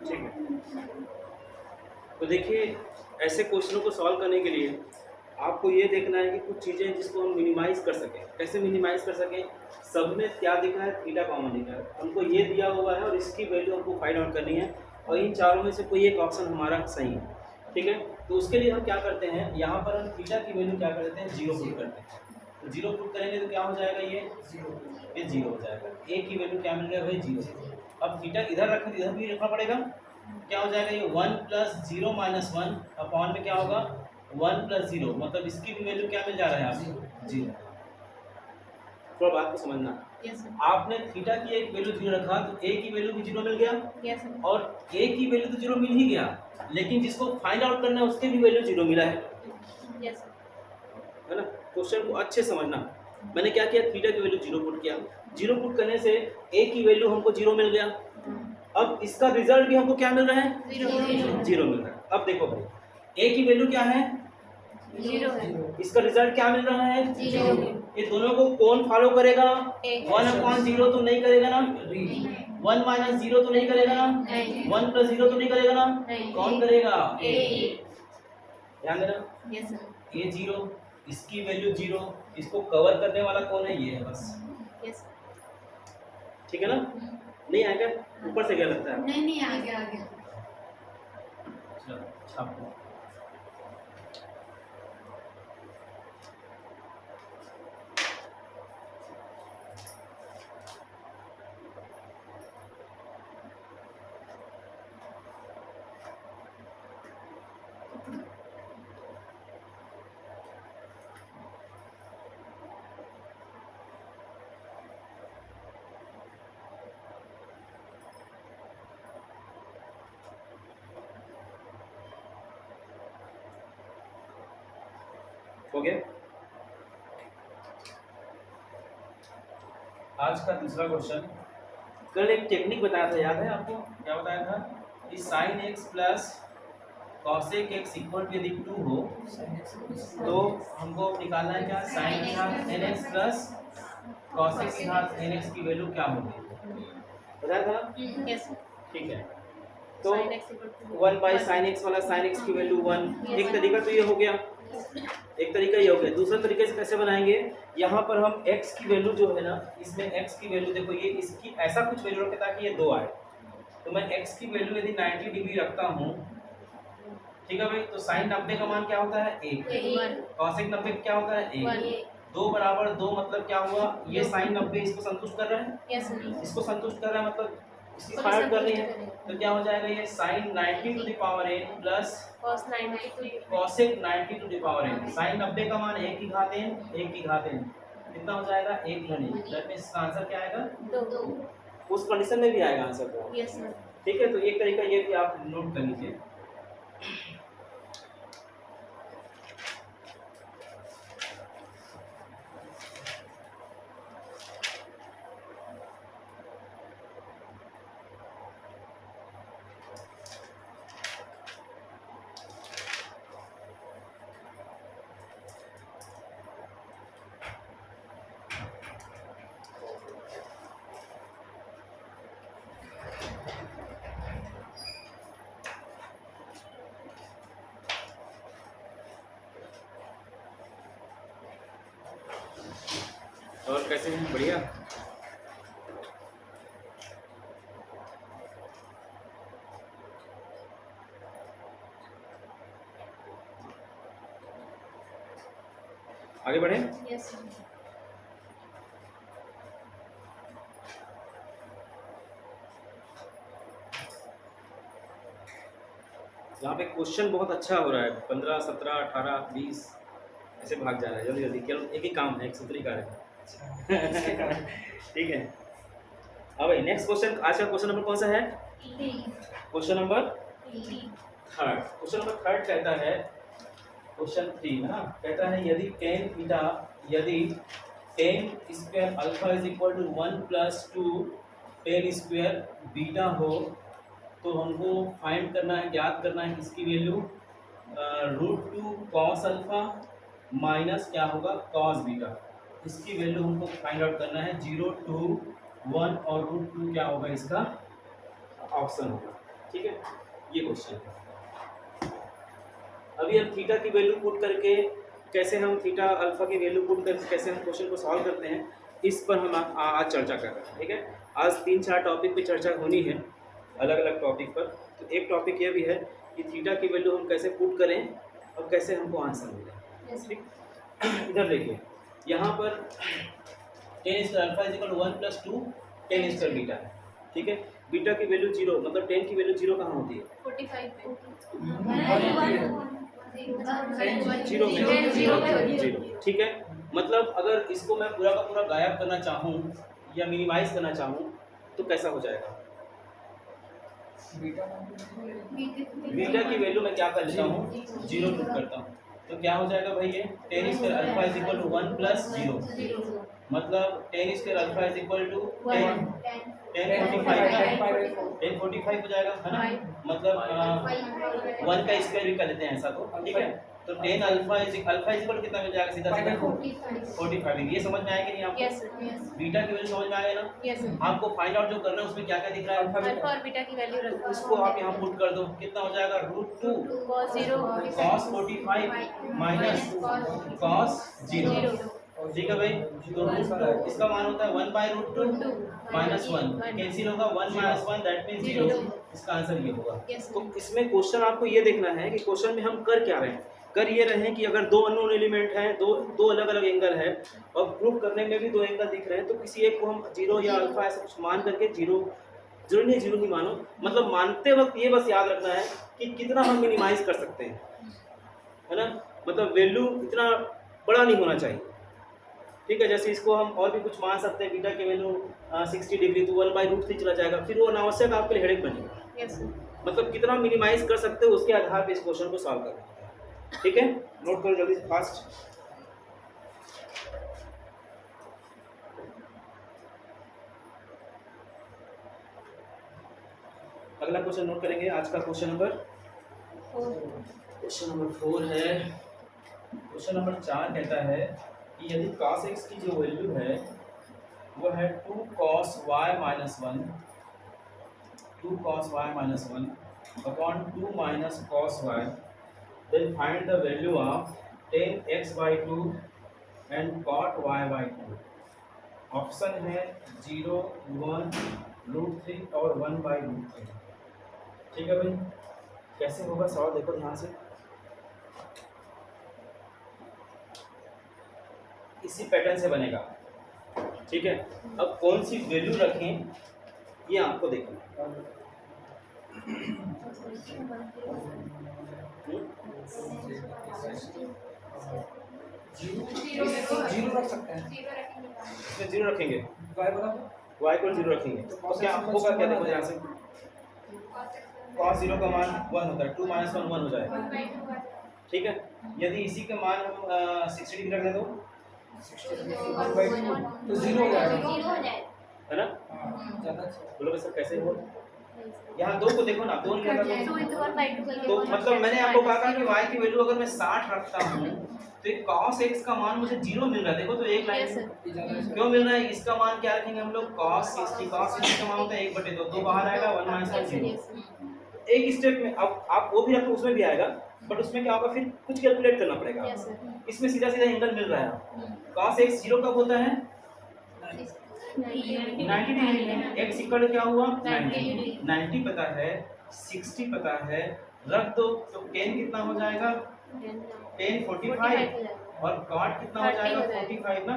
ठीक है। तो देखिए, ऐसे क्वेश्चनों को सॉल्व करने के लिए आपको ये देखना है कि कुछ चीज़ें जिसको हम मिनिमाइज कर सकें। कैसे मिनिमाइज कर सकें? सब में क्या दिखा है? थीटा कॉमन दिखा है, हमको ये दिया हुआ है और इसकी वैल्यू हमको फाइंड आउट करनी है और इन चारों में से कोई एक ऑप्शन हमारा सही है। ठीक है, तो उसके लिए हम क्या करते हैं, यहाँ पर हम थीटा की वैल्यू क्या कर देते हैं? 0 पुट करते हैं। तो 0 पुट करेंगे तो क्या हो जाएगा? ये 0 हो जाएगा। ए की वैल्यू क्या मिल गया भाई? 0। अब थीटा इधर रखें तो इधर भी रखना पड़ेगा। क्या हो जाएगा? ये 1 + 0 - 1 अपॉन में क्या होगा? 1 + 0, मतलब इसकी भी वैल्यू क्या मिल जा रहा है आपको? 0। थोड़ा बात को समझना। आपने थीटा की एक वैल्यू 0 रखा तो ए की वैल्यू भी 0 मिल गया। और ए की वैल्यू तो 0 मिल ही गया, लेकिन जिसको फाइंड आउट करना है उसके भी वैल्यू 0 मिला है ना? क्वेश्चन को अच्छे समझना। मैंने क्या किया? थीटा की वैल्यू 0 पुट किया। 0 पुट करने से ए की वैल्यू हमको 0 मिल गया। अब इसका रिजल्ट भी हमको क्या मिल रहा है? 0 मिल रहा है। अब देखो भाई, ए की वैल्यू क्या है? 0। इसका रिजल्ट क्या मिल रहा है? 0। ये दोनों को कौन फॉलो करेगा? 1/0 तो नहीं करेगा ना? 1 - 0 तो नहीं करेगा ना? 1 + 0 तो नहीं करेगा ना? कौन करेगा? ध्यान देना। ये 0, इसकी वैल्यू 0, इसको कवर करने वाला कौन है? ये है बस। ठीक है ना? नहीं आएगा? ऊपर से क्या लगता है? नहीं आ गया। चलो छापो। हो गया? आज का दूसरा क्वेश्चन। कल एक टेक्निक बताया था, याद है आपको? क्या बताया था? कि sin x plus cosec x equal to यदि 2 हो तो हमको निकालना है क्या? sin की घात nx प्लस cosec की घात nx की वैल्यू क्या होगी? बताया था ना? ठीक है, तो 1/sin x वाला sin x की वैल्यू 1। एक तरीका तो ये हो गया, एक तरीका ये हो गया। दूसरा तरीके से कैसे बनाएंगे? यहाँ पर हम x की वैल्यू जो है ना, इसमें x की वैल्यू देखो, ये इसकी ऐसा कुछ वैल्यू रखे ताकि ये 2 आए। तो मैं x की वैल्यू यदि 90 डिग्री रखता हूँ, ठीक है भाई, तो sin 90 का मान क्या होता है? 1। cosec 90 क्या होता है? 1। 2 = 2 मतलब क्या हुआ? ये sin 90 इसको संतुष्ट कर रहा है, इसको संतुष्ट कर रहा है, मतलब इसकी फाइंड कर रही है। तो क्या हो जाएगा? ये sin 90 to the power n plus cosec 90 to the power n। sin 90 का मान 1 की घात n, 1 की घात n कितना हो जाएगा? 1 × 1। दैट मींस इसका आंसर क्या आएगा? 2। उस कंडीशन में भी आएगा आंसर को। Yes sir. ठीक है, तो एक तरीका ये भी आप नोट कर लीजिए। और कैसे हैं? बढ़िया। आगे बढ़े? यस। यहाँ पे क्वेश्चन बहुत अच्छा हो रहा है। 15, 17, 18, 20 ऐसे भाग जा रहा है। जल्दी जल्दी, केवल एक ही काम है, एक सूत्री का है। ठीक है। अब भाई नेक्स्ट क्वेश्चन। आज का क्वेश्चन नंबर कौन सा है? Question number 3। क्वेश्चन नंबर 3 कहता है, क्वेश्चन 3 है ना, कहता है यदि tan थीटा, यदि tan square alpha is equal to 1 + 2 tan square beta हो तो हमको फाइंड करना है, ज्ञात करना है इसकी वैल्यू √2 cos अल्फा माइनस क्या होगा? cos beta. इसकी वैल्यू हमको फाइंड आउट करना है 0 to 1 और √2 क्या होगा इसका ऑप्शन होगा। ठीक है, ये क्वेश्चन है। अभी हम थीटा की वैल्यू पुट करके कैसे हम थीटा अल्फा की वैल्यू पुट करके कैसे हम क्वेश्चन को सॉल्व करते हैं, इस पर हम आज चर्चा कर रहे हैं। ठीक है, आज 3-4 टॉपिक पे चर्चा होनी है, अलग अलग टॉपिक पर। तो एक टॉपिक ये भी है कि थीटा की वैल्यू हम कैसे पुट करें और कैसे हमको आंसर मिले। ठीक, इधर देखिए, यहाँ पर tan square alpha is equal to 1 + 2 tan square beta है। ठीक है, बीटा की वैल्यू 0, मतलब 10 की वैल्यू 0 कहाँ होती है? 45 जीरो में जीरो। ठीक है, मतलब अगर इसको मैं पूरा का पूरा गायब करना चाहूँ या मिनिमाइज करना चाहूँ तो कैसा हो जाएगा? बीटा की वैल्यू मैं क्या कर लेता हूँ? 0 पुट करता हूँ, तो क्या हो जाएगा भाई? ये tan square alpha is equal to 1 + 0, मतलब tan square alpha is equal to 1045 हो जाएगा, है ना? मतलब 1 का स्क्वायर भी कर लेते हैं ऐसा तो। ठीक है, तो 10 अल्फा इज इक्वल कितना मिल जाएगा? सीधा सीधा 45। ये समझ में आएगा नहीं आपको? Yes sir. बीटा की वैल्यू समझ में आएगा ना? Yes sir. आपको फाइंड आउट जो करना है उसमें क्या क्या दिख रहा है? अल्फा और बीटा की वैल्यू रखो, उसको आप यहाँ पुट कर दो, कितना हो जाएगा? √2 cos 0 cos 45 माइनस cos 0। ठीक है भाई, तो √2 इसका मान होता है 1/√2 माइनस 1, कैंसिल होगा 1 - 1 दैट मींस 0। इसका आंसर ये होगा। तो इसमें क्वेश्चन आपको ये देखना है कि क्वेश्चन में हम कर क्या रहे हैं। कर ये रहे हैं कि अगर दो अननोन एलिमेंट हैं, दो अलग अलग एंगल है और प्रूव करने में भी दो एंगल दिख रहे हैं, तो किसी एक को हम 0 या अल्फा ऐसा कुछ मान करके जीरो नहीं मानो, मतलब मानते वक्त ये बस याद रखना है कि कितना हम मिनिमाइज कर सकते हैं, है ना? मतलब वैल्यू इतना बड़ा नहीं होना चाहिए। ठीक है, जैसे इसको हम और भी कुछ मान सकते हैं, बीटा की वैल्यू 60 डिग्री, तो 1/√3 चला जाएगा, फिर वो अनावश्यक आपके लिए हेडेक बनेगा। Yes sir. मतलब कितना मिनिमाइज कर सकते हो उसके आधार पे इस क्वेश्चन को सॉल्व करना है। ठीक है, नोट करो जल्दी से फास्ट। अगला क्वेश्चन नोट करेंगे, आज का क्वेश्चन नंबर 4 है। क्वेश्चन नंबर 4 कहता है कि यदि cos x की जो वैल्यू है वो है 2 cos y - 1 upon 2 - cos y, then find the value of tan x/2 and cot y/2। Option है 0, 1, √3 और 1/√3। ठीक है भाई, कैसे होगा सवाल देखो ध्यान से। इसी पैटर्न से बनेगा। ठीक है, अब कौन सी वैल्यू रखें ये आपको देखना। जीरो रख सकते हैं, इसमें 0 रखेंगे, y को 0 रखेंगे तो क्या होगा? क्या देखो ध्यान से, cos 0 का मान 1 होता है, 2 - 1 1 हो जाएगा। ठीक है, यदि इसी का मान हम 60 डिग्री रख दें तो 0 हो जाएगा, है ना? बोलोगे सर कैसे हो? यहाँ 2 को देखो ना, 2 नहीं लगा तो मतलब मैंने आपको कहा था कि y की वैल्यू अगर मैं 60 रखता हूँ तो एक cos x का मान मुझे 0 मिल रहा है। देखो तो एक लाइन क्यों मिल रहा है? इसका मान क्या रखेंगे हम लोग? cos 60 का मान होता है 1/2, 2 बाहर आएगा, 1 - 1 0। एक स्टेप में अब आप वो भी रखो, उसमें भी आएगा, बट उसमें क्या होगा? फिर कुछ कैलकुलेट करना पड़ेगा। इसमें सीधा सीधा एंगल मिल रहा है। cos x 0 कब होता है? 90 डिग्री। x इक्वल क्या हुआ? 90 पता है, 60 पता है, रख दो तो tan कितना हो जाएगा? tan 45 और cot कितना हो जाएगा? 45 ना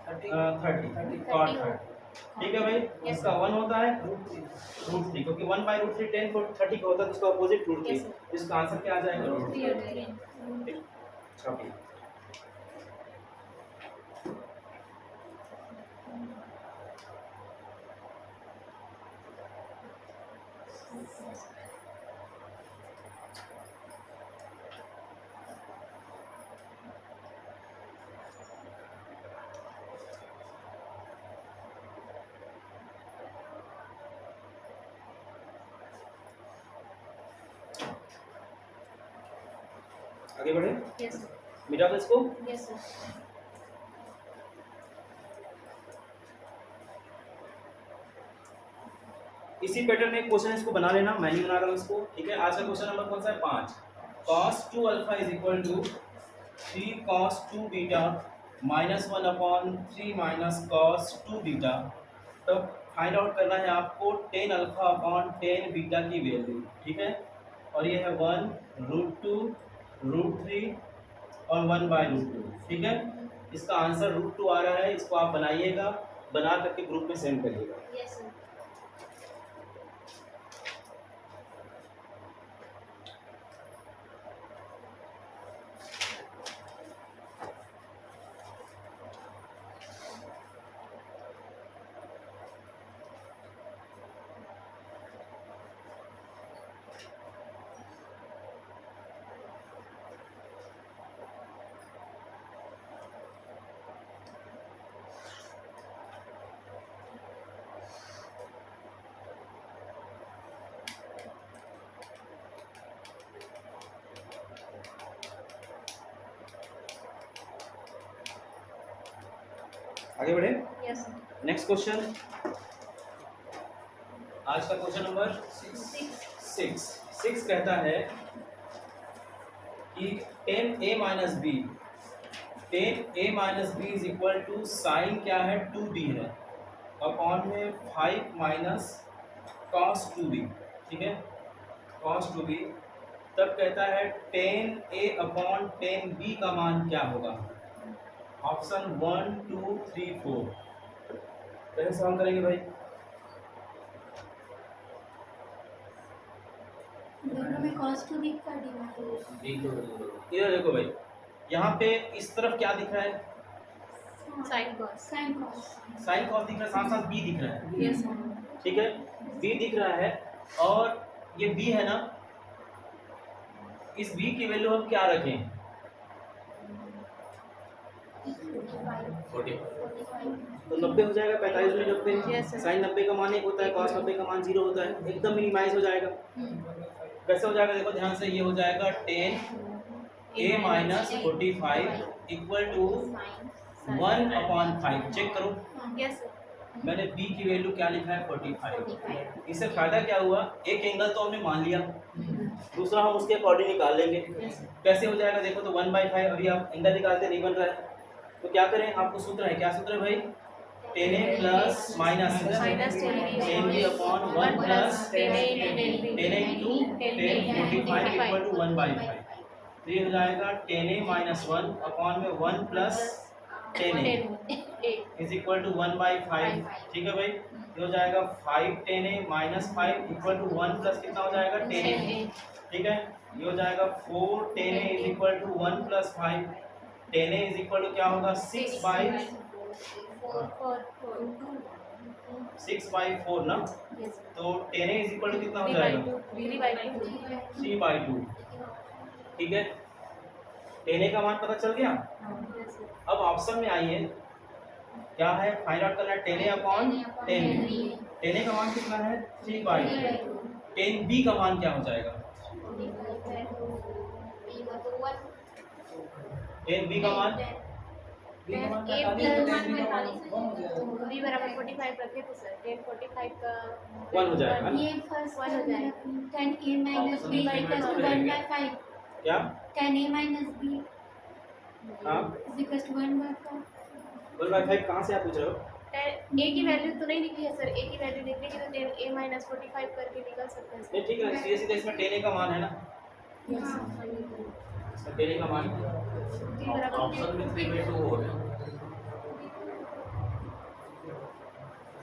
30 cot 30। ठीक है भाई, इसका 1 होता है √3, क्योंकि 1/√3 tan 30 का होता है, तो इसका अपोजिट √3। इसका आंसर क्या आ जाएगा? √3। छापिए। आगे बढ़े? यस मिटा दो इसको। Yes sir. इसी पैटर्न में क्वेश्चन इसको बना लेना, मैं नहीं बना रहा हूँ इसको, ठीक है। आज का क्वेश्चन नंबर कौन सा है? 5। cos 2 alpha is equal to 3 cos 2 beta minus 1 upon 3 minus cos 2 beta. तो फाइंड आउट करना है आपको 10 अल्फा अपॉन 10 बीटा की वैल्यू, ठीक है। और ये है 1 √2 √3 और 1/√2, ठीक है। इसका आंसर √2 आ रहा है, इसको आप बनाइएगा, बना करके ग्रुप में सेंड करिएगा। Yes sir. आगे बढ़े। Yes sir. नेक्स्ट क्वेश्चन, आज का क्वेश्चन नंबर 6 कहता है कि 10a minus B, 10a minus B is equal to sine क्या है 2b है अपॉन में 5 माइनस cos 2b, ठीक है, cos 2b। तब कहता है 10a अपॉन 10b का मान क्या होगा? ऑप्शन 1 2 3 4 कैसे सॉल्व करेंगे भाई? दोनों में cos टू b का डिवाइड इधर देखो भाई, यहाँ पे इस तरफ क्या दिख रहा है? Sine cos. sin cos sine cos दिख रहा है, साथ साथ बी दिख रहा है, यस सर। ठीक है, बी दिख रहा है। और ये बी है ना, इस बी की वैल्यू हम क्या रखें? 45 तो 90 हो जाएगा, 45 में 90। Yes, sir. साइन 90 का मान 1 होता है, cos 90 का मान 0 होता है, एकदम मिनिमाइज हो जाएगा। कैसे हो जाएगा देखो ध्यान से, ये हो जाएगा 10a minus 45 equal to 1 upon 5। Check करो, यस सर। मैंने b की वैल्यू क्या लिखा है? 45। इससे फायदा क्या हुआ? एक एंगल तो हमने मान लिया, दूसरा हम उसके अकॉर्डिंग निकाल लेंगे। कैसे हो जाएगा देखो, तो 1/5। अभी आप एंगल निकालते नहीं बन रहा है, तो क्या करें? आपको सूत्र है, क्या सूत्र है भाई? 10a plus minus minus 10b upon 1 plus 10a into 10 45 equal to 1/5। तो ये हो जाएगा 10a माइनस 1 अपॉन में 1 plus 10a is equal to 1/5, ठीक है भाई। ये हो जाएगा 5 10a minus 5 equal to 1 plus कितना हो जाएगा? 10a, ठीक है। ये हो जाएगा 4 10a is equal to 1 plus 5, 10a is equal to क्या होगा? 6/4 ना। तो 10a इज इक्वल टू कितना हो जाएगा? 3/2, ठीक है। 10a का मान पता चल गया। अब ऑप्शन में आइए, क्या है? फाइंड आउट करना है 10a अपॉन 10b। 10a का मान कितना है? 3/2। 10b का मान क्या हो जाएगा? 10b का मान बी बराबर 45 रखे थे सर। 10 45 का 1 हो जाएगा। ये फर्स्ट One हो जाएगा। 10a minus b equals to 1/5 क्या? 10a minus b हाँ, is equals to 1/5 1/5 कहाँ से आप पूछ रहे हो? ए की वैल्यू तो नहीं निकली है सर। ए की वैल्यू निकलेगी तो 10a माइनस 45 करके निकल सकते हैं नहीं, ठीक है, सीधे सीधे इसमें 10a का मान है ना, इसमें 10a का मान बी बराबर ऑप्शन में 3/2 हो गया।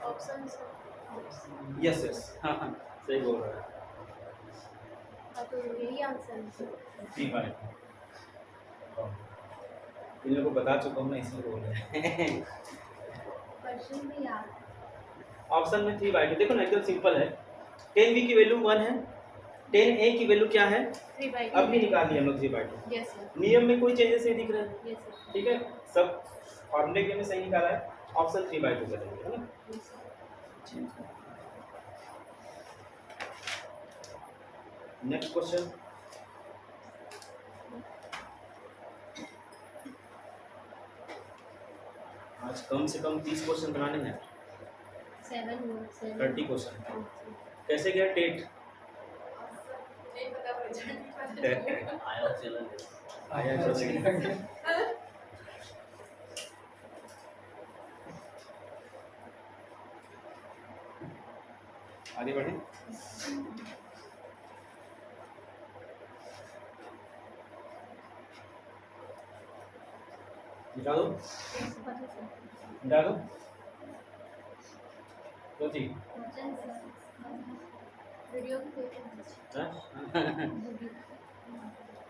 ऑप्शन यस यस, हाँ हाँ सही बोल रहा है। तो यही आंसर है। 3/2 इन लोगों को बता चुका हूँ मैं, इसलिए बोल रहे हैं। क्वेश्चन भी याद ऑप्शन में 3/2 देखो ना, एकदम सिंपल है। 10b की वैल्यू 1 है, 10a की वैल्यू क्या है? 3/2 अब भी निकाल दिया हम लोग 3/2। Yes sir. नियम में कोई चेंजेस नहीं दिख रहा है, यस सर। ठीक है, सब फॉर्मूले के में सही निकाला है। ऑप्शन 3/2 करेंगे, है ना। नेक्स्ट क्वेश्चन, आज कम से कम 30 क्वेश्चन बनाने हैं, 30 क्वेश्चन कैसे गया टेट? नहीं पता रिजल्ट आया चलन आया चलेगा। आगे बढ़े। मिटा दो मिटा दो तो ठीक वीडियो भी देखें।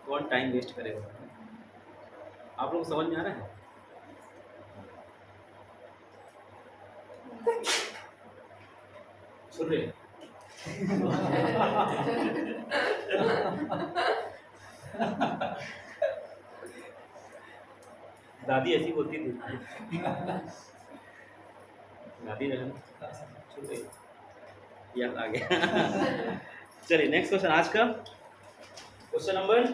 कौन टाइम वेस्ट करेगा? आप लोग को समझ में आ रहा है? सुन रहे हैं? दादी ऐसी बोलती थी। दादी रहन सुन रहे हैं? याद आ गया। चलिए नेक्स्ट क्वेश्चन आज का क्वेश्चन नंबर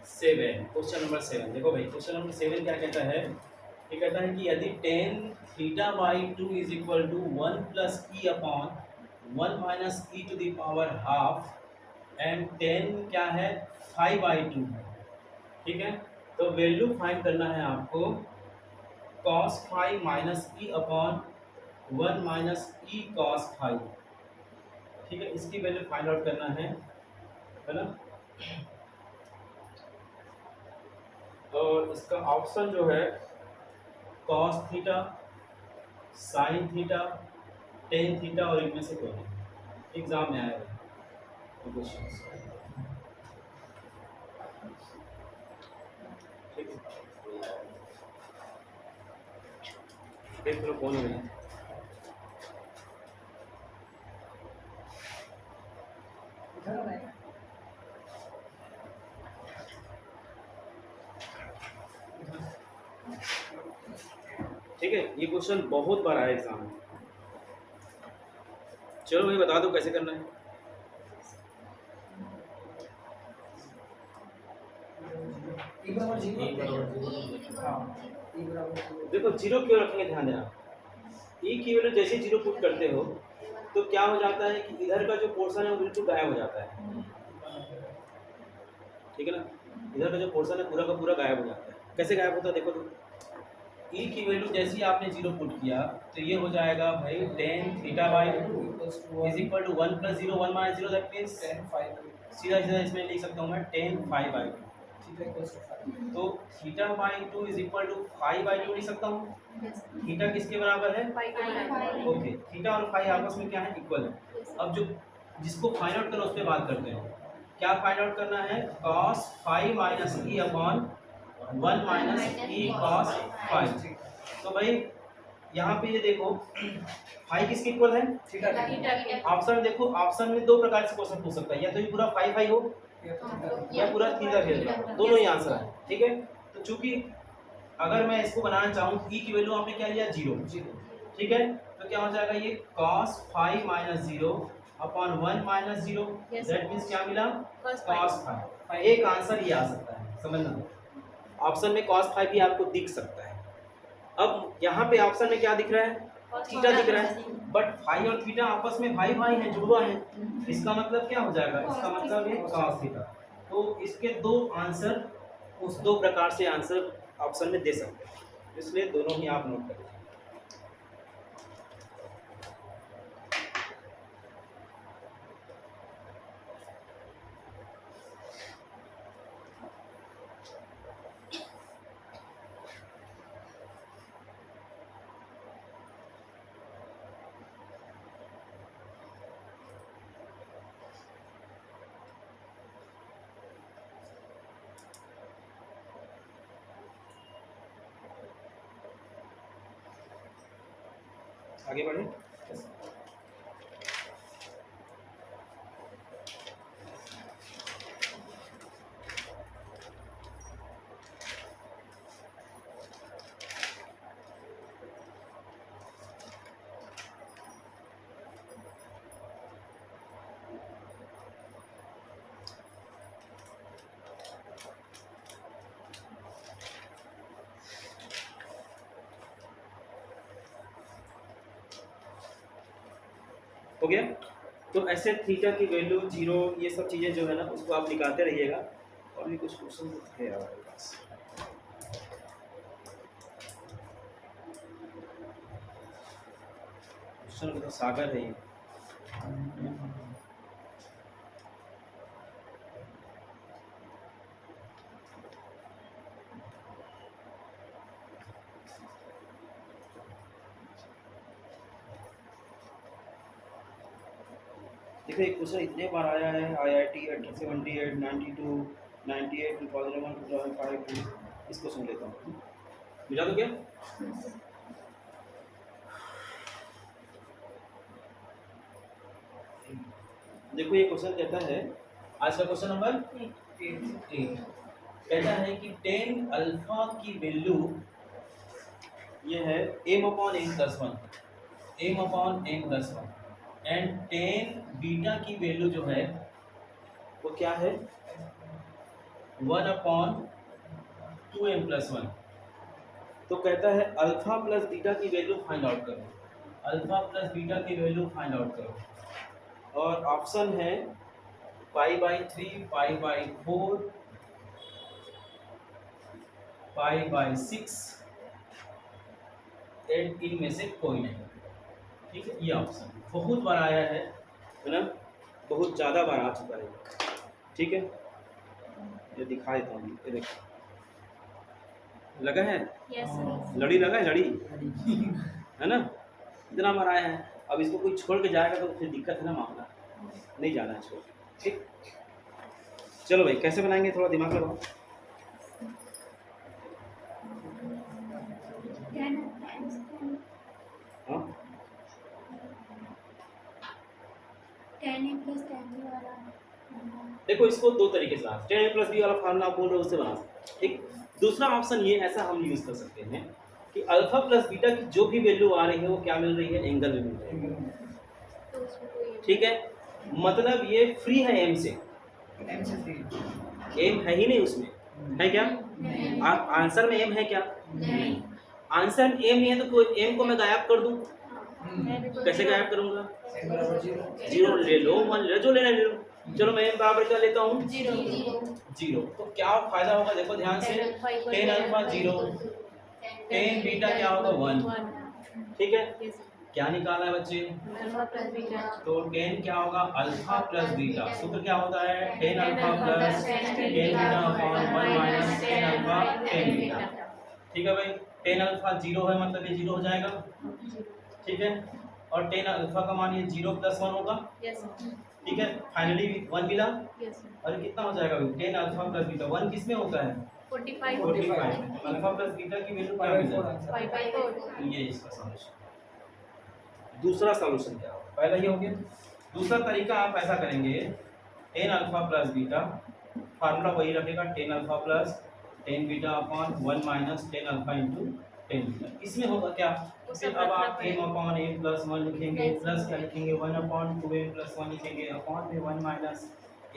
7। क्वेश्चन नंबर 7 देखो भाई, क्वेश्चन नंबर 7 क्या कहता है? ये कहता है कि यदि tan theta by 2 is equal to 1 plus E upon 1 minus E to the power half and tan क्या है 5 बाई 2 है, ठीक है? तो वैल्यू फाइंड करना है आपको cos 5 minus e upon 1 minus e cos 5, ठीक है? इसकी वैल्यू फाइंड आउट करना है ना? और इसका ऑप्शन जो है cos theta, sin theta, tan theta और इनमें से कोई नहीं। एग्जाम में आया है क्वेश्चन, ठीक है? देख लो कौन है। ठीक है, ये क्वेश्चन बहुत बार आया एग्जाम में। चलो भाई बता दो कैसे करना है। देखो जीरो क्यों रखेंगे, ध्यान देना। ई की वैल्यू जैसे जीरो पुट करते हो तो क्या हो जाता है कि इधर का जो पोर्शन है वो बिल्कुल गायब हो जाता है, ठीक है ना? इधर का जो पोर्शन है पूरा का पूरा गायब हो जाता है। कैसे गायब होता है देखो तो, ई की वैल्यू जैसे ही आपने जीरो पुट किया तो ये हो जाएगा भाई tan theta by 2 is equal to 1 plus 0 1 minus 0 that means सीधा सीधा इसमें लिख सकता हूँ मैं tan 5 बाई 2। तो theta by 2 is equal to 5 by 2 लिख सकता हूँ। थीटा किसके बराबर है? ओके, थीटा और फाई आपस में क्या है? इक्वल है। अब जो जिसको फाइंड आउट करना उस पर बात करते हैं। क्या फाइंड आउट करना है? cos 5 minus e upon 1 minus e cos 5। तो भाई यहाँ पे ये देखो फाई किसके इक्वल है? ऑप्शन देखो, ऑप्शन में दो प्रकार से क्वेश्चन पूछ सकता है, या तो ये पूरा फाई हो या पूरा थीटा थीटा, दोनों ही आंसर है, ठीक है? तो चूंकि अगर मैं इसको बनाना चाहूँ ई की वैल्यू आपने क्या लिया? 0, ठीक है? तो क्या हो जाएगा ये cos 5 minus 0 upon 1 minus 0 that means क्या मिला? cos 5। एक आंसर ये आ सकता है, समझना। ऑप्शन में cos 5 भी आपको दिख सकता है। अब यहाँ पे ऑप्शन में क्या दिख रहा है? थीटा दिख रहा है, बट फाई और थीटा आपस में भाई भाई हैं, जुड़वा है। इसका मतलब क्या हो जाएगा? इसका मतलब है cos थीटा। तो इसके दो आंसर, उस दो प्रकार से आंसर ऑप्शन में दे सकते हैं, इसलिए दोनों ही आप नोट करें। आगे बढ़े। हो गया। तो ऐसे थीटा की वैल्यू 0 ये सब चीज़ें जो है ना उसको आप निकालते रहिएगा। और भी कुछ क्वेश्चन है हमारे पास। क्वेश्चन तो सागर है ये। देखिए एक क्वेश्चन इतने बार आया है IIT 78 92 98 2001 2005 इस क्वेश्चन लेता हूँ। मिला तो क्या? देखो ये क्वेश्चन कहता है, आज का क्वेश्चन नंबर 8 कहता है कि 10 अल्फा की वैल्यू ये है m/n+1 m/n+1 एंड 10 बीटा की वैल्यू जो है वो क्या है 1/2m+1। तो कहता है अल्फा प्लस बीटा की वैल्यू फाइंड आउट करो, अल्फा प्लस बीटा की वैल्यू फाइंड आउट करो। और ऑप्शन है π/3 π/4 π/6 एंड इनमें से कोई नहीं। ठीक है, ये ऑप्शन बहुत बार आया है ना, बहुत ज़्यादा बार आ चुका है। ठीक है, ये दिखा देता हूँ, ये देखो लगा है। Yes sir. लड़ी लगा है, लड़ी है ना, इतना बार आया है। अब इसको कोई छोड़ के जाएगा तो फिर दिक्कत है ना, मामला नहीं जाना है छोड़। ठीक, चलो भाई कैसे बनाएंगे, थोड़ा दिमाग लगाओ। 10 times 10 हाँ 10a plus 10b वाला देखो इसको दो तरीके से 10a+b वाला फार्मूला आप बोल रहे हो उससे बना सकते। एक दूसरा ऑप्शन ये ऐसा हम यूज़ कर सकते हैं कि अल्फा प्लस बीटा की जो भी वैल्यू आ रही है वो क्या मिल रही है, एंगल में मिल रही है। तो उसमें कोई ठीक है, मतलब ये फ्री है एम से, एम है ही नहीं उसमें, है क्या? आप आंसर में एम है क्या? नहीं। आंसर में एम नहीं है तो कोई एम को मैं गायब कर दूं, कैसे जीरो। गायब करूंगा? जीरो ले लो, वन ले लो, जो लेना ले लो। चलो मैं एम बराबर क्या लेता हूँ? जीरो। तो क्या फायदा होगा देखो ध्यान से, 10 अल्फा 0, 10 बीटा क्या होगा 1। ठीक है, क्या निकाला है बच्चे? Alpha plus beta. तो 10 क्या होगा? Alpha plus beta. सूत्र क्या होता है? 10 alpha plus 10 beta upon 1 minus 10 alpha 10 beta. ठीक है भाई, 10 अल्फा 0 है मतलब ये 0 हो जाएगा। ठीक है, और 10 अल्फा का मान ये 0 + 1 होगा। यस ठीक है, फाइनली 1 मिला। यस। और कितना हो जाएगा भाई? 10 अल्फा प्लस बीटा 1 किस में होता है? 45 45। अल्फा प्लस बीटा की वैल्यू क्या मिल जाएगी? 5/4। ये इसका सॉल्यूशन। दूसरा सॉल्यूशन क्या होगा? पहला ये हो गया। दूसरा तरीका आप ऐसा करेंगे, 10 अल्फा प्लस बीटा, फार्मूला वही रखेगा 10 alpha plus 10 beta upon 1 minus 10 alpha into 10 beta. इसमें होगा क्या? फिर अब आप m अपॉन m प्लस 1 लिखेंगे, प्लस क्या लिखेंगे 1 अपॉन 2m प्लस 1 लिखेंगे, अपॉन में 1 minus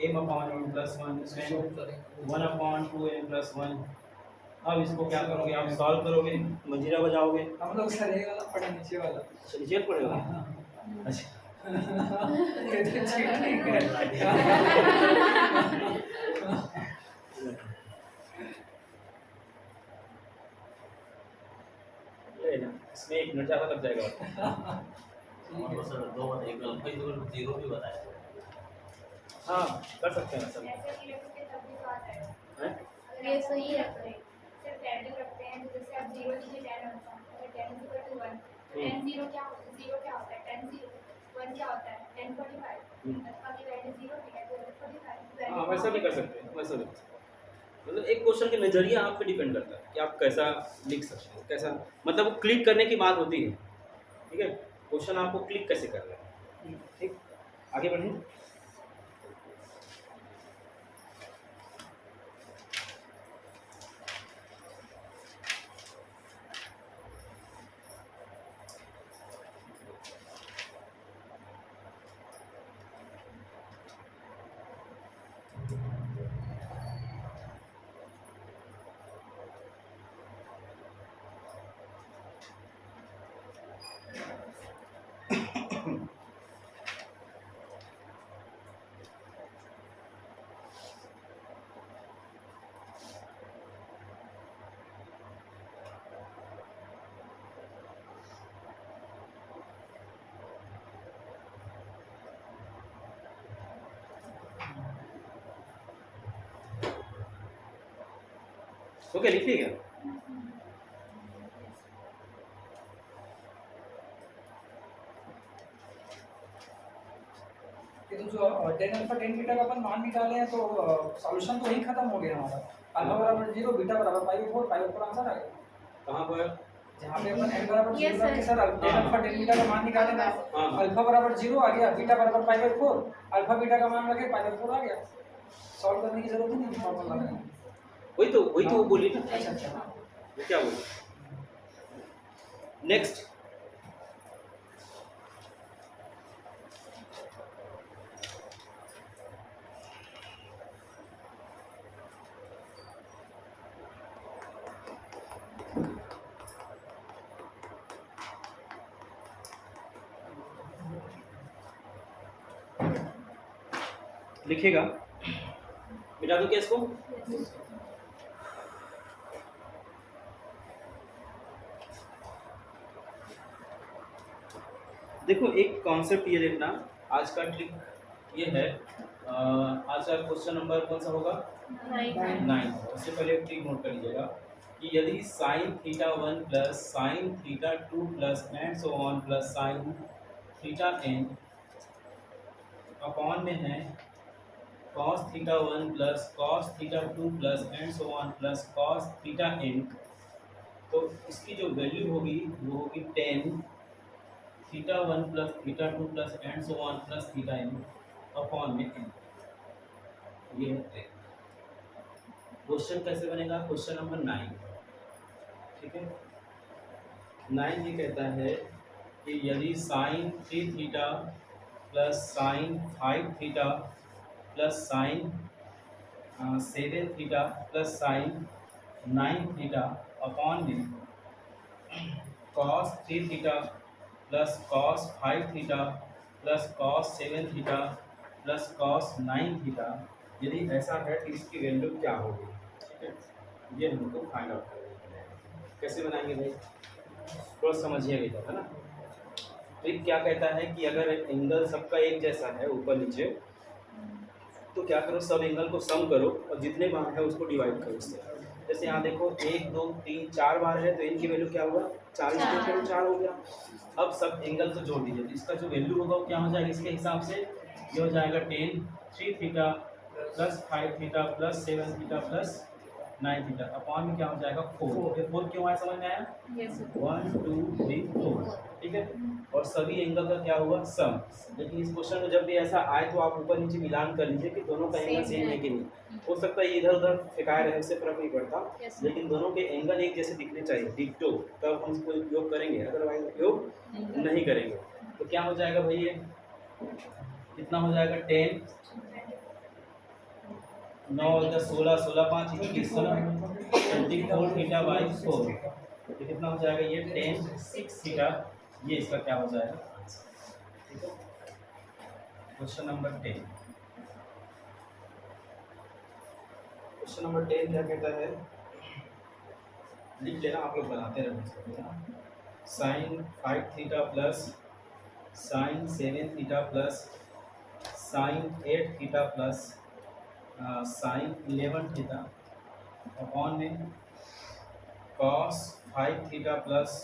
m upon m plus 1 1 upon 2m plus 1। अब इसको क्या करोगे आप? सॉल्व करोगे, मंजीरा बजाओगे। हम लोग सर ये वाला पढ़े नीचे वाला नीचे पड़ेगा। अच्छा ये तो ठीक नहीं है। लेना, इसमें 1 मिनट ज़्यादा लग जाएगा। सर दो एक अल्फा इक्वल 0 भी बताया। हाँ कर सकते हैं सर। ऐसे ही रखोगे तब भी तो आता है। हैं? ये सही है। सिर्फ 10 रखते हैं तो जैसे आप 0 लीजिए 10 होता है, अगर 10 = 1 10 0 क्या होता है? 0 क्या होता है? 10 0 1 क्या होता है? 10 45। अल्फा की वैल्यू 0 है तो 45। हाँ वैसा भी कर सकते हैं, वैसा भी कर सकते हैं। मतलब एक क्वेश्चन के नज़रिया आप पे डिपेंड करता है कि आप कैसा लिख सकते हो, कैसा मतलब वो क्लिक करने की बात होती है। ठीक है, क्वेश्चन आपको क्लिक कैसे करना है। ठीक, आगे बढ़ें। ओके, लिखिएगा। ये तो जो tan अल्फा tan बीटा का अपन मान निकाले हैं तो सॉल्यूशन तो वही खत्म हो गया हमारा। अल्फा बराबर 0 बीटा बराबर पाई/4 पाई/4 आंसर आ गया। कहाँ पर? जहाँ पे अपन n बराबर Yes, 0 रख के sir. Sir tan alpha tan beta का मान निकाले ना, हाँ। अल्फा बराबर 0 आ गया, बीटा बराबर पाई/4, अल्फा बीटा का मान रखे पाई/4 आ गया। सॉल्व करने की जरूरत ही नहीं, फॉर्मूला लगाने वही तो वो बोली ना। अच्छा अच्छा हाँ। वो क्या बोली? नेक्स्ट, लिखेगा। मिटा दो क्या इसको? देखो, एक कॉन्सेप्ट ये देखना, आज का ट्रिक ये है। आज का क्वेश्चन नंबर कौन सा होगा? 9। उससे पहले एक ट्रिक नोट कर लीजिएगा कि यदि sine theta 1 plus sine theta 2 plus and so on plus sine theta n upon में है cos theta 1 plus cos theta 2 plus and so on plus cos theta n, तो इसकी जो वैल्यू होगी वो होगी tan theta 1 plus theta 2 plus and so on plus theta n upon में n। ये है ट्रिक। क्वेश्चन कैसे बनेगा? क्वेश्चन नंबर 9, ठीक है। 9 ये कहता है कि यदि sine 3 theta plus sine 5 theta plus sine 7 theta plus sine 9 theta upon में cos 3 theta plus cos 5 theta plus cos 7 theta plus cos 9 theta, यदि ऐसा है कि इसकी वैल्यू क्या होगी, ठीक है। ये हमको फाइंड आउट करना है। कैसे बनाएंगे भाई? थोड़ा समझिएगा इधर, है ना। ट्रिक क्या कहता है कि अगर एंगल सबका एक जैसा है ऊपर नीचे, तो क्या करो, सब एंगल को सम करो और जितने बार है उसको डिवाइड करो उससे। जैसे यहाँ देखो 1 2 3 4 बार है तो इनकी वैल्यू क्या हुआ? 4 हो गया। अब सब एंगल को जोड़ दीजिए तो इसका जो वैल्यू होगा वो क्या हो जाएगा? इसके हिसाब से ये हो जाएगा tan 3 theta plus 5 theta plus 7 theta plus 9 theta upon में क्या हो जाएगा? 4। ये 4 क्यों आया समझ में आया? 1 2 3 4, ठीक है। और सभी एंगल का क्या हुआ? सम। लेकिन इस क्वेश्चन में जब भी ऐसा आए तो आप ऊपर नीचे मिलान कर लीजिए कि दोनों का एंगल सेम है कि नहीं। हो सकता है इधर उधर फेंकाए रहे, उससे फर्क नहीं पड़ता, लेकिन दोनों के एंगल एक जैसे दिखने चाहिए, डिक्टो, तब हम इसको उपयोग करेंगे, अदरवाइज उपयोग नहीं करेंगे। तो क्या हो जाएगा भाई? ये कितना हो जाएगा? 10 9 16 16 5 21 24 थीटा बाई 4, ये कितना हो जाएगा? ये 10 6 थीटा, ये इसका क्या हो जाएगा? ठीक है। क्वेश्चन नंबर 10, क्वेश्चन नंबर 10 क्या कहता है? लिख लेना, आप लोग बनाते रहना। Sine 5 theta plus sine 7 theta plus sine 8 theta plus sine 11 theta upon में cos 5 theta plus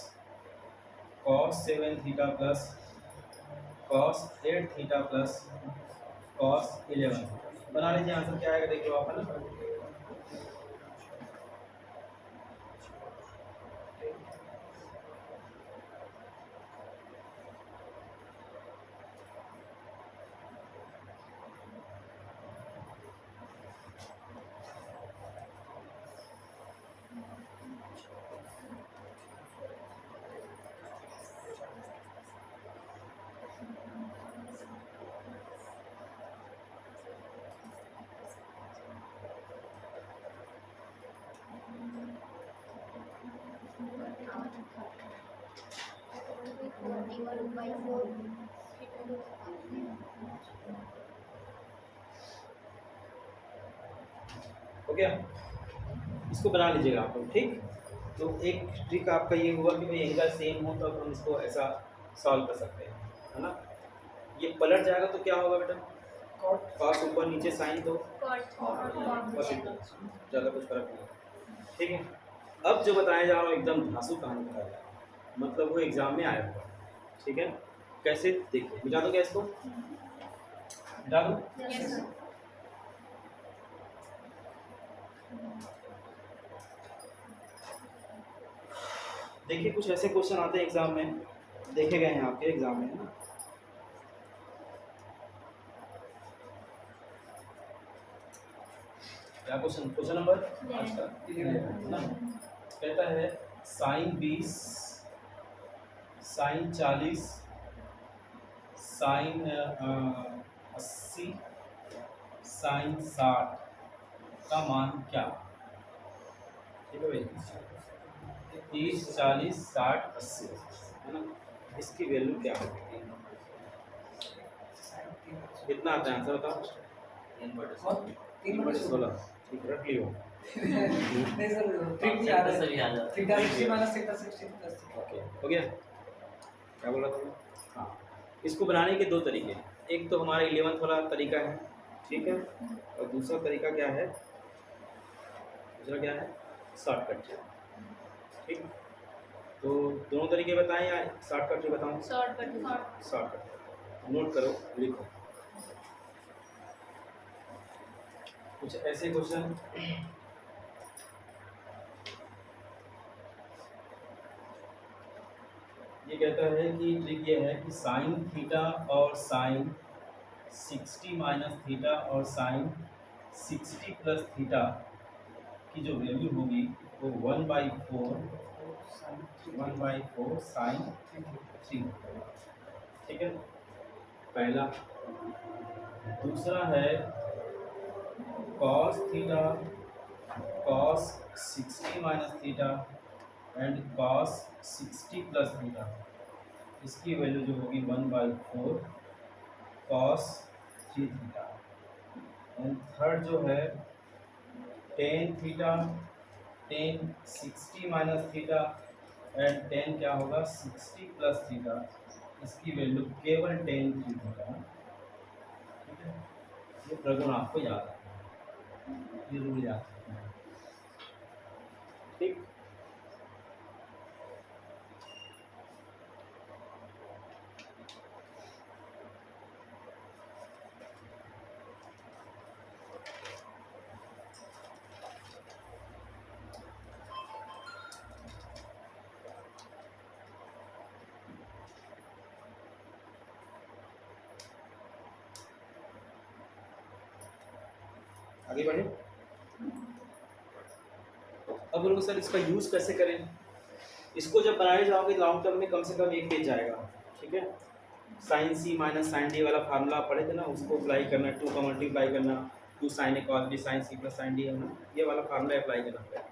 cos 7 theta plus cos 8 theta plus cos 11। बना लीजिए, आंसर क्या आएगा देख लो आप, है ना। हो गया, इसको बना लीजिएगा आप लोग, ठीक। तो एक ट्रिक आपका ये हुआ कि भाई एंगल सेम हो तो हम इसको ऐसा सॉल्व कर सकते हैं, है ना। ये पलट जाएगा तो क्या होगा बेटा? कॉस ऊपर नीचे साइन दो, बस इतना, ज़्यादा कुछ फर्क नहीं। ठीक है। अब जो बताया जा रहा हूँ एकदम धांसू कहानी बताया जा रहा है, मतलब वो एग्जाम में आया हुआ है। ठीक है, कैसे देखिए, मिटा दो क्या इसको, मिटा दो। Yes sir. देखिए कुछ ऐसे क्वेश्चन आते हैं एग्जाम में, देखे गए हैं आपके एग्जाम में, है ना। क्या क्वेश्चन, क्वेश्चन नंबर आज का 11 है ना। कहता है साइन 20, साइन 40, साइन 80, साइन 60 का मान क्या। ठीक है भाई, 30, 40, 60, 80 है ना, इसकी वैल्यू क्या होगी, कितना आता है आंसर बताओ। 3/16, ठीक है, रख लियो। नहीं सर, ट्रिक भी आ रहा से भी आ है। जाता है। Theta 60 minus theta 60 plus theta. Okay, हो गया, क्या बोल रहा था मैं? हाँ, इसको बनाने के दो तरीके हैं, एक तो हमारा 11th वाला तरीका है, ठीक है, और दूसरा तरीका क्या है, दूसरा क्या है, शॉर्टकट। ठीक, तो दोनों तरीके बताएं या शॉर्टकट ही बताऊं। शॉर्टकट। शॉर्टकट नोट करो, लिखो। कुछ ऐसे क्वेश्चन, ये कहता है कि ट्रिक ये है कि साइन थीटा और साइन 60 माइनस थीटा और साइन 60 प्लस थीटा की जो वैल्यू होगी वो 1/4 साइन 3, ठीक है, पहला। दूसरा है cos theta cos 60 minus theta and cos 60 plus theta, इसकी वैल्यू जो होगी 1/4 cos 3 थीटा। एंड थर्ड जो है tan theta tan 60 minus theta and tan क्या होगा 60 प्लस थीटा, इसकी वैल्यू केवल tan 3 थीटा। ठीक है, ये प्रगुण आपको याद है, ये रूल याद है। ठीक, आगे बढ़े। अब बोलोगे सर इसका यूज़ कैसे करें, इसको जब बनाने जाओगे लॉन्ग टर्म में कम से कम एक पेज जाएगा। ठीक है, साइन सी माइनस साइन डी वाला फार्मूला पढ़े थे ना, उसको अप्लाई करना, 2 का मल्टीप्लाई करना, 2 sin a cos b sine C plus sine D है ना, ये वाला फार्मूला अप्लाई करना पड़ेगा।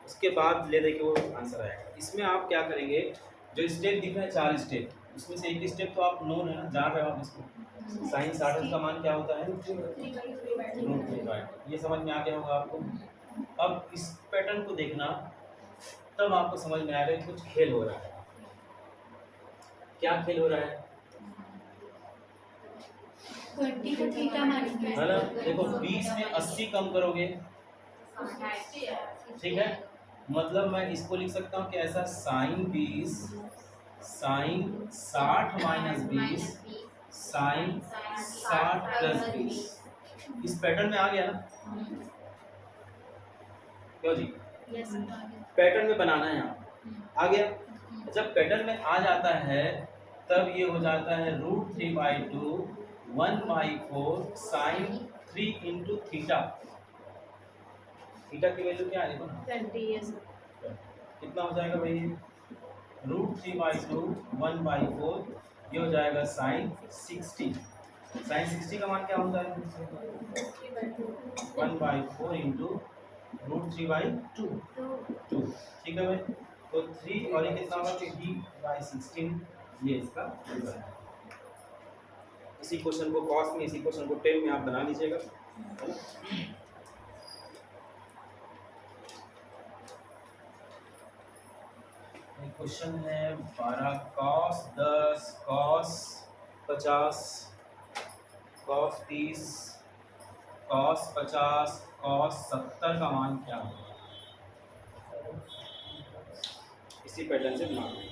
उसके बाद ले दे के वो आंसर आएगा। इसमें आप क्या करेंगे, जो स्टेप दिख रहा है 4 स्टेप, उसमें से एक स्टेप तो आप नोन है ना, जान रहे हो आप इसको, साइन 60 का मान क्या होता है, ये समझ में आ गया होगा आपको। अब इस पैटर्न को देखना, तब आपको समझ में आएगा कि कुछ खेल हो रहा है। क्या खेल हो रहा है, 20 को थीटा मानेंगे। है ना। देखो 20 में 80 कम करोगे, ठीक है, मतलब मैं इसको लिख सकता हूँ कि ऐसा sine 20 sine 60 minus 20 sine 60 plus 20, इस पैटर्न में आ गया ना, क्यों जी, यस पैटर्न में बनाना है यहाँ, आ गया। जब पैटर्न में आ जाता है तब ये हो जाता है √3/2 1/4 साइन 3 इंटू थीटा। थीटा की वैल्यू क्या है देखो ना, 20। यस कितना हो जाएगा भाई, √3/2 1/4, ये हो जाएगा साइन 60। साइन 60 का मान क्या होता है, 1/4 इंटू √3/2, ठीक है भाई। तो 3 और ये कितना होगा, 3/16, ये इसका आंसर है। इसी क्वेश्चन को कॉस में, इसी क्वेश्चन को 10 में आप बना लीजिएगा। क्वेश्चन है 12, cos 10 cos 50 cos 30 cos 50 cos 70 का मान क्या होगा। इसी पैटर्न से बना लें।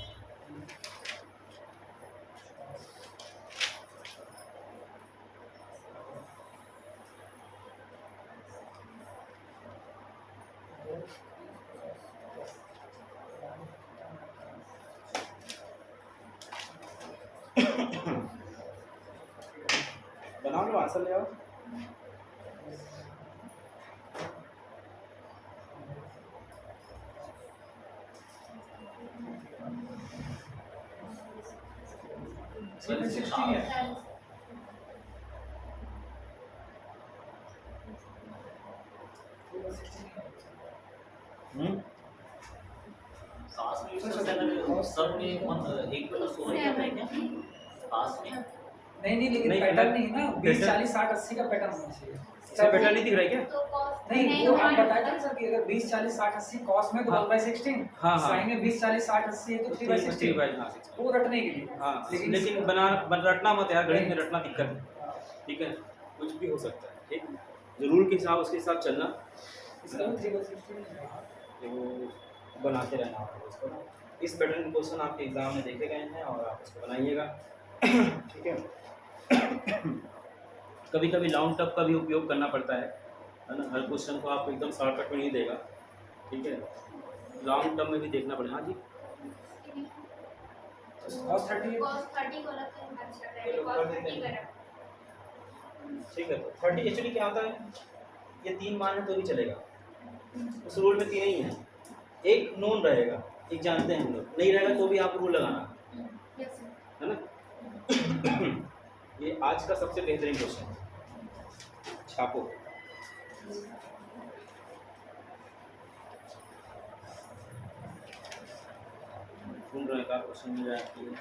बनाओ लो, आंसर ले आओ। इसमें 16 है। पास में सब में एक बटा 16 क्या है क्या पास में? नहीं लेकिन नहीं, पैटर्न अलग- नहीं है ना, 20 पैटर्न- 40 60 80 का पैटर्न होना चाहिए। इसमें पैटर्न नहीं दिख रहा है क्या? तो cos नहीं वो आप बताया था सर कि अगर 20 40 60 80 cos में तो हाँ। 1/16, हाँ, हाँ। sin में 20 40 60 80 है तो 3/16 हाँ, वो रटने के लिए। हाँ, लेकिन लेकिन रटना मत यार, गणित में रटना दिक्कत है, ठीक है, कुछ भी हो सकता है, ठीक, जो रूल के हिसाब उसके साथ चलना, इसका 3/16 है। तो बनाते रहना आपको इसको ना। इस पैटर्न के क्वेश्चन आपके एग्जाम में देखे गए हैं और आप इसको बनाइएगा, ठीक है। कभी कभी लॉन्ग टर्म का भी उपयोग करना पड़ता है ना, हर क्वेश्चन को आपको एकदम शॉर्टकट में नहीं देगा, ठीक है, लॉन्ग टर्म में भी देखना पड़ेगा। हाँ जी, और 30 cos 30 को अलग से अच्छा ये पहले लोग cos कर देते 30 हैं। करा। ठीक है, तो 30 एक्चुअली क्या होता है, ये 3 मान है तो भी चलेगा, उस रूल में 3 ही है, एक नोन रहेगा, एक जानते हैं हम लोग, नहीं रहेगा तो भी आप रूल लगाना, यस सर। है ना। ये आज का सबसे बेहतरीन क्वेश्चन है, छापो। ढूंढ रहे का क्वेश्चन मिल रहा है आपके लिए।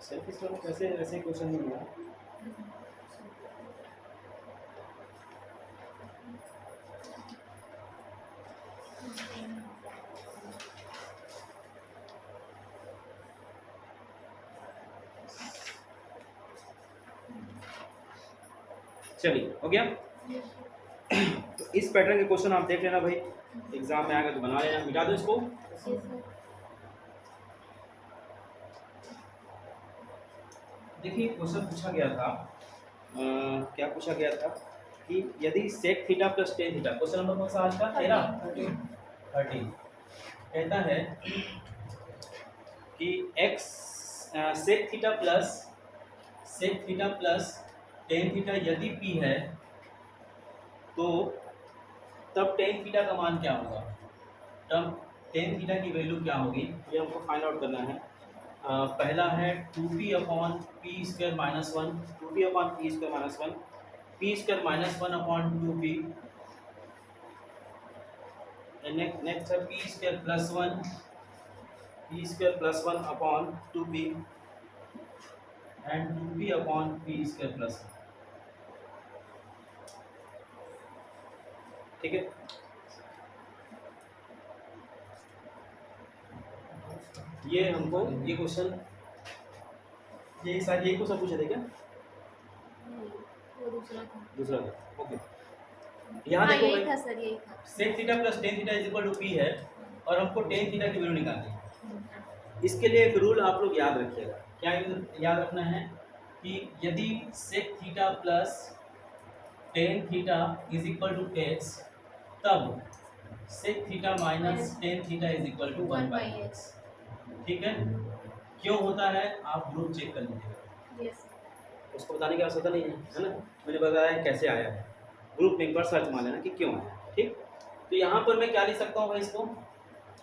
सेल्फ स्टडी कैसे ऐसे क्वेश्चन नहीं हुआ। चलिए हो गया। तो इस पैटर्न के क्वेश्चन आप देख लेना भाई, एग्जाम में आएगा तो बना लेना, मिटा दो इसको। Yes sir. देखिए क्वेश्चन पूछा गया था, क्या पूछा गया था कि यदि sec theta plus tan theta, question number कौन सा आज का? 13 कहता है कि x sec theta plus tan theta यदि p है तो तब टेन थीटा का मान क्या होगा, तब टेन थीटा की वैल्यू क्या होगी, ये हमको फाइंड आउट करना है। पहला है 2p upon p square minus 1, 2p upon p square minus 1, p square minus 1 upon 2p, next है p square plus 1, p square plus 1 upon 2p and 2p upon p square plus 1, ठीक है। ये हमको ये क्वेश्चन ये सारे यही question पूछे थे क्या? वो दूसरा था। दूसरा था, ओके। यहाँ हाँ देखो यही था भाई, सर, यही था। Sec theta plus tan theta is equal to P है और हमको टेन थीटा की वैल्यू निकालनी है। इसके लिए एक रूल आप लोग याद रखिएगा, क्या याद रखना है कि यदि sec theta plus tan theta is equal to x, तब sec theta minus tan theta is equal to 1/x, ठीक है। क्यों होता है आप ग्रुप चेक कर लीजिएगा, यस। उसको बताने की आवश्यकता नहीं है, है ना, मैंने बताया कैसे आया है, ग्रुप में एक बार सर्च मार लेना कि क्यों आया, ठीक। तो यहाँ पर मैं क्या लिख सकता हूँ भाई इसको,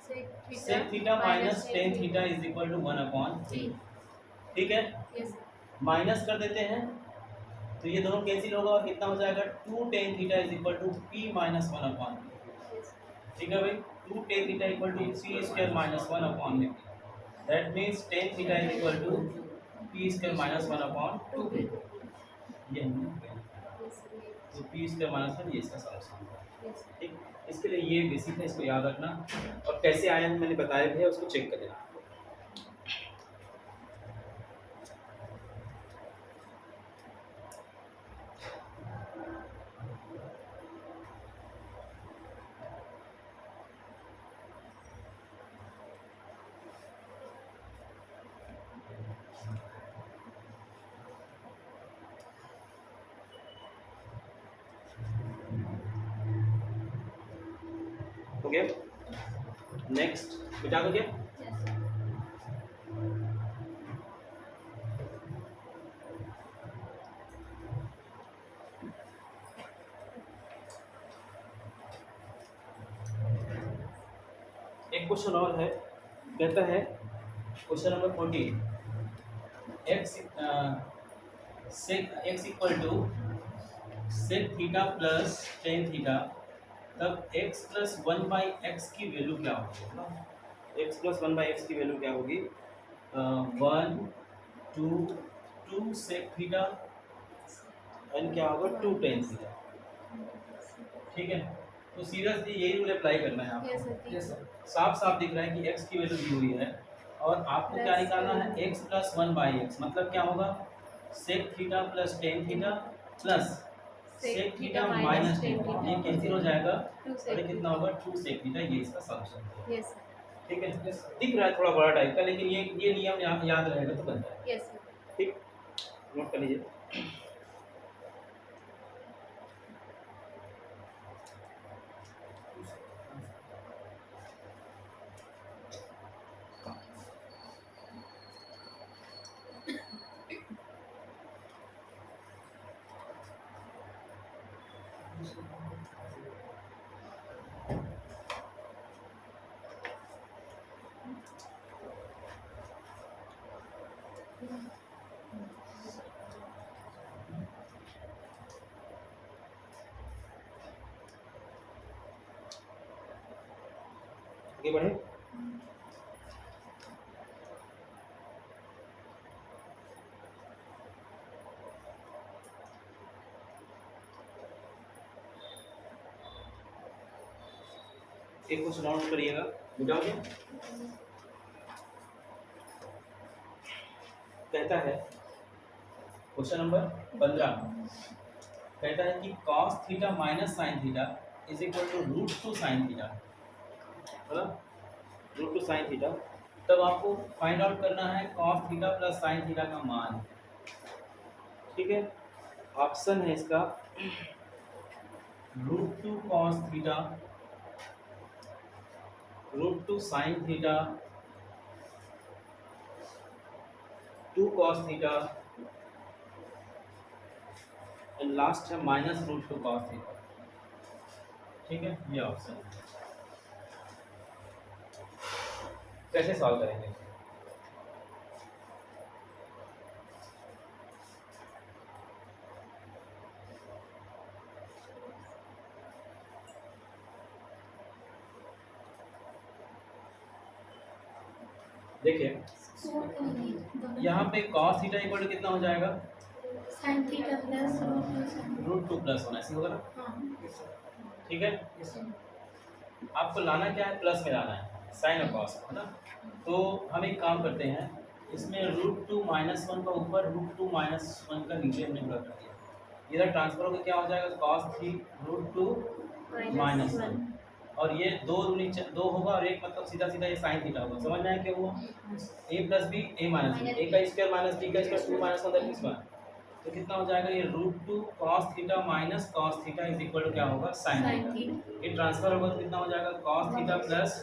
sec sec theta minus tan theta is equal to 1/3। जी ठीक है, यस माइनस कर देते हैं तो ये दोनों कैंसिल होगा और कितना हो जाएगा 2 tan theta is equal to p minus 1/। ठीक है भाई, 2 tan theta equal to c square minus 1/। That means tan theta is equal to p square minus 1/2। ये तो p स्क्वायर माइनस 1 ये इसका सॉल्यूशन है। ठीक, इसके लिए ये बेसिक है, इसको याद रखना और कैसे आया है मैंने बताया भी है, उसको चेक कर लेना। हो गया, नेक्स्ट बेटा हो गया। एक क्वेश्चन और है, कहता है question number 14 x equal to sec theta plus tan theta, तब x प्लस 1/x की वैल्यू क्या होगी। x प्लस 1/x की वैल्यू क्या होगी, 1 2 2 सेक थीटा एंड क्या होगा 2 टेन थीटा। ठीक है, तो सीरियसली यही रूल अप्लाई करना है आपको। यस सर यस सर साफ साफ दिख रहा है कि x की वैल्यू दी हुई है और आपको क्या Plus निकालना है, x प्लस 1/x मतलब क्या होगा, sec theta plus tan theta plus sec theta minus tan theta, ये कैंसिल हो जाएगा और ये कितना होगा 2 सेक थीटा, ये इसका सॉल्यूशन है। यस ठीक है, दिख रहा है थोड़ा बड़ा टाइप का, लेकिन ये नियम याद रहेगा तो बनता है। यस सर ठीक, नोट कर लीजिए। आगे बढ़े। एक क्वेश्चन और नोट करिएगा, बुझाओगे। कहता है क्वेश्चन नंबर 15, कहता है कि cos theta minus sine theta is equal to √2 sine theta, √2 sine theta. तब आपको फाइंड आउट करना है cos theta plus sine theta का मान। ठीक है, ऑप्शन है इसका √2 cos theta, √2 sine theta, 2 cos theta and last है माइनस √2 cos थीटा। ठीक है, ये ऑप्शन है। कैसे सॉल्व करेंगे, देखिए यहाँ पे cos थीटा इक्वल टू कितना हो जाएगा, साइन थीटा प्लस √2 प्लस होना ऐसे होगा ना। हाँ ठीक है, आपको लाना क्या है, प्लस में लाना है साइन और कॉस, है ना। तो हम एक काम करते हैं, इसमें √2 माइनस 1 का ऊपर, √2 माइनस 1 का नीचे हमने गुणा कर दिया, इधर ट्रांसफर होकर क्या हो जाएगा, cos 3 √2 माइनस 1 और ये 2 2 होगा और एक मतलब सीधा सीधा ये साइन थीटा होगा। समझ में आया क्या हुआ, a plus B A minus B, A का स्क्वायर माइनस बी का स्क्वायर 2 माइनस 1 दैट इज 1। तो कितना हो जाएगा, ये √2 cos theta minus cos theta is equal to क्या होगा, साइन थीटा। ये ट्रांसफर होगा तो कितना हो जाएगा, cos theta plus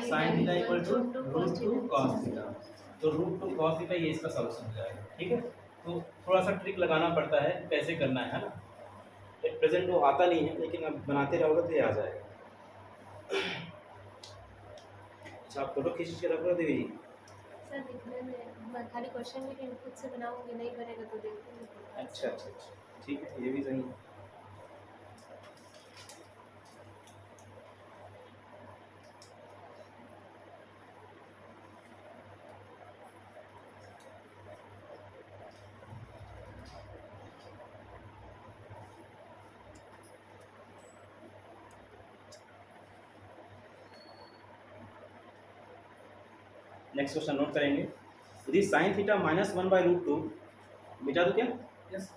sine theta equal to √2 cos theta. तो √2 cos थीटा ये इसका सॉल्यूशन हो जाएगा। ठीक है, तो थोड़ा सा ट्रिक लगाना पड़ता है कैसे करना है ना। एट प्रेजेंट वो आता नहीं है, लेकिन अब बनाते रहोगे तो ये आ जाएगा। अच्छा, आप फोटो खींच के रख रहे हो देवी जी? सर दिखने में मैं खाली क्वेश्चन लेकिन खुद से बनाऊंगी, नहीं बनेगा तो देखूंगी। अच्छा अच्छा अच्छा, ठीक है, ये भी सही है। नेक्स्ट क्वेश्चन नोट करेंगे। यदि साइन थीटा -1/√2, मिटा दो क्या? यस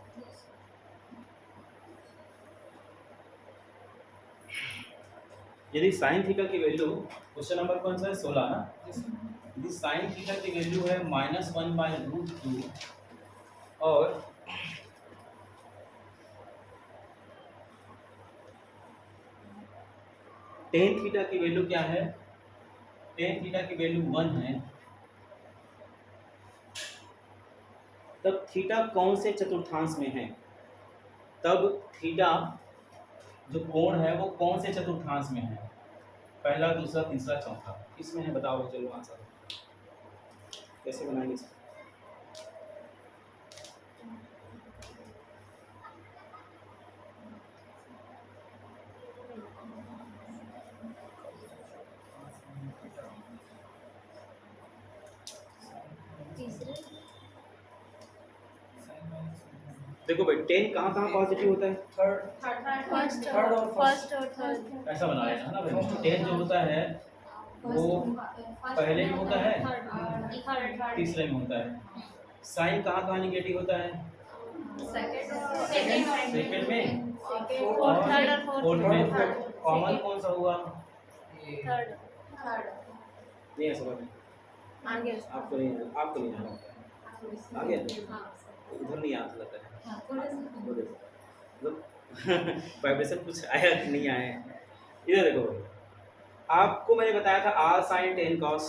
यदि साइन थीटा की वैल्यू, क्वेश्चन नंबर कौन सा है? 16 ना। यस यदि साइन थीटा की वैल्यू है -1/√2 और टेन थीटा की वैल्यू क्या है? टेन थीटा की वैल्यू 1 है, तब थीटा कौन से चतुर्थांश में है? तब थीटा जो कोण है वो कौन से चतुर्थांश में है? पहला, दूसरा, तीसरा, चौथा, किसमें है बताओ? चलो आंसर कैसे बनाएंगे इसको? तीसरे देखो भाई, 10 कहाँ कहाँ पॉजिटिव होता है? थर्ड फर्स्ट Third और फर्स्ट और थर्ड। ऐसा बना लेना है ना भाई। 10 जो होता है वो पहले में होता है, थर्ड तीसरे में होता है। साइन कहाँ कहाँ निगेटिव होता है? सेकंड में और थर्ड और फोर्थ में। फोर्थ। कॉमन कौन सा हुआ? थर्ड नहीं ऐसा बात आगे आपको नहीं आया, आपको नहीं आया, आ गया उधर नहीं आता लगता है, मतलब वाइब्रेशन कुछ आया कि नहीं आया। इधर देखो, आपको मैंने बताया था r sin 10 cos।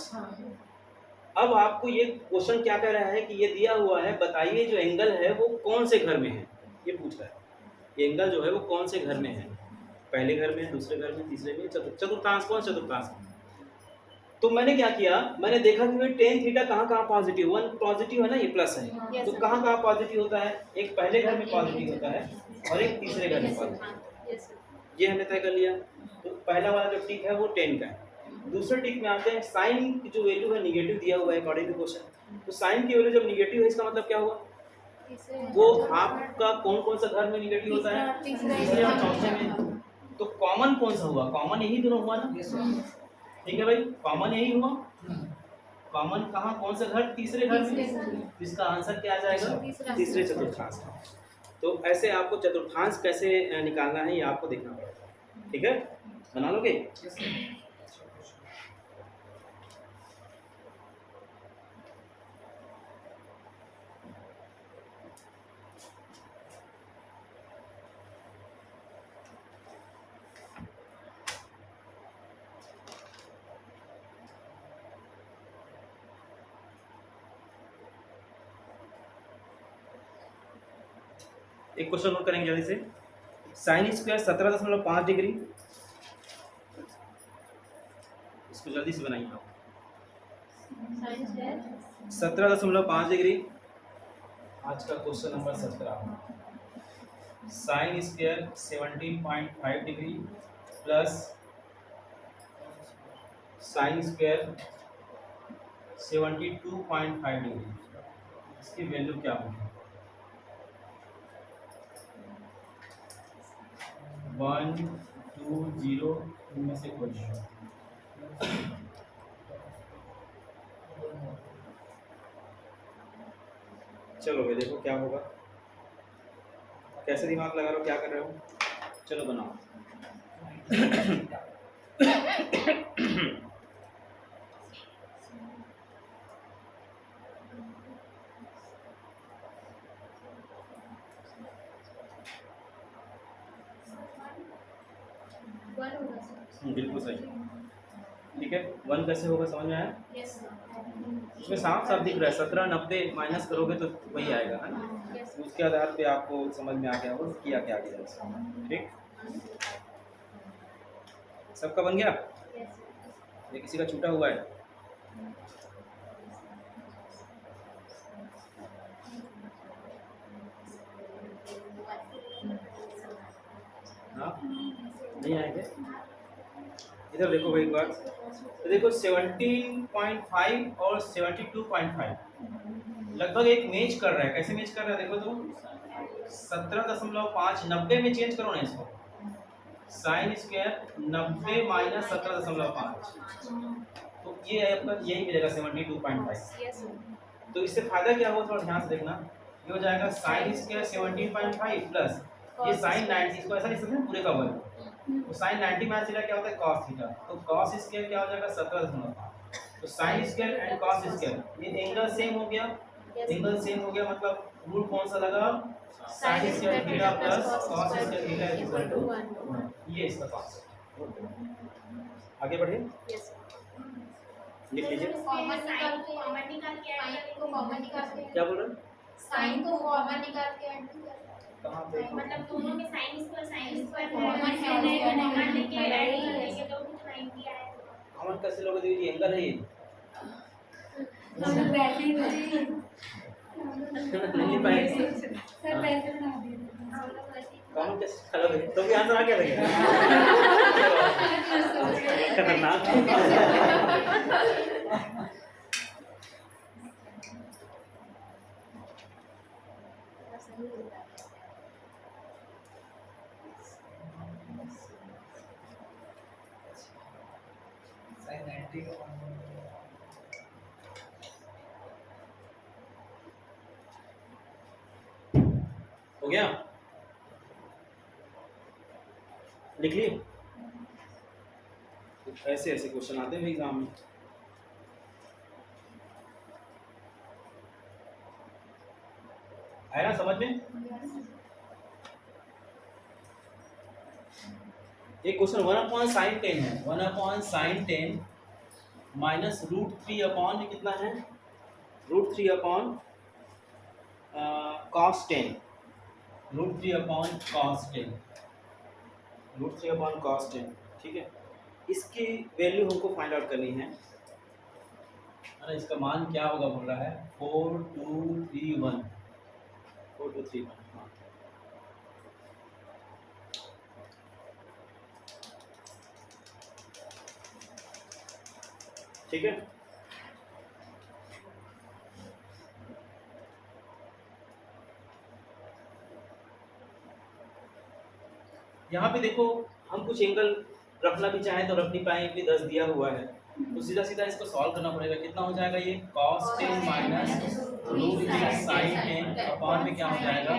अब आपको ये क्वेश्चन क्या कह रहा है कि ये दिया हुआ है, बताइए जो एंगल है वो कौन से घर में है, ये पूछ रहा है। ये एंगल जो है वो कौन से घर में है? पहले घर में, दूसरे घर में, तीसरे में, चतुर्थांश कौन चतुर्थांश में? तो मैंने क्या किया, मैंने देखा कि भाई टेन थीटा कहाँ कहाँ पॉजिटिव, 1 पॉजिटिव है ना, ये प्लस है, Yes, तो sir. कहाँ कहाँ पॉजिटिव होता है? एक पहले घर में पॉजिटिव होता है और एक तीसरे घर में पॉजिटिव। ये हमने तय कर लिया। तो पहला वाला जो टिक है वो 10 का है। दूसरे टिक में आते हैं, साइन की जो वैल्यू है निगेटिव दिया हुआ है अकॉर्डिंग टू क्वेश्चन। तो साइन की वैल्यू जब निगेटिव है इसका मतलब क्या हुआ? वो आपका कौन कौन सा घर में निगेटिव होता है? तीसरे और चौथे में। तो कॉमन कौन सा हुआ? कॉमन यही दोनों हुआ ना। यस ठीक है भाई, कॉमन यही हुआ। कॉमन कहाँ, कौन सा घर? तीसरे घर में। इसका आंसर क्या आ जाएगा? तीसरे चतुर्थांश। तो ऐसे आपको चतुर्थांश कैसे निकालना है ये आपको देखना पड़ेगा। ठीक है, बना लोगे? एक क्वेश्चन नोट करेंगे जल्दी से। साइन स्क्वायर 17.5 डिग्री, इसको जल्दी से बनाइए आप। 17.5 डिग्री, आज का question number 17। Sine square 17.5 degree plus sine square 72.5 degree, इसकी वैल्यू क्या होगी? 1 2 0 इनमें से कोई नहीं। चलो भाई देखो क्या होगा, कैसे दिमाग लगा रहे हो, क्या कर रहे हो? चलो बनाओ। बिल्कुल सही, ठीक है। 1 कैसे होगा, समझ में आया? इसमें साफ साफ दिख रहा है, 17 90 माइनस करोगे तो वही आएगा, है ना। उसके आधार पे आपको समझ में आ गया वो किया क्या गया। ठीक, सबका बन गया। ये किसी का छूटा हुआ है? हाँ नहीं आएंगे। इधर देखो भाई एक बार, तो देखो 17.5 और 72.5 लगभग एक मैच कर रहा है। कैसे मैच कर रहा है देखो तो 17.5 90 में चेंज करो ना इसको, साइन स्क्वायर 90 माइनस 17.5 तो ये है आपका, यही मिलेगा 72.5। Yes sir. तो इससे फायदा क्या होगा थोड़ा ध्यान से देखना, ये हो जाएगा साइन स्क्वायर 17.5 प्लस ये साइन 90, इसको ऐसा लिख सकते हैं पूरे का वर्ग, तो साइन 90 माइनस थीटा क्या होता है cos थीटा, तो cos स्क्वायर क्या हो जाएगा 17.5, तो sine square and cos square ये एंगल सेम हो गया, एंगल सेम हो गया मतलब रूट कौन सा लगा, sine square theta plus cos square theta equal to 1, ये इसका कॉन्सेप्ट। आगे बढ़े, यस सर। लिख लीजिए। कॉमन निकाल के साइन को कॉमन निकाल के क्या बोल रहे हैं? साइन को कॉमन निकाल के ऐड कर, कहाँ पे? मतलब दोनों में साइन स्क्वायर कॉमन है, कॉमन लेके ऐड करेंगे तो कुछ 90 आएगा। कॉमन कैसे लोगे दीदी, एंगल है ये हम लोग वैसे ही नहीं पाएंगे सर वैसे बना दिए हम लोग वैसे ही कॉमन कैसे चलोगे, तो भी आंसर आ गया लगेगा खतरनाक। साइन 90 का हो गया, लिख लिए। ऐसे ऐसे क्वेश्चन आते हैं एग्जाम में। आया ना समझ में? एक क्वेश्चन 1/sin10 है, 1/sin10 माइनस √3 अपॉन कितना है, √3 upon cos10, √3 upon cos10, √3 upon cos10, ठीक है। इसकी वैल्यू हमको फाइंड आउट करनी है, अरे इसका मान क्या होगा बोल रहा है 4231, 4231, हाँ ठीक है। यहाँ पे देखो हम कुछ एंगल रखना भी चाहें तो रख नहीं पाएंगे, 10 दिया हुआ है, तो सीधा सीधा इसको सॉल्व करना पड़ेगा। कितना हो जाएगा ये cos10 माइनस √3 sin10 अपॉन में क्या हो जाएगा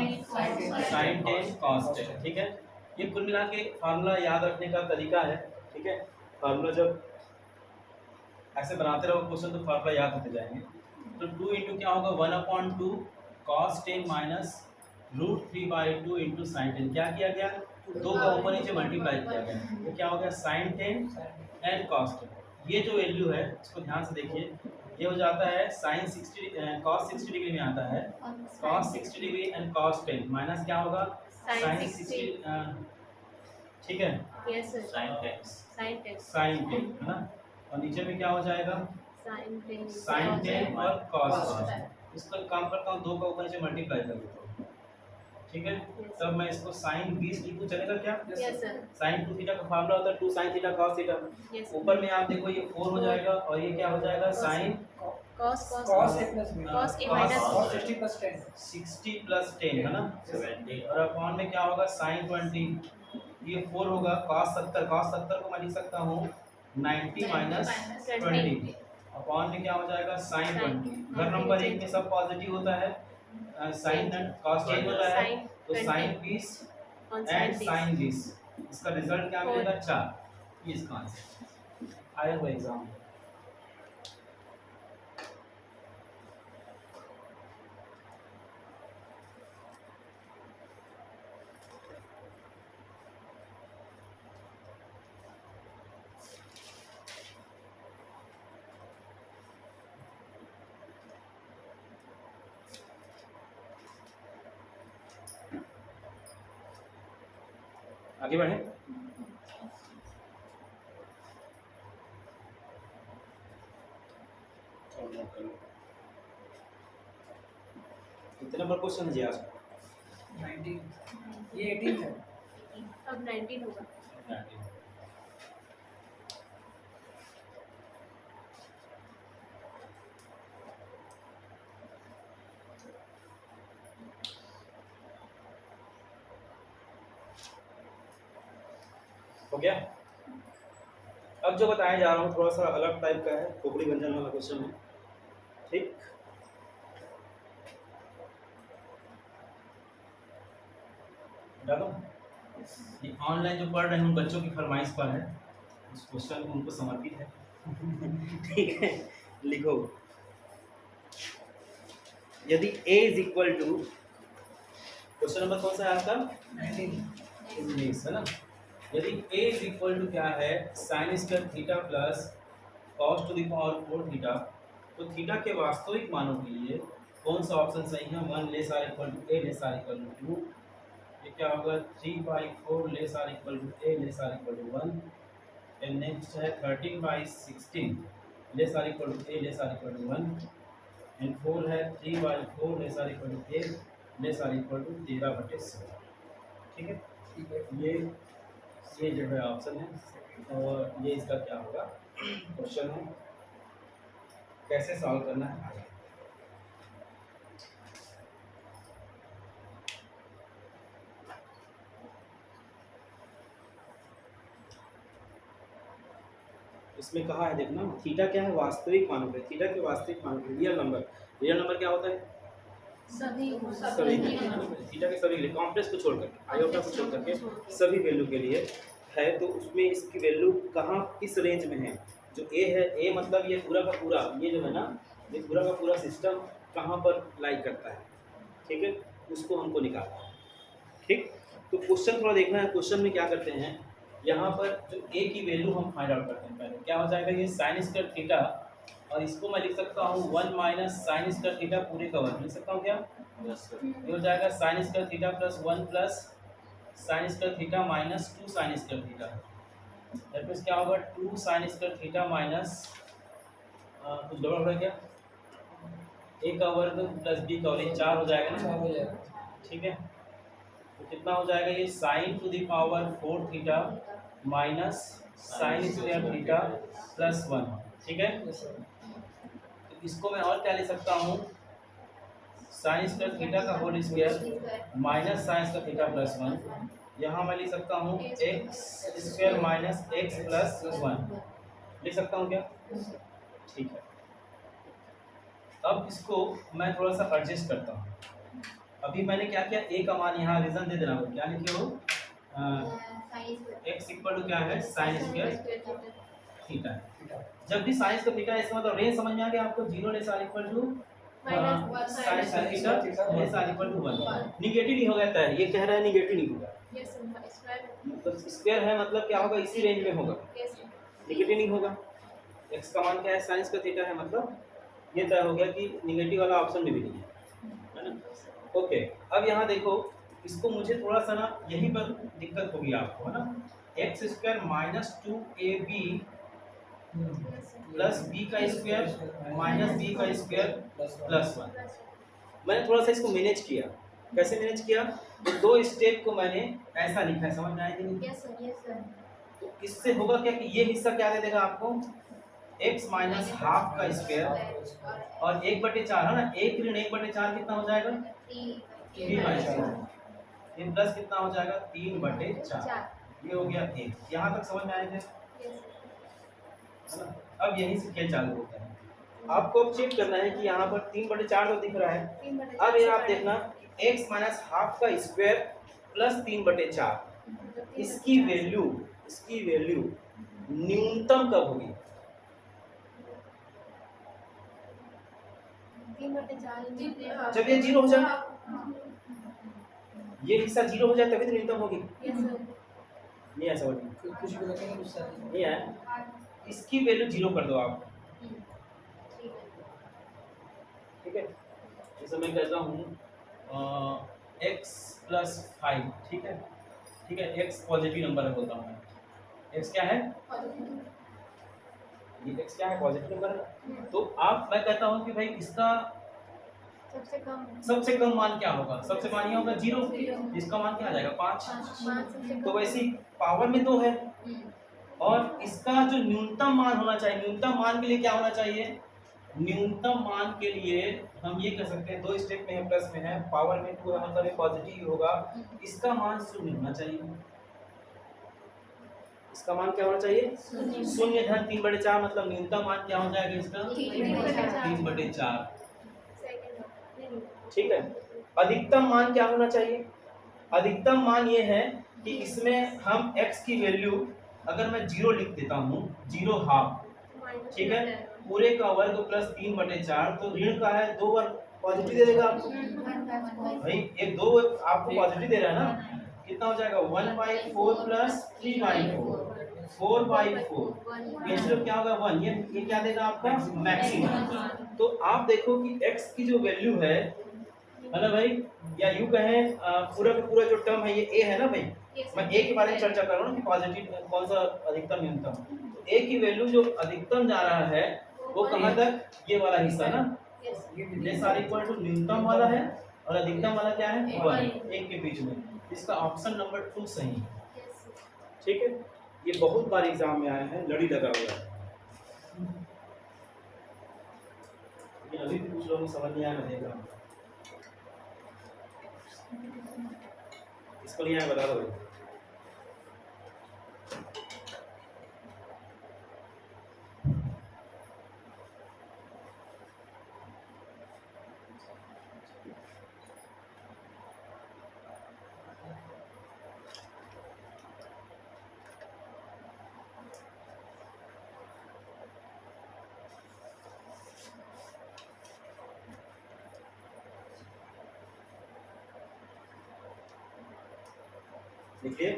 sin10 cos10, ठीक है। ये कुल मिला के फार्मूला याद रखने का तरीका है, ठीक है। फार्मूला जब ऐसे बनाते रहो क्वेश्चन तो फार्मूला याद होते जाएंगे। तो 2 इंटू क्या होगा 1/2 cos10 माइनस √3/2 इंटू sin10, क्या किया गया, दो का ऊपर नीचे मल्टीप्लाई किया गया, तो क्या हो गया sin10 एंड cos10। ये जो वैल्यू है इसको ध्यान से देखिए, ये हो जाता है cos 60 डिग्री में आता है, cos 60 degree and cos10 minus क्या होगा sin 60, ठीक है, यस सर। sin10 sin10 है ना, और नीचे में क्या हो जाएगा sin10 और cos10। इसका काम करता हूँ, दो का ऊपर नीचे मल्टीप्लाई कर देता हूँ, ठीक है। तब मैं इसको sin 20 लिखूँ, चलेगा क्या? Yes sir. sin 2 थीटा का फार्मूला होता है 2 sin theta cos theta, yes ऊपर में आप देखो ये 4 हो जाएगा और ये क्या हो जाएगा sin cos cos a plus b cos a minus cos 60 plus 10 60 plus 10 है ना, 70 और अपॉन में क्या होगा sin 20, ये 4 होगा cos 70 को मैं लिख सकता हूँ 90 माइनस 20 अपॉन में क्या हो जाएगा sin 20। घर नंबर 1 में सब पॉजिटिव होता है, sin cos चेंज होता है, तो sin 20 एंड sin 20, इसका रिजल्ट क्या मिलेगा 4, ये इसका आंसर आया हुआ एग्जाम। आगे बढ़े, नोट कर लो। कितने नंबर क्वेश्चन है जी आज? 19 ये 18 है। अब 19 होगा। 19। हो गया। अब जो बताया जा रहा हूँ थोड़ा सा अलग टाइप का है, खोपड़ी व्यंजन वाला क्वेश्चन है, ठीक। डालो, ये ऑनलाइन जो पढ़ रहे हैं उन बच्चों की फरमाइश पर है, उस क्वेश्चन को उनको समर्पित है। ठीक है, लिखो, यदि a is equal to, question number कौन सा है आपका? 19 है ना। यदि a इज इक्वल टू क्या है, sine square theta plus cos two the power 4 theta, तो थीटा के वास्तविक मानों के लिए कौन सा ऑप्शन सही है? 1 less or equal to a less or equal to 2, ये क्या होगा 3/4 less or equal to a less or equal to 1, and next है 13/16 less or equal to a less or equal to 1, and 4 है 3/4 less or equal to a less or equal to 13/7। ठीक है, ये जो है ऑप्शन है, और ये इसका क्या होगा क्वेश्चन है, कैसे सॉल्व करना है आगे। इसमें कहा है देखना, थीटा क्या है? वास्तविक मानों पे, थीटा के वास्तविक मानों पे रियल नंबर क्या होता है? सभी थीटा के सभी कॉम्प्लेक्स को छोड़ करके, आयोटा को छोड़ करके सभी वैल्यू के लिए है, तो उसमें इसकी वैल्यू कहाँ किस रेंज में है? जो ए है, ए मतलब ये पूरा का पूरा, ये जो है ना, ये पूरा का पूरा सिस्टम कहाँ पर लाई करता है, ठीक है, उसको हमको निकालना है। ठीक, तो क्वेश्चन थोड़ा देखना है, क्वेश्चन में क्या करते हैं, यहाँ पर जो ए की वैल्यू हम फाइंड आउट करते हैं। पहले क्या हो जाएगा, ये साइन स्क्वायर थीटा, और इसको मैं लिख सकता हूँ 1 माइनस साइन स्क्वायर थीटा पूरे का वर्ग, लिख सकता हूँ क्या? ये हो जाएगा sign square theta plus 1 plus sign square theta minus 2 sine square theta, that means क्या होगा 2 साइन स्क्वायर थीटा माइनस कुछ गड़बड़ हो रहा है क्या, ए का वर्ग प्लस बी का वर्ग, 4 हो जाएगा ना। ठीक है, तो कितना हो जाएगा, ये sign to the power 4 theta minus sine square theta plus 1। ठीक है, तो इसको मैं और क्या लिख सकता हूँ, साइन स्क्वायर थीटा का whole square minus sine square theta plus 1, यहाँ मैं लिख सकता हूँ X square minus X plus 1, लिख सकता हूँ क्या? ठीक है, अब इसको मैं थोड़ा सा एडजस्ट करता हूँ। अभी मैंने क्या किया, ए का मान यहाँ रीजन दे देना, क्या लिखे हो, एक्स इक्वल टू क्या है, साइन स्क्वायर थीटा है। जब भी साइन स्क्वायर थीटा, इसका मतलब रेंज समझ में आ गया आपको, 0 less or equal to sine square theta less or equal to 1। Negative नहीं हो गया है, ये कह रहा है निगेटिव नहीं होगा, मतलब स्क्वायर है मतलब क्या होगा, इसी रेंज में होगा, निगेटिव नहीं होगा। एक्स का मान क्या है, साइन स्क्वायर थीटा है, मतलब ये तय हो गया कि निगेटिव वाला ऑप्शन में भी नहीं है ना। ओके, अब यहाँ देखो, इसको मुझे थोड़ा सा ना यहीं पर दिक्कत होगी आपको, है ना, X square minus 2ab plus B का स्क्वायर माइनस बी का स्क्वायर प्लस 1। मैंने थोड़ा सा इसको मैनेज किया, कैसे मैनेज किया, तो 2 स्टेप को मैंने ऐसा लिखा है, समझ में आया कि नहीं? Yes sir. तो इससे होगा क्या कि ये हिस्सा क्या दे देगा आपको, x माइनस हाफ का स्क्वायर और 1/4 है ना, 1 ऋण 1/4 कितना हो जाएगा, 3/4, ये प्लस कितना हो जाएगा 3/4, ये हो गया 1। यहाँ तक समझ में आया क्या, है ना? अब यहीं से खेल चालू होता है, आपको अब चेक करना है कि यहाँ पर 3/4 तो दिख रहा है। अब ये आप देखना x माइनस हाफ का स्क्वायर प्लस 3/4, इसकी वैल्यू न्यूनतम कब होगी, 3/4 जब ये 0 हो जाए, ये हिस्सा 0 हो जाए तभी तो न्यूनतम होगी। नहीं ऐसा होगी, कुछ भी रखेंगे कुछ साथ नहीं है, इसकी वैल्यू 0 कर दो आप, ठीक है। जैसे मैं कहता हूँ x प्लस 5, ठीक है, ठीक है, x पॉजिटिव नंबर है बोलता हूँ मैं, x क्या है, ये x क्या है, पॉजिटिव नंबर है। तो आप, मैं कहता हूँ कि भाई इसका सबसे कम मान क्या होगा, सबसे मान ये होगा 0, इसका मान क्या आ जाएगा 5। तो वैसे पावर में 2 है, और इसका जो न्यूनतम मान होना चाहिए, न्यूनतम मान के लिए क्या होना चाहिए, न्यूनतम मान के लिए हम ये कह सकते हैं 2 स्टेप में है, प्लस में है, पावर में 2 है, मतलब ये पॉजिटिव होगा, इसका मान 0 होना चाहिए। इसका मान क्या होना चाहिए, 0 धन 3/4, मतलब न्यूनतम मान क्या हो जाएगा इसका 3/4। ठीक है। अधिकतम मान क्या होना चाहिए, अधिकतम मान ये है कि इसमें हम x की वैल्यू अगर मैं 0 लिख देता हूँ, 0 हाफ, ठीक है, पूरे का वर्ग प्लस 3/4, तो ऋण का है 2 वर्ग, पॉजिटिव दे देगा आपको भाई, ये 2 आपको पॉजिटिव दे रहा है ना, कितना हो जाएगा 1/4 प्लस 3/4, 4/4, ये सिर्फ क्या होगा 1, ये क्या देगा आपका मैक्सिमम। तो आप देखो कि x की जो वैल्यू है ना भाई, या यूं कहें पूरा का पूरा जो टर्म है ये a है ना भाई, मैं a के बारे में चर्चा कर रहा हूँ कि पॉजिटिव कौन सा अधिकतम न्यूनतम, तो a की वैल्यू जो अधिकतम जा रहा है वो कहाँ तक, ये वाला हिस्सा ना, ये सारे इक्वल टू न्यूनतम वाला है, और अधिकतम वाला क्या है 1, एक के बीच में, इसका ऑप्शन नंबर 2 सही है। ठीक है, ये बहुत बार एग्जाम में आया है, लड़ी लगा हुआ है, लेकिन अभी भी कुछ लोगों को समझ नहीं आया, मैं देख रहा हूँ। इसको नहीं आया बता दो भाई। देखिए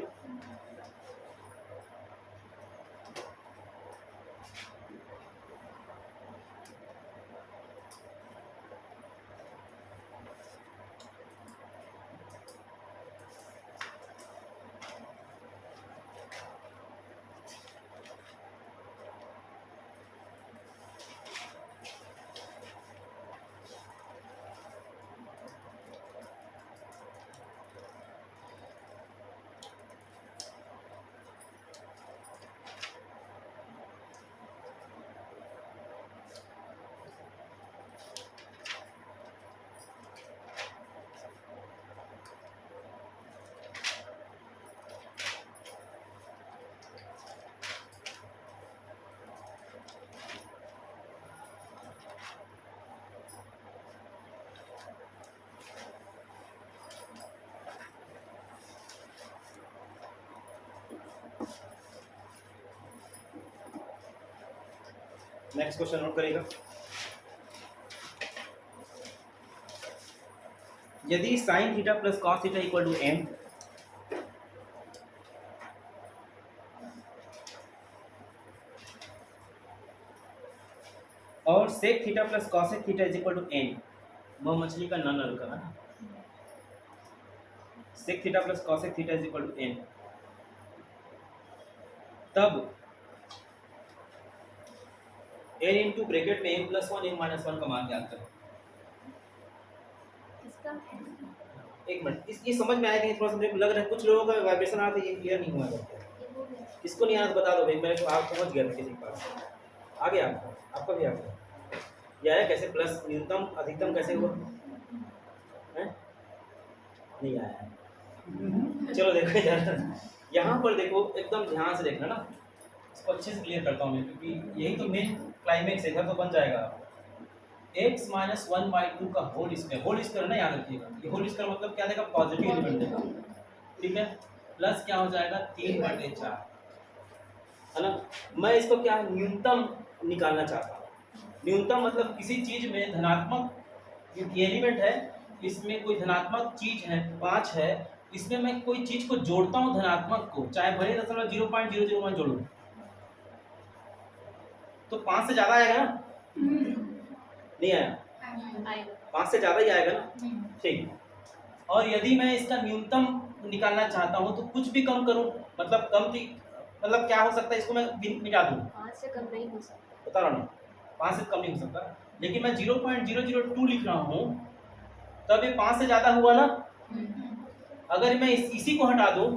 नेक्स्ट क्वेश्चन नोट करेगा, यदि sine theta plus cos theta equal to m और sec theta plus cosec theta is equal to n, वह मछली का नल का है, sec theta plus cosec theta is equal to n, तब n इंटू ब्रैकेट में m प्लस 1 m माइनस 1 का मान ज्ञात करें। एक मिनट, ये समझ में आया कि थोड़ा सा मुझे लग रहा है कुछ लोगों का वाइब्रेशन आ रहा है, ये क्लियर नहीं हुआ है, किसको नहीं आया बता दो भाई, मेरे को आप पहुंच गया था किसी के पास, आ गया आपका भी आ गया, ये आया कैसे, प्लस न्यूनतम अधिकतम कैसे हुआ है, नहीं आया, चलो देखो यार, यहाँ पर देखो एकदम ध्यान से देखना ना, इसको अच्छे से क्लियर करता हूँ मैं, क्योंकि यही तो मेन क्लाइमेक्स है, तो बन जाएगा x माइनस 1/2 का होल स्क्वायर ना, याद रखिएगा, ये होल स्क्वायर मतलब क्या देगा, पॉजिटिव एलिमेंट देगा, ठीक है, प्लस क्या हो जाएगा 3/4, है ना। मैं इसको क्या न्यूनतम निकालना चाहता हूँ, न्यूनतम मतलब किसी चीज में धनात्मक एलिमेंट है, इसमें कोई धनात्मक चीज है 5 है, इसमें मैं कोई चीज को जोड़ता हूँ धनात्मक को, चाहे भले 0.001 जोड़ूं, तो 5 से ज्यादा आएगा ना, नहीं आया, 5 से ज्यादा ही आएगा ना, ठीक। और यदि मैं इसका न्यूनतम निकालना चाहता हूँ तो कुछ भी कम करूँ, मतलब कम की मतलब क्या हो सकता है, इसको मैं मिटा दूँ, 5 से कम नहीं हो सकता, बता रहा हूँ 5 से कम नहीं हो सकता, लेकिन मैं 0.002 लिख रहा हूँ तब ये 5 से ज़्यादा हुआ ना। अगर मैं इसी को हटा दूँ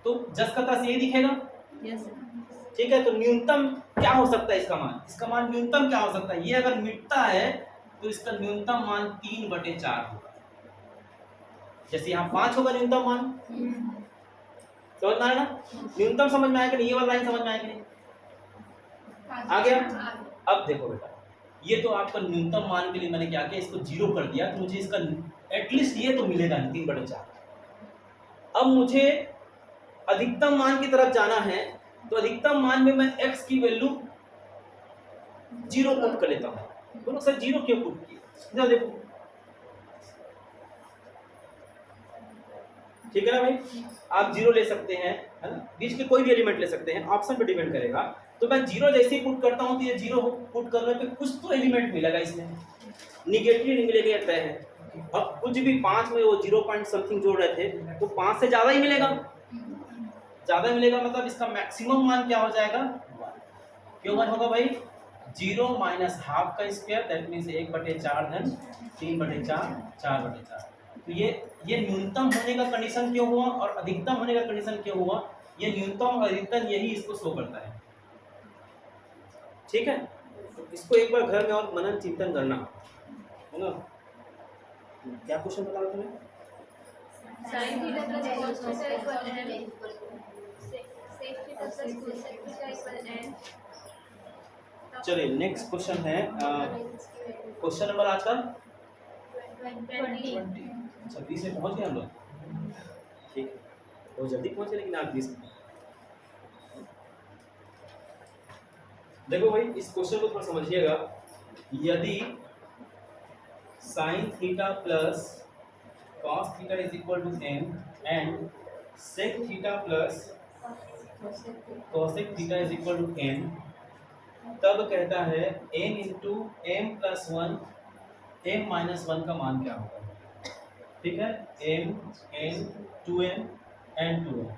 तो जस का तस यही दिखेगा। यस ठीक है, तो न्यूनतम क्या हो सकता है इसका मान? इसका मान न्यूनतम क्या हो सकता है? ये अगर मिटता है तो इसका न्यूनतम मान 3/4 होगा। जैसे यहाँ 5 होगा न्यूनतम मान, समझ में आया ना? न्यूनतम समझ में आया कि नहीं? ये वाला लाइन समझ में आया कि नहीं? आ गया? अब देखो बेटा, ये तो आपका न्यूनतम मान के लिए मैंने क्या किया, इसको 0 कर दिया, तो मुझे इसका एटलीस्ट ये तो मिलेगा 3/4। अब मुझे अधिकतम मान की तरफ जाना है, तो अधिकतम मान में मैं x की वैल्यू 0 पुट कर लेता हूँ। बोलो सर 0 क्यों पुट किया? देखो, ठीक है ना भाई, आप 0 ले सकते हैं, है ना, बीच के कोई भी एलिमेंट ले सकते हैं, ऑप्शन पे डिपेंड करेगा। तो मैं 0 जैसे ही पुट करता हूँ तो ये 0 पुट करने पे कुछ तो एलिमेंट मिलेगा इसमें, निगेटिव नहीं मिलेगा तय है। अब कुछ भी 5 में वो 0 पॉइंट समथिंग जोड़ रहे थे तो 5 से ज़्यादा ही मिलेगा, ज़्यादा मिलेगा, मतलब इसका मैक्सिमम मान क्या हो जाएगा? 1। क्यों 1 होगा भाई? 0 माइनस हाफ का स्क्वायर, दैट मीन्स 1/4 धन 3/4 4/4। तो ये न्यूनतम होने का कंडीशन क्यों हुआ और अधिकतम होने का कंडीशन क्यों हुआ? ये न्यूनतम और अधिकतम यही इसको शो करता है। ठीक है, तो इसको एक बार घर में और मनन चिंतन करना है ना। क्या क्वेश्चन बता रहे तुम्हें? sin theta plus cos theta equal n sec theta plus cosec theta equal n। चलिए नेक्स्ट क्वेश्चन है, क्वेश्चन नंबर आज का 20। अच्छा 20 में पहुंच गए हम लोग। ठीक है, बहुत जल्दी पहुंचे, लेकिन आप 20 में। देखो भाई, इस क्वेश्चन को थोड़ा समझिएगा। यदि sin theta plus cos theta is equal to n and sec theta plus cosec theta is equal to n, तब कहता है n into m plus 1 m minus 1 का मान क्या होगा? ठीक है, m n 2m and 2m।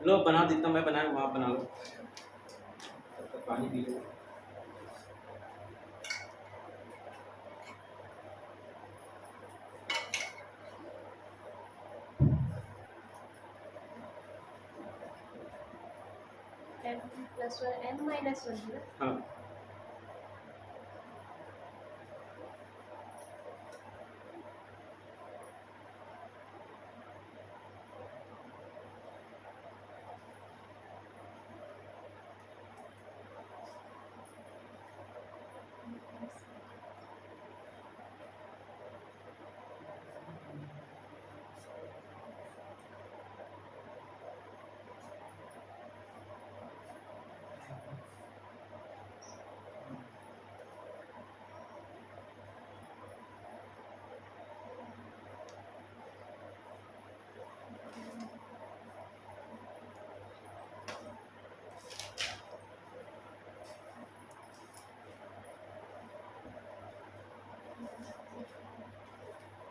लो बना देता, मैं बनाया हूँ, आप बना लो, तब तक पानी P low. n plus 1 n minus 1 है। हाँ,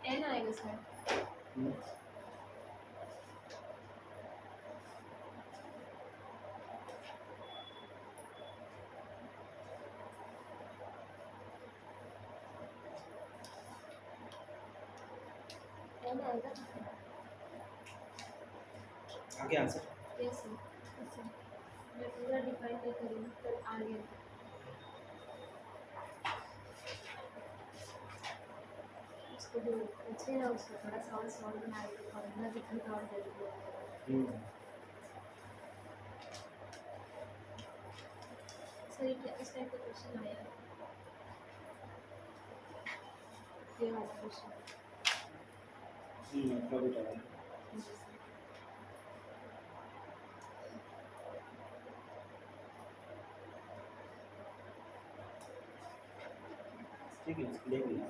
n आएगा सर। n आएगा। आगे आंसर। Yes sir. मैं पूरा डिफाइन नहीं करूँगी पर आगे उसको जो पूछे ना उसको थोड़ा सॉल्व बना के फॉर्मूला दिखा और दे दो। सर ये इस टाइप का क्वेश्चन आया है, ये वाला क्वेश्चन। ठीक है, देख लेना।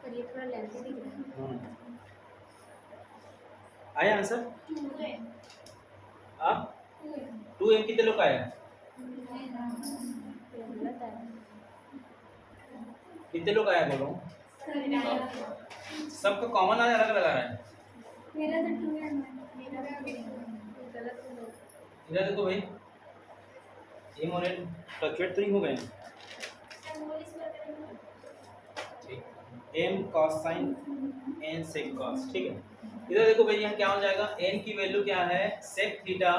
पर ये थोड़ा लेंथी दिख रहा है। आया आंसर? आप 2m कितने लोग का आया? ये गलत है। कितने लोग आया बोलो? सबका कॉमन आया, अलग अलग आ रहा है? मेरा तो 2 है, मेरा भी ये गलत है। इधर देखो भाई, एम और एन फ्लक्चुएट तो नहीं हो गए हैं? सर मोल इसमें करेंगे एम कॉस साइन एन सेक कॉस, ठीक है। इधर देखो भाई यहाँ क्या हो जाएगा, एन की वैल्यू क्या है sec theta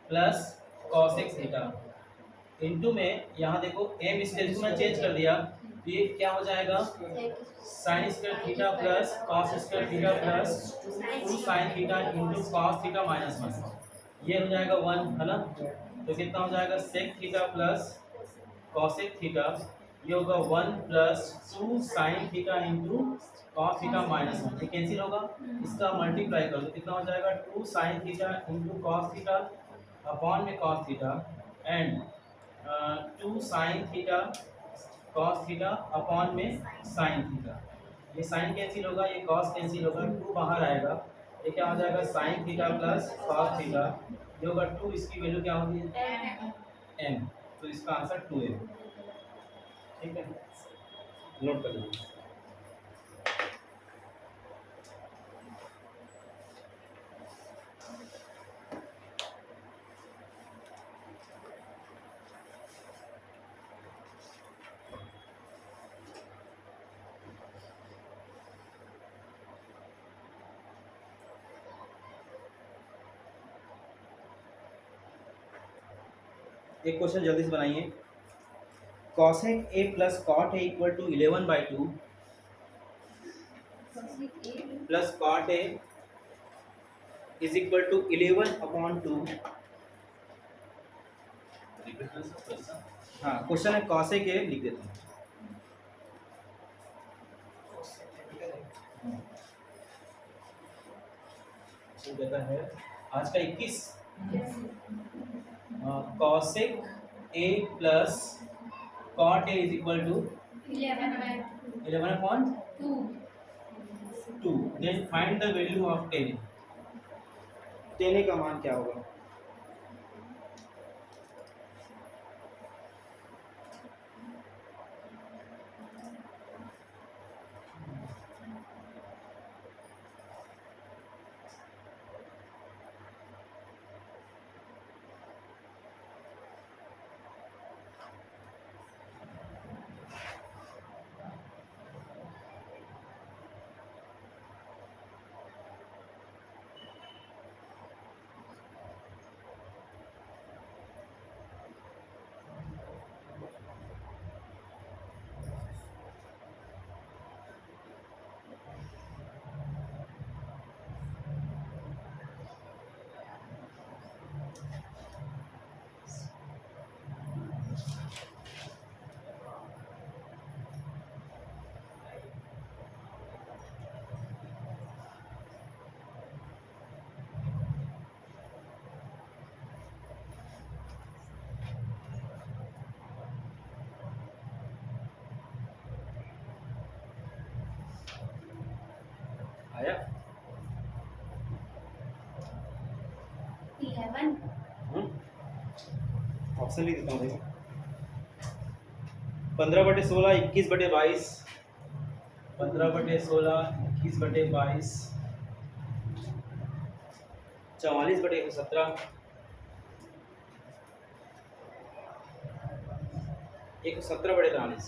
plus cos x theta into में यहाँ देखो एम इस वैल्यू में चेंज कर दिया तो ये क्या हो जाएगा sign square theta plus cos square theta plus 2 sine theta into cos theta minus 1, ये हो जाएगा 1 है ना। तो कितना हो जाएगा sec theta plus cosec theta, ये होगा 1 plus 2 sine theta into cos theta minus 1, ये कैंसिल होगा, इसका मल्टीप्लाई कर दो कितना हो जाएगा 2 sine theta into cos theta upon में cos theta and 2 sine theta cos theta upon में साइन थीटा, ये साइन कैंसिल होगा ये कॉस कैंसिल होगा 2 बाहर आएगा, ये क्या हो जाएगा sign theta plus cos theta, ये होगा 2, इसकी वैल्यू क्या होगी m, तो इसका आंसर 2 है, ठीक है नोट कर लीजिए। एक क्वेश्चन जल्दी से बनाइए, cosec A plus cot A equal to 11/2 plus cot A is equal to 11/2। Repeat कर सकते हैं सर? हाँ क्वेश्चन है कॉसेक ए, लिख देता हूँ कहता है आज का 21 cosec A plus cot A is equal to 11/2, then find the value of ten, ten का मान क्या होगा। आया 11 ऑप्शन लिख देता हूँ देखो 15/16 21/22 15/16 21/22 44/117 117/43।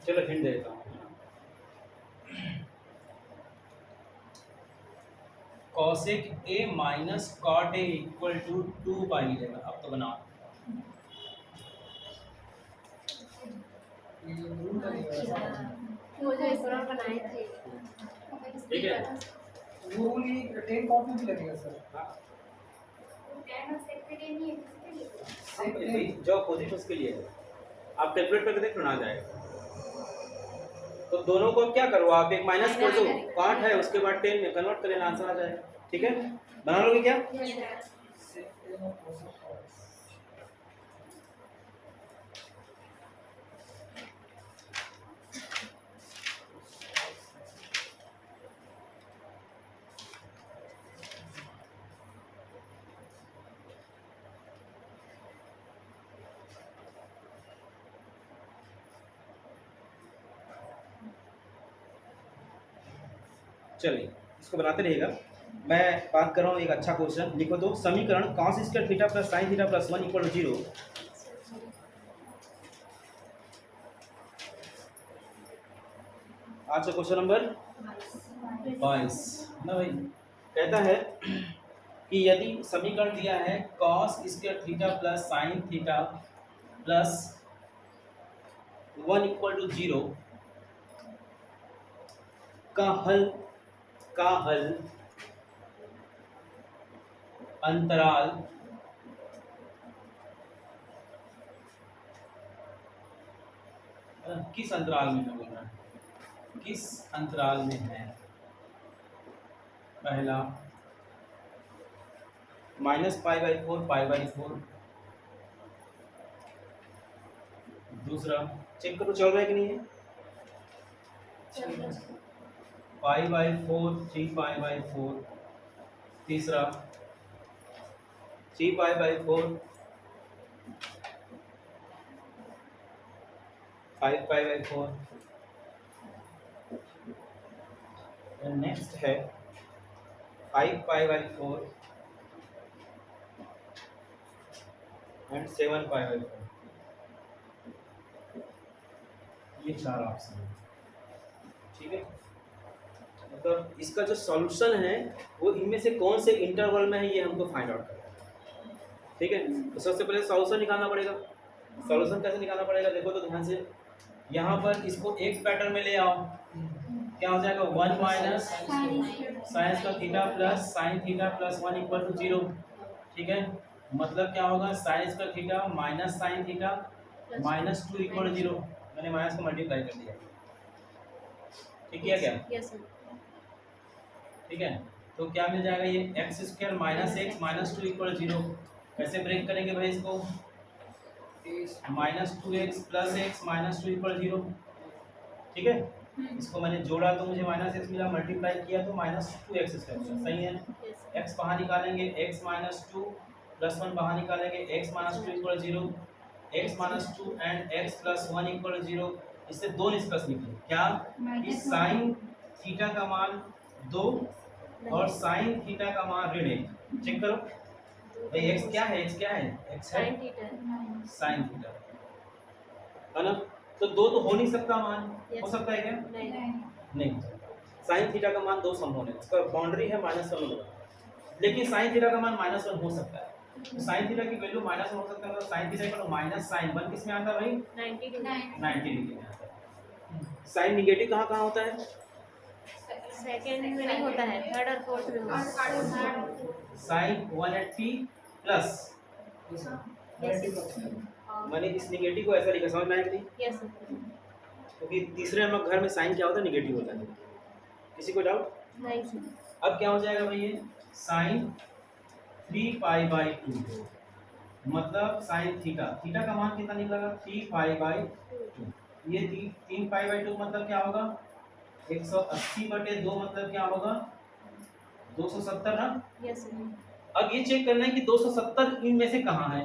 चलो हिंट दे देता हूँ, cosec A minus cot A equal to 2/11, अब तो बनाओ वो जो इस तरह बनाए थे ठीक है। रूल ही 10 कॉपी भी लगेगा सर। 10 और सेक के लिए नहीं है किसके लिए भाई जो अपोजिट उसके लिए है, आप कैलकुलेट करके देखो ना आ जाएगा। तो दोनों को क्या करो आप एक माइनस कर दो, कॉट है उसके बाद 10 में कन्वर्ट कर लेना, आंसर आ जाएगा, ठीक है बना लोगे क्या। चलिए इसको बनाते रहिएगा। मैं बात कर रहा हूँ एक अच्छा क्वेश्चन। लिखो तो समीकरण cos square theta plus sine theta plus 1 equal to 0। आज का क्वेश्चन नंबर 22 ना भाई। कहता है कि यदि समीकरण दिया है cos square theta plus sine theta plus 1 equal to 0 का हल अंतराल किस अंतराल में है बोल रहा है, किस अंतराल में है। पहला -π/4 π/4, दूसरा चेक करो चल रहा है कि नहीं है, π/4 3π/4, तीसरा 3π/4 5π/4, नेक्स्ट है 5π/4 एंड 7π/4। ये चार ऑप्शन है, ठीक है। मतलब इसका जो सॉल्यूशन है वो इनमें से कौन से इंटरवल में है ये हमको फाइंड आउट करना है, ठीक है। तो सबसे पहले सॉल्यूशन निकालना पड़ेगा। सॉल्यूशन कैसे निकालना पड़ेगा देखो तो ध्यान से, यहाँ पर इसको एक पैटर्न में ले आओ, क्या हो जाएगा 1 माइनस साइन का theta plus sine theta plus 1 equal to 0, ठीक है। मतलब क्या होगा साइन का theta minus sine theta -2 equal to 0। मैंने माइनस को मल्टीप्लाई कर दिया, ठीक है क्या? Yes sir. ठीक है, तो क्या मिल जाएगा ये x square minus x minus 2 equal 0। कैसे ब्रेक करेंगे भाई इसको, -2x plus x minus 2 equal 0, ठीक है। इसको मैंने जोड़ा तो मुझे -x मिला, मल्टीप्लाई किया तो -2x स्क्वायर, सही है। x बाहर निकालेंगे x -2 प्लस 1 बाहर निकालेंगे x -2 equal 0, x -2 and x plus 1 equal 0। इससे दो निष्कर्ष निकले, क्या कि साइन थीटा का मान 2 और साइन थीटा का मान ऋण 1। चेक करो भाई x क्या है, x क्या है, x है साइन थीटा। साइन थीटा, है ना। तो 2 तो हो नहीं सकता मान, हो सकता है क्या? नहीं। नहीं हो सकता। साइन थीटा का मान 2 संभव है, इसका बाउंड्री है -1 होगा, लेकिन साइन थीटा का मान -1 हो सकता है। तो साइन थीटा की वैल्यू -1 हो सकता है, तो साइन थीटा का माइनस साइन 1 किस में आता है भाई? 90 डिग्री में आता है। साइन निगेटिव कहाँ होता है? सेकंड में नहीं होता है, थर्ड और फोर्थ में होता है। साइन 180 प्लस मैंने इस निगेटिव को ऐसा लिखा, समझ में आया कि नहीं? Yes sir. क्योंकि तीसरे नंबर घर में साइन क्या होता है, निगेटिव होता है। किसी को डाउट? नहीं सर। अब क्या हो जाएगा भाई ये साइन 3π/2, मतलब साइन थीटा, थीटा का मान कितना निकलेगा 3π/2। ये 3π/2 मतलब क्या होगा 180/2, मतलब क्या होगा 270 ना। Yes sir. अब ये चेक करना है कि 270 इनमें से कहाँ है,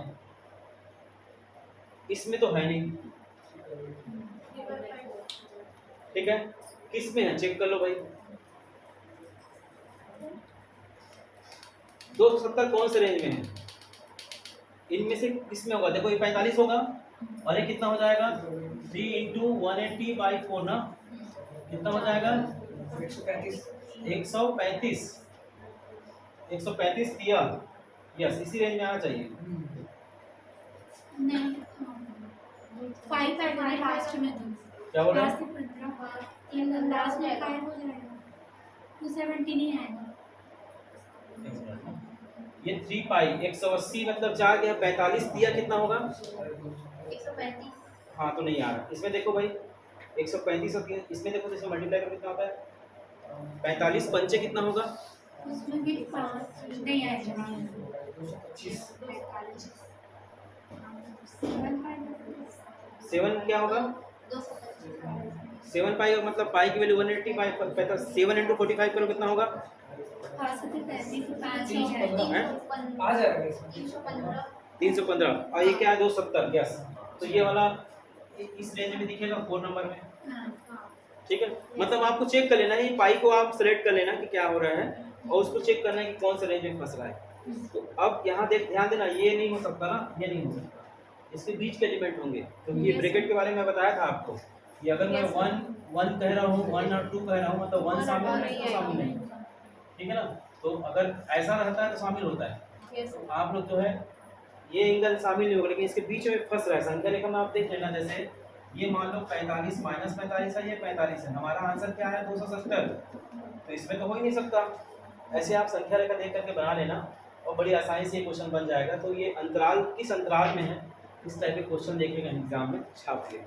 इसमें तो है नहीं, ठीक है। किस में है चेक कर लो भाई, 270 कौन से रेंज में है, इनमें से किस में होगा? देखो ये 45 होगा और ये कितना हो जाएगा 3 × 180/4 ना, कितना हो जाएगा 135 दिया। यस, इसी रेंज में आना चाहिए। नहीं 5 पैटर्न लास्ट में तो क्या बोल रहा लास्ट में 15 लास्ट में 5 हो जाएगा 270 नहीं आएगा। ये 3π 180 मतलब 4 गया, 45 दिया कितना होगा 135 हाँ, तो नहीं आ रहा। इसमें देखो भाई 135 और इसमें देखो, इसमें मल्टीप्लाई करो कितना होता है 45 पंचे कितना होगा, उसमें भी 5 नहीं आएगा। 7 क्या होगा 7π और मतलब पाई की वैल्यू 180 पाई 7 × 45 करो कितना होगा 315 और ये क्या है 270। यस, तो ये वाला इस रेंज में दिखेगा 4 नंबर में। ठीक है, मतलब आपको चेक कर लेना है, ये पाई को आप सेलेक्ट कर लेना कि क्या हो रहा है और उसको चेक करना है कि कौन सा रेंज में फंस रहा है। तो अब यहाँ ध्यान देना, ये नहीं हो सकता ना, ये नहीं हो सकता, इसके बीच के एलिमेंट होंगे, क्योंकि ये ब्रैकेट के बारे में बताया था आपको कि अगर मैं 1 कह रहा हूँ 1 और 2 कह रहा हूँ मतलब 1 शामिल है तो शामिल नहीं, ठीक है ना। तो अगर ऐसा रहता है तो शामिल होता है। तो आप लोग जो है ये एंगल शामिल नहीं होगा, लेकिन इसके बीच में फंस रहा है संख्या लेखन में आप देख लेना। जैसे ये मान लो 45 माइनस 45 है, ये 45 है, हमारा आंसर क्या है 270, तो इसमें तो हो ही नहीं सकता। ऐसे आप संख्या रेखा देख करके बना लेना और बड़ी आसानी से ये क्वेश्चन बन जाएगा। तो ये अंतराल किस अंतराल में है, इस टाइप के क्वेश्चन देखिएगा एग्जाम में छाप के।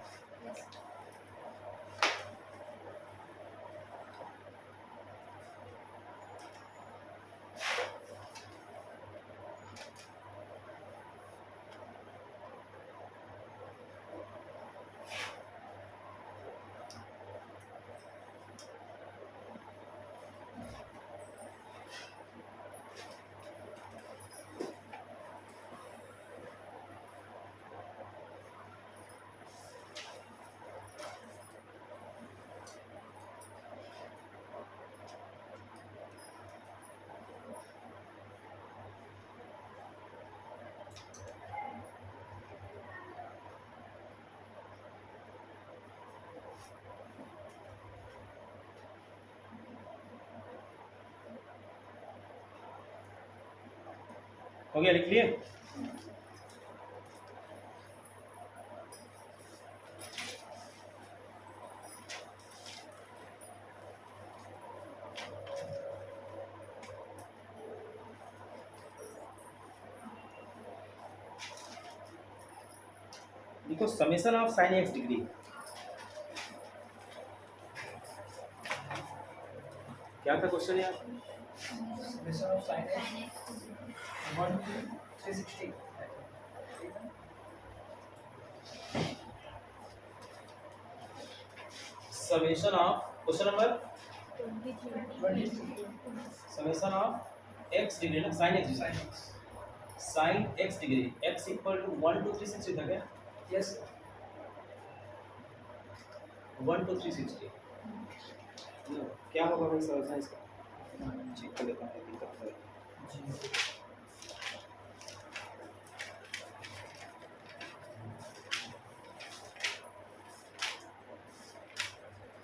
हो गया, लिख लिए? देखो summation of sine x degree, क्या था क्वेश्चन यार? Summation of sine x 1 to 360। Summation of question number 23 summation of x degree ना, sine x, sine x degree x equal to 1 to 360 था क्या? यस 1 to 360 क्या होगा भाई सर इसका? चेक कर लेता हूँ, दिक्कत है।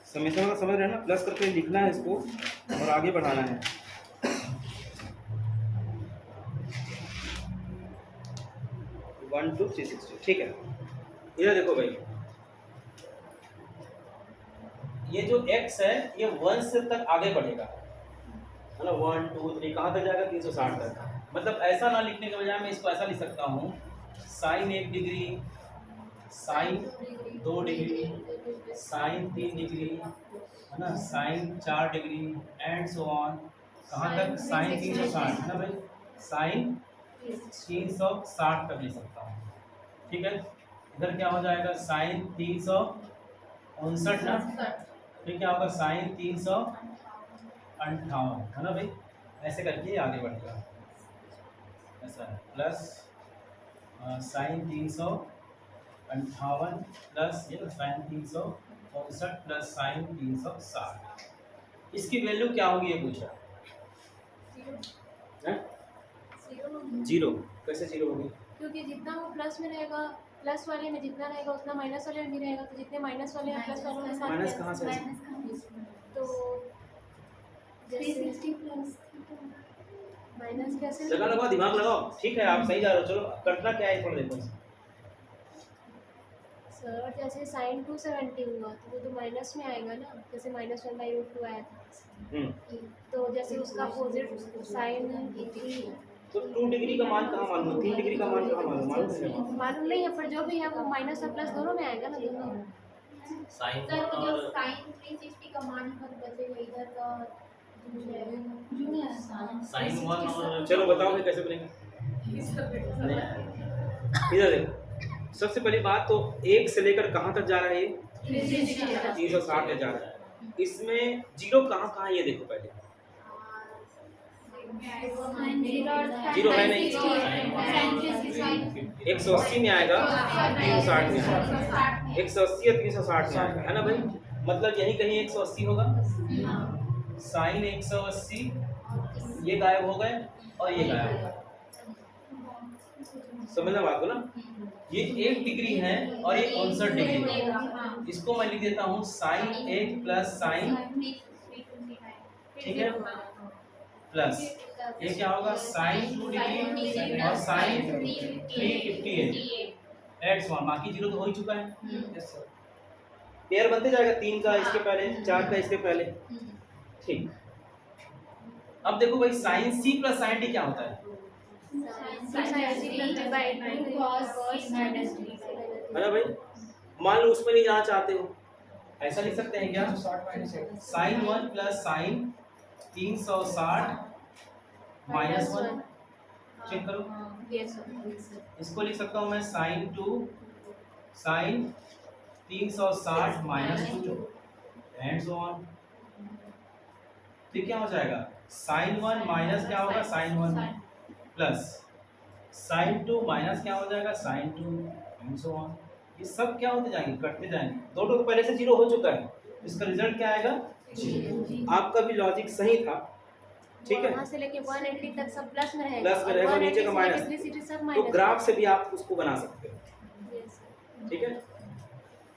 समेशन का समझ रहे हैं ना, प्लस करके लिखना है इसको और आगे बढ़ाना है। वन टू 360, ठीक है। इधर देखो भाई, ये जो x है ये 1 से तक आगे बढ़ेगा, है ना, 1 2 3 कहाँ तक जाएगा? 360 तक। मतलब ऐसा ना लिखने के बजाय मैं इसको ऐसा लिख सकता हूँ, sine 1 degree, sine 2 degree, sine 3 degree, है ना, sine 4 degree and so on. कहाँ तक? साइन 360, है ना भाई, साइन 360 तक लिख सकता हूँ, ठीक है। इधर क्या हो जाएगा? साइन 359 ना, फिर क्या होगा? साइन 358, है ना भाई। ऐसे करके आगे बढ़ेगा, ऐसा है, प्लस साइन 358 प्लस ये साइन 359 प्लस साइन 360। इसकी वैल्यू क्या होगी ये पूछा है? जीरो। कैसे जीरो होगी? क्योंकि जितना वो प्लस में रहेगा, प्लस वाले में जितना रहेगा उतना माइनस वाले में भी रहेगा, तो जितने माइनस वाले हैं प्लस वालों के साथ माइनस कहाँ से? तो 360 प्लस माइनस कैसे? जगह लगाओ, दिमाग लगाओ, ठीक है आप सही जा रहे हो। चलो करना क्या है थोड़ा देखो। सर जैसे साइन 270 हुआ तो वो तो माइनस में आएगा ना, जैसे -1/√2 आया था, तो जैसे उसका अपोजिट साइन तो 2 डिग्री का मान कहाँ मालूम? 3 डिग्री का मान कहाँ मालूम? मालूम नहीं है, पर जो भी है वो माइनस और प्लस दोनों में आएगा ना, दोनों। साइन सर वो जो और साइन 360 का मान पर बचेगा इधर का साइन 1 और चलो बताओ फिर कैसे बनेगा। इधर देखो, सबसे पहली बात तो 1 से लेकर कहाँ तक जा रहा है? ये 360 तक जा रहा है। इसमें जीरो कहाँ कहाँ है ये देखो पहले। जीरो है नहीं, 180 में आएगा, 360 में आएगा, 180 या 360 में आएगा, है ना भाई। मतलब यही कहीं 180 होगा, साइन 180 ये गायब हो गए और ये गायब हो गए। समझना बात को ना, ये 1 डिग्री है और ये 59 डिग्री है। इसको मैं लिख देता हूँ साइन 1 प्लस साइन, ठीक है, प्लस ये क्या होगा साइन 2 डिग्री और साइन 358 एड्स 1, बाकी जीरो तो हो ही चुका है। Yes sir. पेयर बनते जाएगा 3 का इसके पहले, 4 का इसके पहले, ठीक। अब देखो भाई sine C plus sine D क्या होता है ना भाई, मान लो उसमें नहीं जाना चाहते हो, ऐसा लिख सकते हैं क्या, 60 minus 1 sine 1 plus sine 360 minus 1, check करो, इसको लिख सकता हूँ मैं sine 2 sine 360 minus 2 and so on. तो क्या हो जाएगा साइन 1 माइनस क्या होगा साइन 1 प्लस साइन 2 माइनस क्या हो जाएगा साइन 2 एंड सो ऑन। ये सब क्या होते जाएंगे, कटते जाएंगे, दोनों तो पहले से जीरो हो चुका है, इसका रिजल्ट क्या आएगा जीरो। आपका भी लॉजिक सही था, ठीक है, वहाँ से लेके 180 तक सब प्लस में रहेगा, प्लस में रहेगा, और नीचे का 180 से माइनस, लेके 360 सब तो माइनस। ग्राफ से भी आप उसको बना सकते हो, Yes, ठीक है।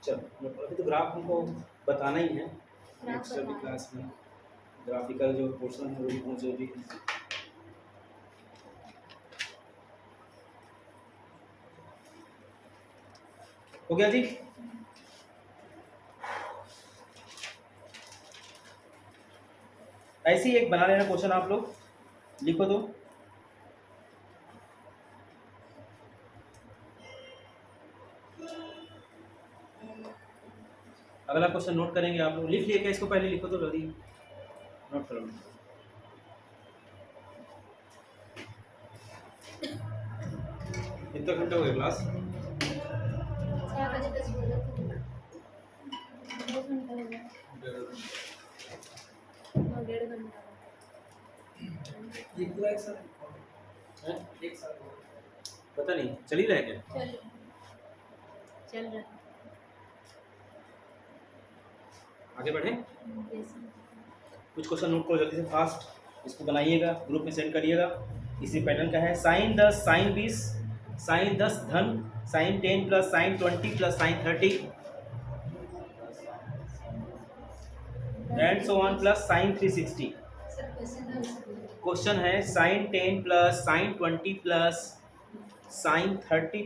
चलो अभी तो ग्राफ हमको बताना ही है, ग्राफ नेक्स्ट अभी बताना। क्लास में ग्राफिकल जो पोर्शन है वो भी बहुत जरूरी है। हो गया जी, ऐसे ही एक बना लेना क्वेश्चन, आप लोग लिखो तो, अगला क्वेश्चन नोट करेंगे आप लोग, लिख लिए क्या, इसको पहले लिखो तो जल्दी नोट करो। कितना घंटा हो गया क्लास, 6 बजे 10 बजे 2 घंटा हो गया, 1.5 घंटा। ये पूरा एक साल हैं? एक साल हो गया। पता नहीं चल ही रहा है क्या, चल रहा है। आगे बढ़े, Yes, कुछ क्वेश्चन नोट करो जल्दी से फास्ट, इसको बनाइएगा ग्रुप में सेंड करिएगा। इसी पैटर्न का है साइन 10 साइन 20 साइन 10 धन sine 10 plus sine 20 plus sine 30 and so on plus sine 360। Question है sine 10 plus sine 20 plus sine 30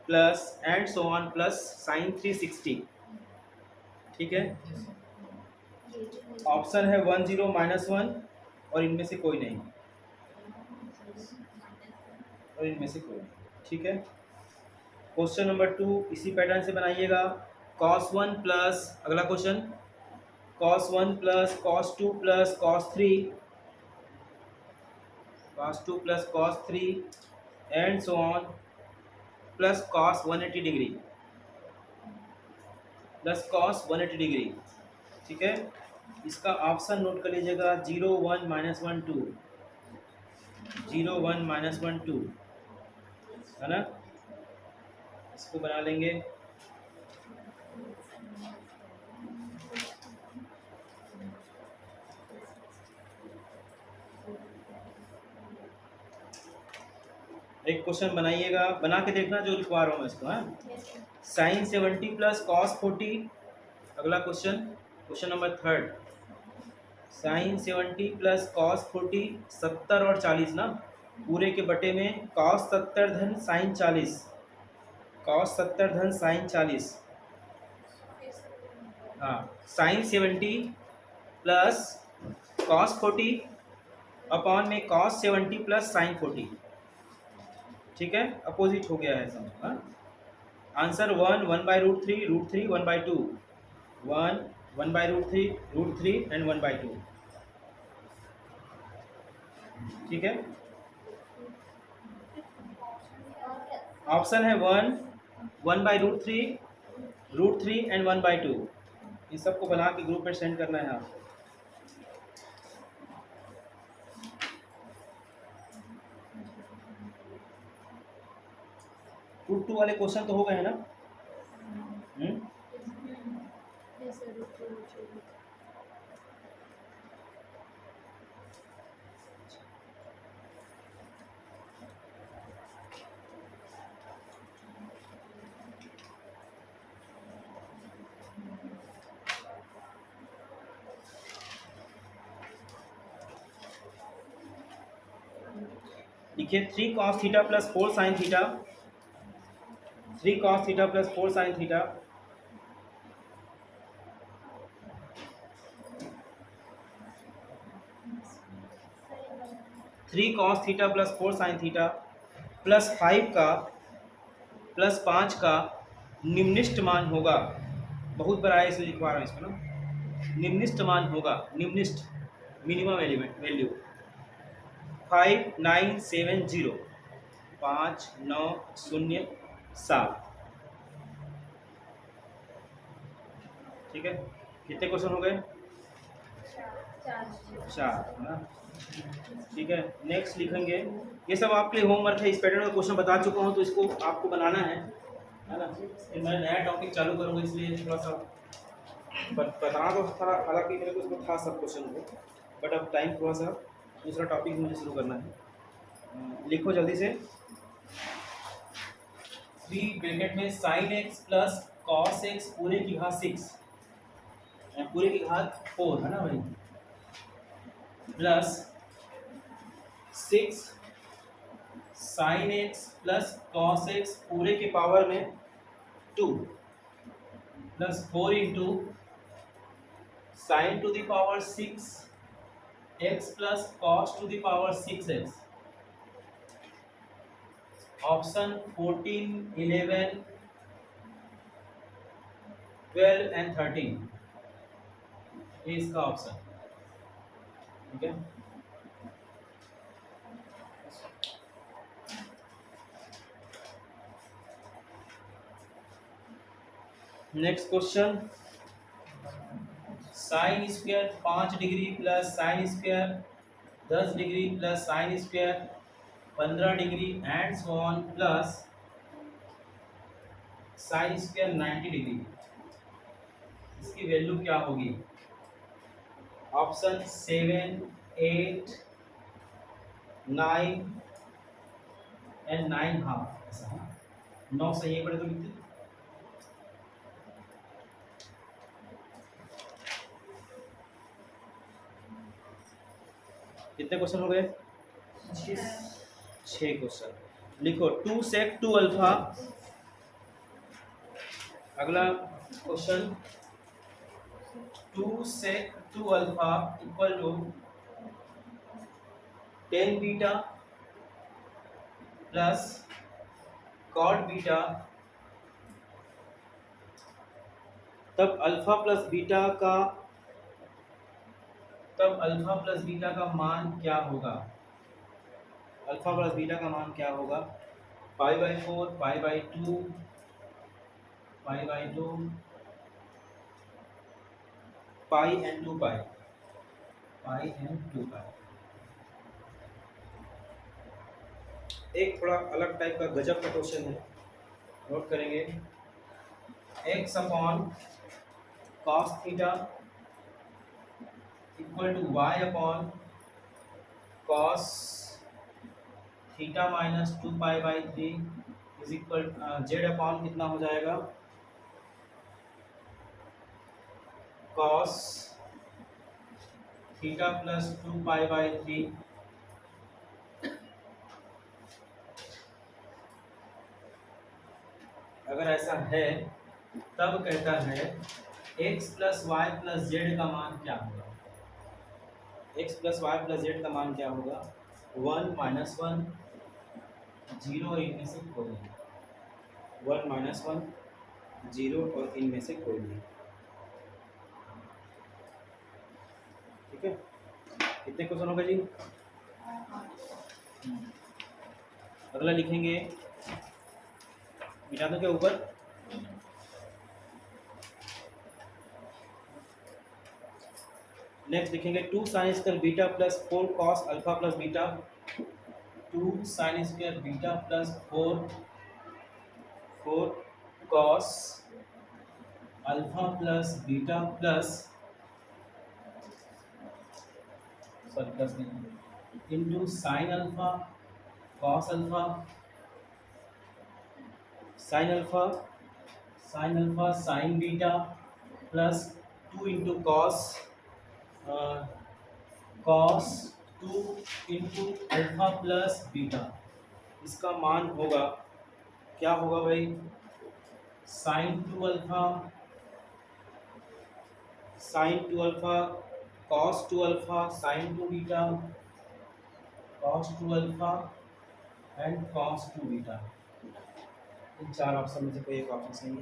plus and so on plus sine 360, ठीक है। ऑप्शन है 1 0 -1 और इनमें से कोई नहीं, और इनमें से कोई नहीं, ठीक है। क्वेश्चन नंबर 2 इसी पैटर्न से बनाइएगा, cos 1 प्लस, अगला question cos 1 plus cos 2 plus cos 3 plus cos 3 and so on plus cos 180 degree plus cos 180 degree, ठीक है। इसका ऑप्शन नोट कर लीजिएगा 0 1 -1 2 0 1 -1 2, है ना, इसको बना लेंगे। एक क्वेश्चन बनाइएगा, बना के देखना जो लिखवा रहा हूँ मैं इसको, हाँ। साइन 70 प्लस कॉस 40, अगला question, question number 3 sine 70 plus cos 40, 70 और 40 ना, पूरे के बटे में कॉस 70 धन साइन 40, कॉस 70 धन साइन 40, हाँ, साइन 70 प्लस कॉस 40 अपॉन में कॉस 70 प्लस साइन 40, ठीक है, अपोजिट हो गया है समझ, हाँ। आंसर 1 1/√3 √3 1/2 1 1/√3 √3 एंड 1/2, ठीक है। ऑप्शन है 1 1/√3 √3 एंड 1/2, इन सबको बना के ग्रुप में सेंड करना है आपको। √2 वाले क्वेश्चन तो हो गए हैं ना, yes, sir. देखिए 3 cos theta plus 4 sine theta, 3 cos theta plus 4 sine theta, three cos theta plus 4 sign theta plus 5 का प्लस 5 का निम्निष्ट मान होगा। बहुत बड़ा है इसलिए लिखवा रहा हूँ इसको ना। निम्निष्ट मान होगा, निम्निष्ट मिनिमम एलिमेंट वैल्यू 5970 5907। ठीक है, कितने क्वेश्चन हो गए? 4 है ना। ठीक है, नेक्स्ट लिखेंगे। ये सब आपके लिए होमवर्क है। इस पैटर्न का क्वेश्चन बता चुका हूँ तो इसको आपको बनाना है ना। फिर मैं नया टॉपिक चालू करूँगा इसलिए थोड़ा सा बताना तो था, हालांकि मेरे को उसको था सब क्वेश्चन को, बट अब टाइम थोड़ा सा दूसरा टॉपिक मुझे शुरू करना है। लिखो जल्दी से। 3 ब्रैकेट में sine x plus cos x पूरे की घात 6 पूरे की घात 4 है ना भाई, plus 6 sine x plus cos x पूरे के पावर में 2 plus 4 into sine to the power 6 x plus cos two the power 6 x. Option 14, 11, 12 and 13 ये इसका ऑप्शन। ठीक है, next question. Sine square 5 degree plus sine square 10 degree plus sine square 15 degree and so on plus sine square 90 degree, इसकी value क्या होगी? Option 7, 8, 9 and 9 half. ऐसा है 9 से ये बड़े तो लिखते। कितने क्वेश्चन हो गए? 6 क्वेश्चन। लिखो 2 sec 2 अल्फा। अगला question 2 sec 2 alpha equal to 10 beta plus cot beta, तब अल्फा प्लस बीटा का मान क्या होगा? अल्फा प्लस बीटा का मान क्या होगा? π/4, π/2, π/2, पाई एंड 2 पाई, पाई एंड 2 पाई। एक थोड़ा अलग टाइप का गजब का क्वेश्चन है, नोट करेंगे। x upon cos theta equal to y upon cos theta minus 2π/3 is equal z upon कितना हो जाएगा? Cos theta plus 2π/3। अगर ऐसा है तब कहता है x plus y plus z का मान क्या होगा? x plus y plus z का मान क्या होगा? 1 माइनस 1 0 और इनमें से कोई नहीं। 1 माइनस 1 0 और इनमें से कोई नहीं। ठीक है, कितने क्वेश्चन होगा जी? अगला लिखेंगे, मिटा दो क्या ऊपर? नेक्स्ट लिखेंगे 2 sine square beta plus 4 cos alpha plus beta. 2 sine square beta plus 4 cos alpha plus beta plus sorry plus नहीं into sine alpha cos alpha sine alpha sine beta plus 2 into cos 2 into alpha plus beta. इसका मान होगा क्या होगा भाई, sine 2 alpha cos 2 alpha sine 2 beta cos 2 alpha and cos 2 beta. इन चार option में से कोई एक ऑप्शन सही है।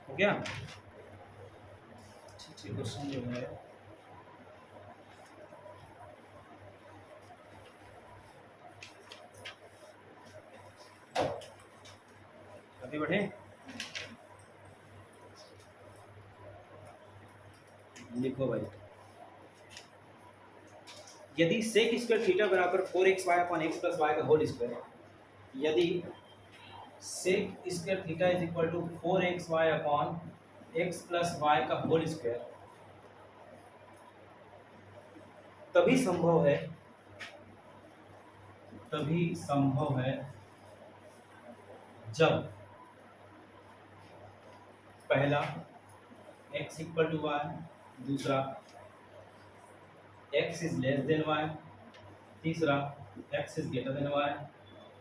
हो गया। ठीक क्वेश्चन जो है अभी बढ़े, लिखो भाई। यदि सेक स्क्वायर थीटा बराबर 4xy upon x plus y का होल स्क्वायर, यदि sec square theta is equal to 4xy upon x plus y का होल स्क्वायर, तभी संभव है जब पहला x इक्वल टू वाई, दूसरा x is less than y, तीसरा x is greater than y,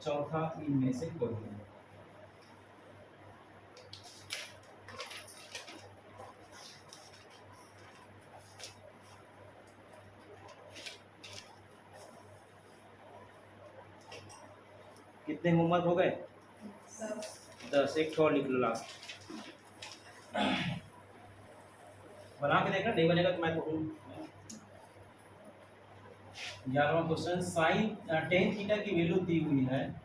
चौथा इनमें से कोई नहीं। कितने होमवर्क हो गए? 10। एक और लिख लो लास्ट, बना के देखना, नहीं बनेगा तो मैं कहूँ। 11वां क्वेश्चन, साइन टेन थीटा की वैल्यू दी हुई है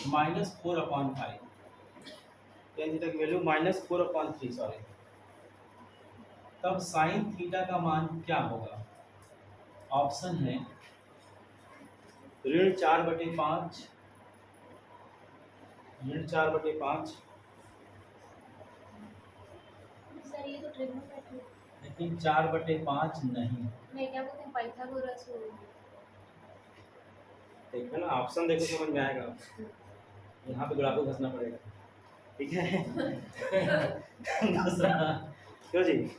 -4/5, टेन थीटा की वैल्यू -4/3 सॉरी, तब साइन थीटा का मान क्या होगा? ऑप्शन है ऋण 4/5, ऋण 4/5, सर ये तो ट्रिग्नोमेट्री, लेकिन 4/5 नहीं। मैं क्या बोलते हैं पाइथागोरस हो। देखो ना, ऑप्शन देखो समझ में आएगा। यहाँ पे ग्राफ को घसना पड़ेगा, ठीक है। दूसरा क्यों जी,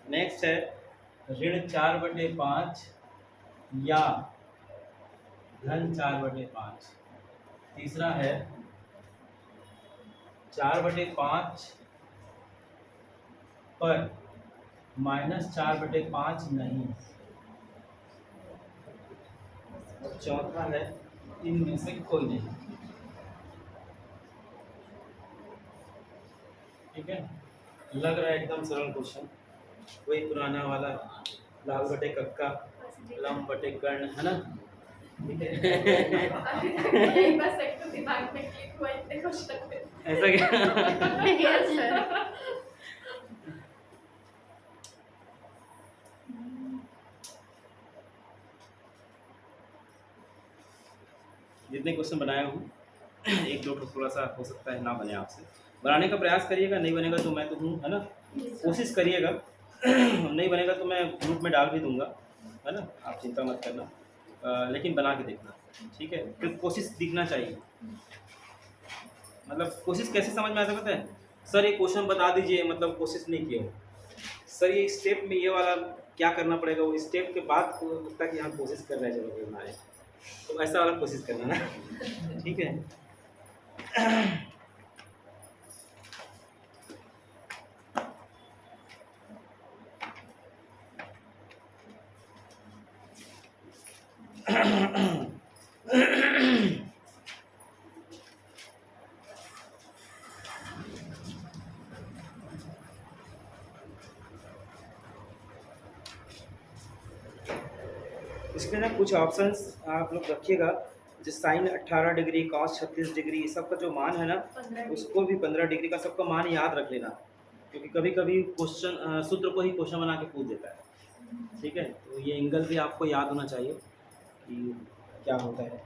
नेक्स्ट है ऋण 4/5 या धन 4/5। तीसरा है 4/5 पर -4/5 नहीं, और चौथा है इनमें से कोई नहीं। ठीक है, लग रहा है एकदम सरल क्वेश्चन, वही पुराना वाला लाल बटे कक्का लम बटे कर्ण, है ना? ठीक है। बस एक तो दिमाग में क्लिक हुआ इतने क्वेश्चन पे। ऐसा क्या? Yes sir. जितने क्वेश्चन बनाया हूँ, एक दो थोड़ा सा हो सकता है ना बने, आपसे बनाने का प्रयास करिएगा, नहीं बनेगा तो मैं तो हूँ, है ना? कोशिश करिएगा। नहीं बनेगा तो मैं ग्रुप में डाल भी दूंगा, है ना? आप चिंता मत करना, लेकिन बना के देखना, ठीक है? फिर कोशिश दिखना चाहिए। मतलब कोशिश कैसे समझ में आता है पता है? सर ये क्वेश्चन बता दीजिए, मतलब कोशिश नहीं किया हो। सर ये स्टेप में ये वाला क्या करना पड़ेगा, वो स्टेप के बाद लगता है कि हाँ कोशिश कर रहे हैं, चलो बनाए, तो ऐसा वाला कोशिश करना ना, ठीक है? इसमें ना कुछ ऑप्शंस आप लोग रखिएगा, जैसे साइन 18 डिग्री, कॉस 36 डिग्री, सबका जो मान है ना, उसको भी 15 डिग्री का सबका मान याद रख लेना, क्योंकि कभी कभी क्वेश्चन सूत्र को ही क्वेश्चन बना के पूछ देता है। ठीक है, तो ये एंगल भी आपको याद होना चाहिए कि क्या होता है।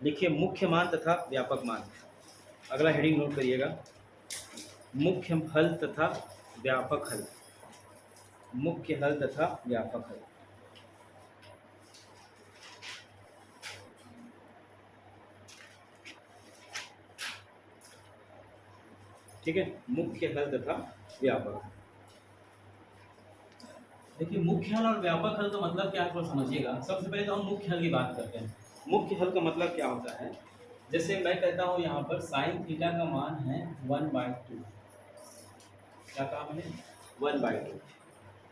देखिए मुख्य मान तथा व्यापक मान, अगला हेडिंग नोट करिएगा, मुख्य हल तथा व्यापक हल, मुख्य हल तथा व्यापक हल। ठीक है, मुख्य हल तथा व्यापक हल। देखिए मुख्य हल और व्यापक हल का मतलब क्या है समझिएगा। सबसे पहले तो हम मुख्य हल की बात करते हैं। मुख्य हल का मतलब क्या होता है, जैसे मैं कहता हूँ यहाँ पर साइन थीटा का मान है 1/2। क्या कहा मैंने? 1/2।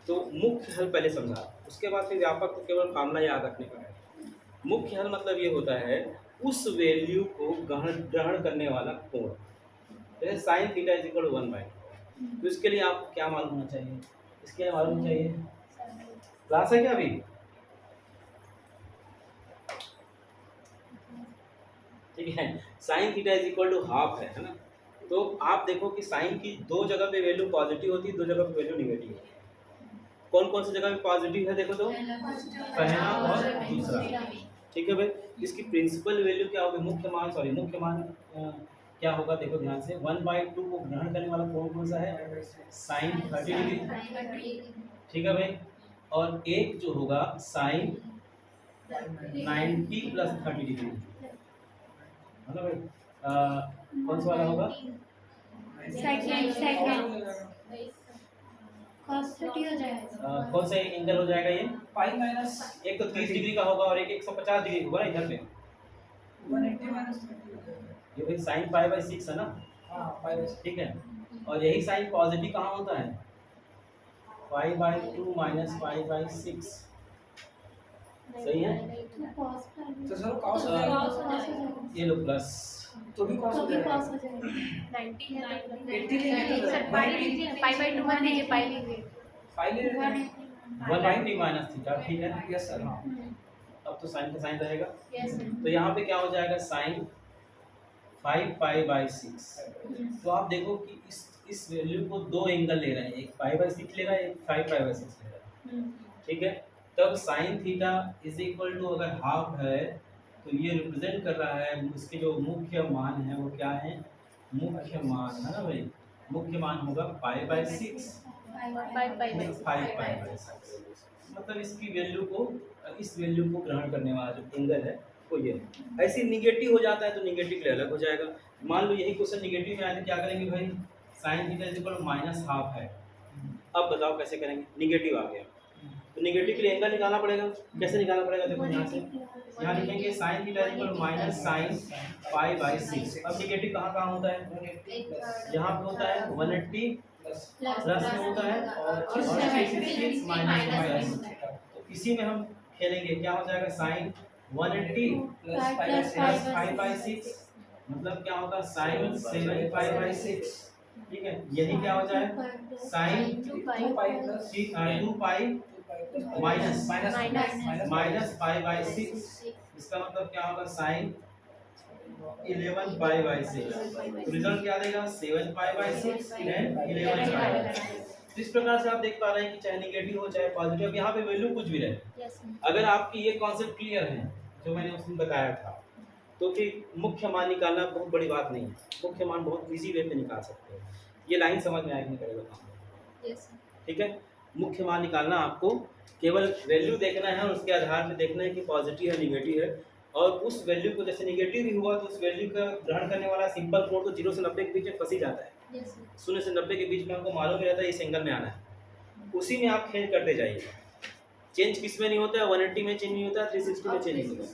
तो मुख्य हल पहले समझा, उसके बाद फिर व्यापक तो केवल फॉर्मूला याद रखने का है। मुख्य हल मतलब ये होता है उस वैल्यू को ग्रहण करने वाला कोण। जैसे साइन थीटा इज इक्वल 1/2, तो इसके लिए आपको क्या मालूम होना चाहिए? इसके लिए मालूम चाहिए, क्लास है क्या अभी? ठीक है, sine theta is equal to half है ना। तो आप देखो कि साइन की दो जगह पे वैल्यू पॉजिटिव होती है, दो जगह पे वैल्यू निगेटिव होती है। कौन कौन सी जगह पे पॉजिटिव है देखो तो, पहला और दूसरा। ठीक है भाई, इसकी प्रिंसिपल वैल्यू क्या होगी? मुख्य मान, सॉरी मुख्य मान क्या होगा देखो ध्यान से, 1/2 को ग्रहण करने वाला कोण कौन सा है? Sine 30 degree. ठीक है भाई, और एक जो होगा साइन 90 प्लस 30 डिग्री है ना भाई। कौन सा वाला होगा? कौन सा एंगल हो जाएगा ये? पाई माइनस एक तो 30 डिग्री का होगा और एक 150 डिग्री होगा ना इधर पे। 180 माइनस ये भाई साइन पाई/6 है ना। हाँ पाई। ठीक है, और यही साइन पॉजिटिव कहाँ होता है? पाई/2 माइनस पाई/6। सही है, तो सर कॉस हो जाएगा, ये लो प्लस, तो भी कॉस हो जाएगा। 90 है तो 80 लेंगे सर पाई लीजिए, पाई/2 मत लीजिए, पाई लीजिए। पाई ले लेते हैं। 180 माइनस थीटा। ठीक है, यस सर। हाँ अब तो साइन का साइन रहेगा, यस सर। तो यहाँ पे क्या हो जाएगा? साइन 5π/6। तो आप देखो कि इस वैल्यू को दो एंगल ले रहे हैं, एक π/6 ले रहा है, एक 5π/6 ले रहा है। ठीक है, तब sine theta is equal to अगर हाफ है तो ये रिप्रेजेंट कर रहा है उसके जो मुख्य मान है वो क्या है? मुख्य मान है ना भाई, मुख्य मान होगा π/6, 5π/6। मतलब इसकी वैल्यू को, इस वैल्यू को ग्रहण करने वाला जो एंगल है वो ये है। ऐसे निगेटिव हो जाता है तो निगेटिव के लिए अलग हो जाएगा। मान लो यही क्वेश्चन निगेटिव में आए तो क्या करेंगे भाई? Sign theta is equal -half है। अब बताओ कैसे करेंगे? निगेटिव आ गया तो निगेटिव के लिए एंगल निकालना पड़ेगा। कैसे निकालना पड़ेगा? देखो यहाँ से, यहाँ लिखेंगे sine theta is equal minus sine π/6। अब निगेटिव कहाँ कहाँ होता है? यहाँ पे होता है 180 प्लस में होता है और 360 माइनस। तो इसी में हम खेलेंगे, क्या हो जाएगा? साइन 180 प्लस 5/6 मतलब क्या होगा? साइन 7π/6। ठीक है, यही क्या हो जाए? Sine 2π minus π/6। इसका मतलब क्या होगा? साइन 11π/6। तो रिजल्ट क्या देगा? 7π/6 एंड 11π/6। तो इस प्रकार से आप देख पा रहे हैं कि चाहे निगेटिव हो चाहे पॉजिटिव, यहाँ पे वैल्यू कुछ भी रहे, अगर आपकी ये कॉन्सेप्ट क्लियर है जो मैंने उसमें बताया था, तो फिर मुख्य मान निकालना बहुत बड़ी बात नहीं है। मुख्य मान बहुत इजी वे में निकाल सकते हैं। ये लाइन समझ में आएगी करेगा काम। ठीक है, मुख्य मान निकालना आपको केवल वैल्यू देखना है और उसके आधार पर देखना है कि पॉजिटिव है निगेटिव है, और उस वैल्यू को जैसे निगेटिव भी हुआ तो उस वैल्यू का ग्रहण करने वाला सिंपल कोण तो 0 से 90 के बीच में फंस ही जाता है। 0 से 90 के बीच में हमको मालूम ही रहता है इस एंगल में आना है, उसी में आप खेल करते जाइए। चेंज किस में नहीं होता है? 180 में चेंज नहीं होता है, 360 में चेंज नहीं होता है।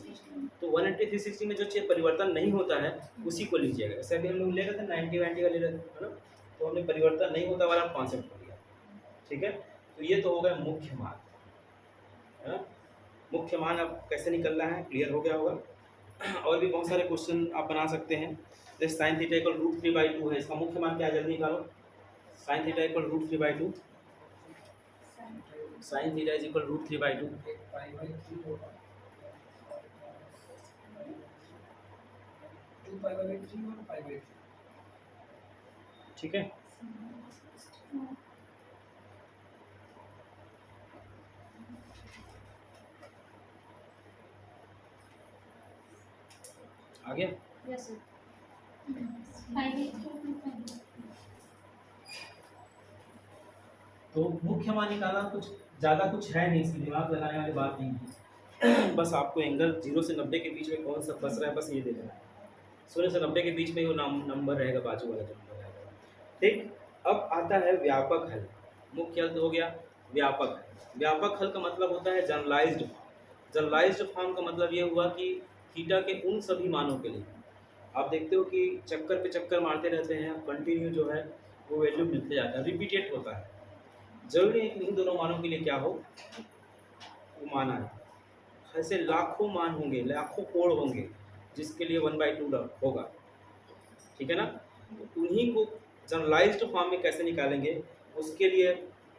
तो 180 360 में जो चीज़ परिवर्तन नहीं होता है उसी को लीजिएगा। जैसे अभी हम लोग ले रहे थे 90 का ले रहे थे, है ना, तो हमने परिवर्तन नहीं होता वाला कॉन्सेप्ट को लिया। ठीक है, तो ये तो हो गया मुख्य मान। मुख्य मान अब कैसे निकलना है क्लियर हो गया होगा। और भी बहुत सारे क्वेश्चन आप बना सकते हैं। जैसे साइन थीटा इक्वल √3/2 है, इसका मुख्य मान क्या है? जल्दी निकालो। Sign theta equal √3/2 sign theta is equal √3/2। एक π/3 होगा, 2π/3 और π/3। ठीक है, आ गया। Yes sir. तो मुख्य मान निकालना कुछ ज़्यादा कुछ है नहीं, इसकी दिमाग लगाने वाली बात नहीं है। बस आपको एंगल 0 से 90 के बीच में कौन सा फंस रहा है बस ये देखना है। 0 से 90 के बीच में वो नंबर रहेगा, बाजू वाला जो नंबर रहेगा। ठीक, अब आता है व्यापक हल। मुख्य हल तो हो गया, व्यापक हल। व्यापक हल का मतलब होता है जनरलाइज्ड फॉर्म। जनरलाइज्ड फॉर्म का मतलब ये हुआ कि थीटा के उन सभी मानों के लिए आप देखते हो कि चक्कर पे चक्कर मारते रहते हैं, कंटिन्यू जो है वो वैल्यू मिलते जाता है, रिपीटेड होता है। जरूरी है कि इन दोनों मानों के लिए क्या हो, वो माना है। ऐसे लाखों मान होंगे, लाखों कोण होंगे जिसके लिए 1/2 होगा। ठीक है ना, तो उन्हीं को जनरलाइज्ड फॉर्म में कैसे निकालेंगे उसके लिए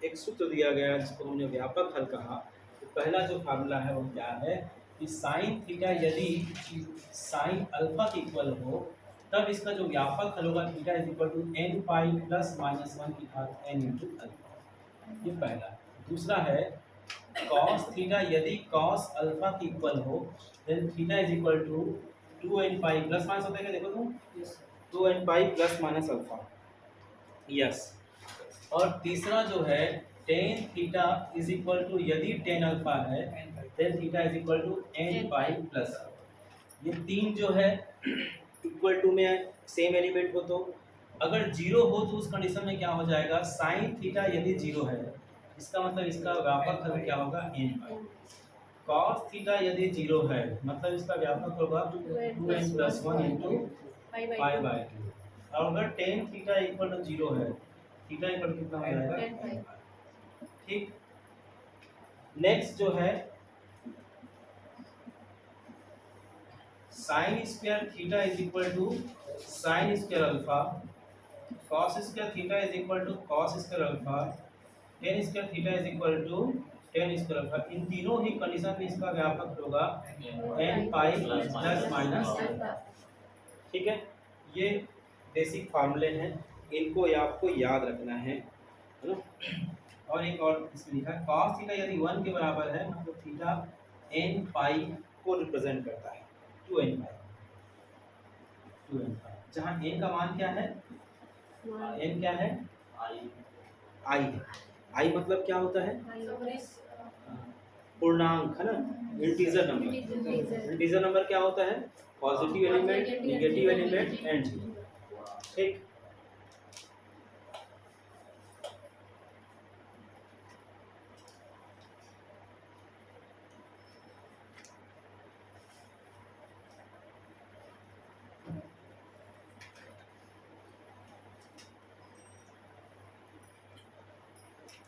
एक सूत्र दिया गया है जिसको हमने व्यापक हल कहा। तो पहला जो फार्मूला है वो क्या है कि साइन थीटा यदि साइन अल्फा के इक्वल हो तब इसका जो व्यापक हल होगा theta is equal to n pi plus minus 1 की घात n इंटू अल्फा। ये पहला। दूसरा है cos थीटा यदि cos अल्फा के इक्वल हो then theta is equal to 2n pi plus minus होता है क्या, देखो तुम, 2n pi plus minus alpha. Yes. और तीसरा जो है tan theta is equal to यदि tan अल्फा है then theta is equal to n pi plus. ये तीन जो है इक्वल टू में सेम एलिमेंट हो, तो अगर 0 हो तो उस कंडीशन में क्या हो जाएगा, साइन थीटा यदि 0 है इसका मतलब इसका व्यापक हल क्या होगा n पाई। cos थीटा यदि 0 है मतलब इसका व्यापक होगा 2n प्लस 1 इंटू पाई/2। और अगर tan थीटा इक्वल टू 0 है, थीटा इक्वल कितना हो जाएगा। ठीक, नेक्स्ट जो है sine square theta is equal to sine square alpha, cos square theta is equal to cos square alpha, tan square theta is equal to tan square alpha. इन तीनों ही कंडीशन में इसका व्यापक होगा n पाई प्लस माइनस। ठीक है, ये बेसिक फार्मूले हैं, इनको आपको याद रखना है ना। और एक और इसमें लिखा है cos थीटा यदि 1 के बराबर है मतलब थीटा n पाई को रिप्रेजेंट करता है, 2n पाई, जहाँ n का मान क्या है, n क्या है, i है। i मतलब क्या होता है, पूर्णांक है ना, इंटीजर नंबर। इंटीजर नंबर क्या होता है, positive element, negative element and zero. ठीक,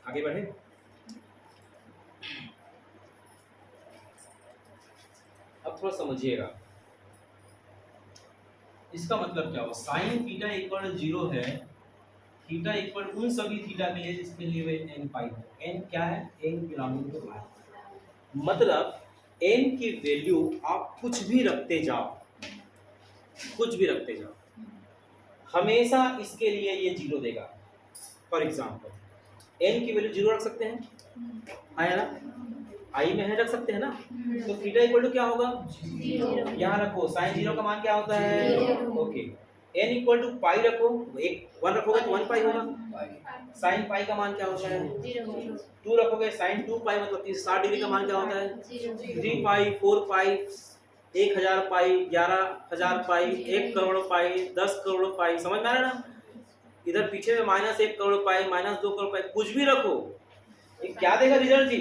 आगे बढ़े। अब थोड़ा समझिएगा इसका मतलब क्या हो। साइन थीटा इक्वल 0 है, थीटा इक्वल उन सभी थीटा के लिए जिसके लिए वे n पाई हो। n क्या है, n बिलोंगिंग टू पाई, मतलब n की वैल्यू आप कुछ भी रखते जाओ, कुछ भी रखते जाओ, हमेशा इसके लिए ये 0 देगा। फॉर एग्जाम्पल n की वैल्यू 0 रख सकते हैं, आया ना, i में है, रख सकते हैं ना। तो थीटा इक्वल टू क्या होगा, 0। यहाँ रखो साइन 0 का मान क्या होता है, ओके। n इक्वल टू पाई रखो, 1 रखोगे तो 1 पाई होगा। साइन पाई का मान क्या होता है, 2 रखोगे साइन 2 पाई मतलब 60 डिग्री का मान क्या होता है, 3 पाई, 4 पाई, 1000 पाई, 11000 पाई, 1 करोड़ पाई, 10 करोड़ पाई। समझ में आ रहा है ना। इधर पीछे में -1 करोड़ पाई, -2 करोड़ पाई, कुछ भी रखो, ये क्या देगा, रिजल्ट जी।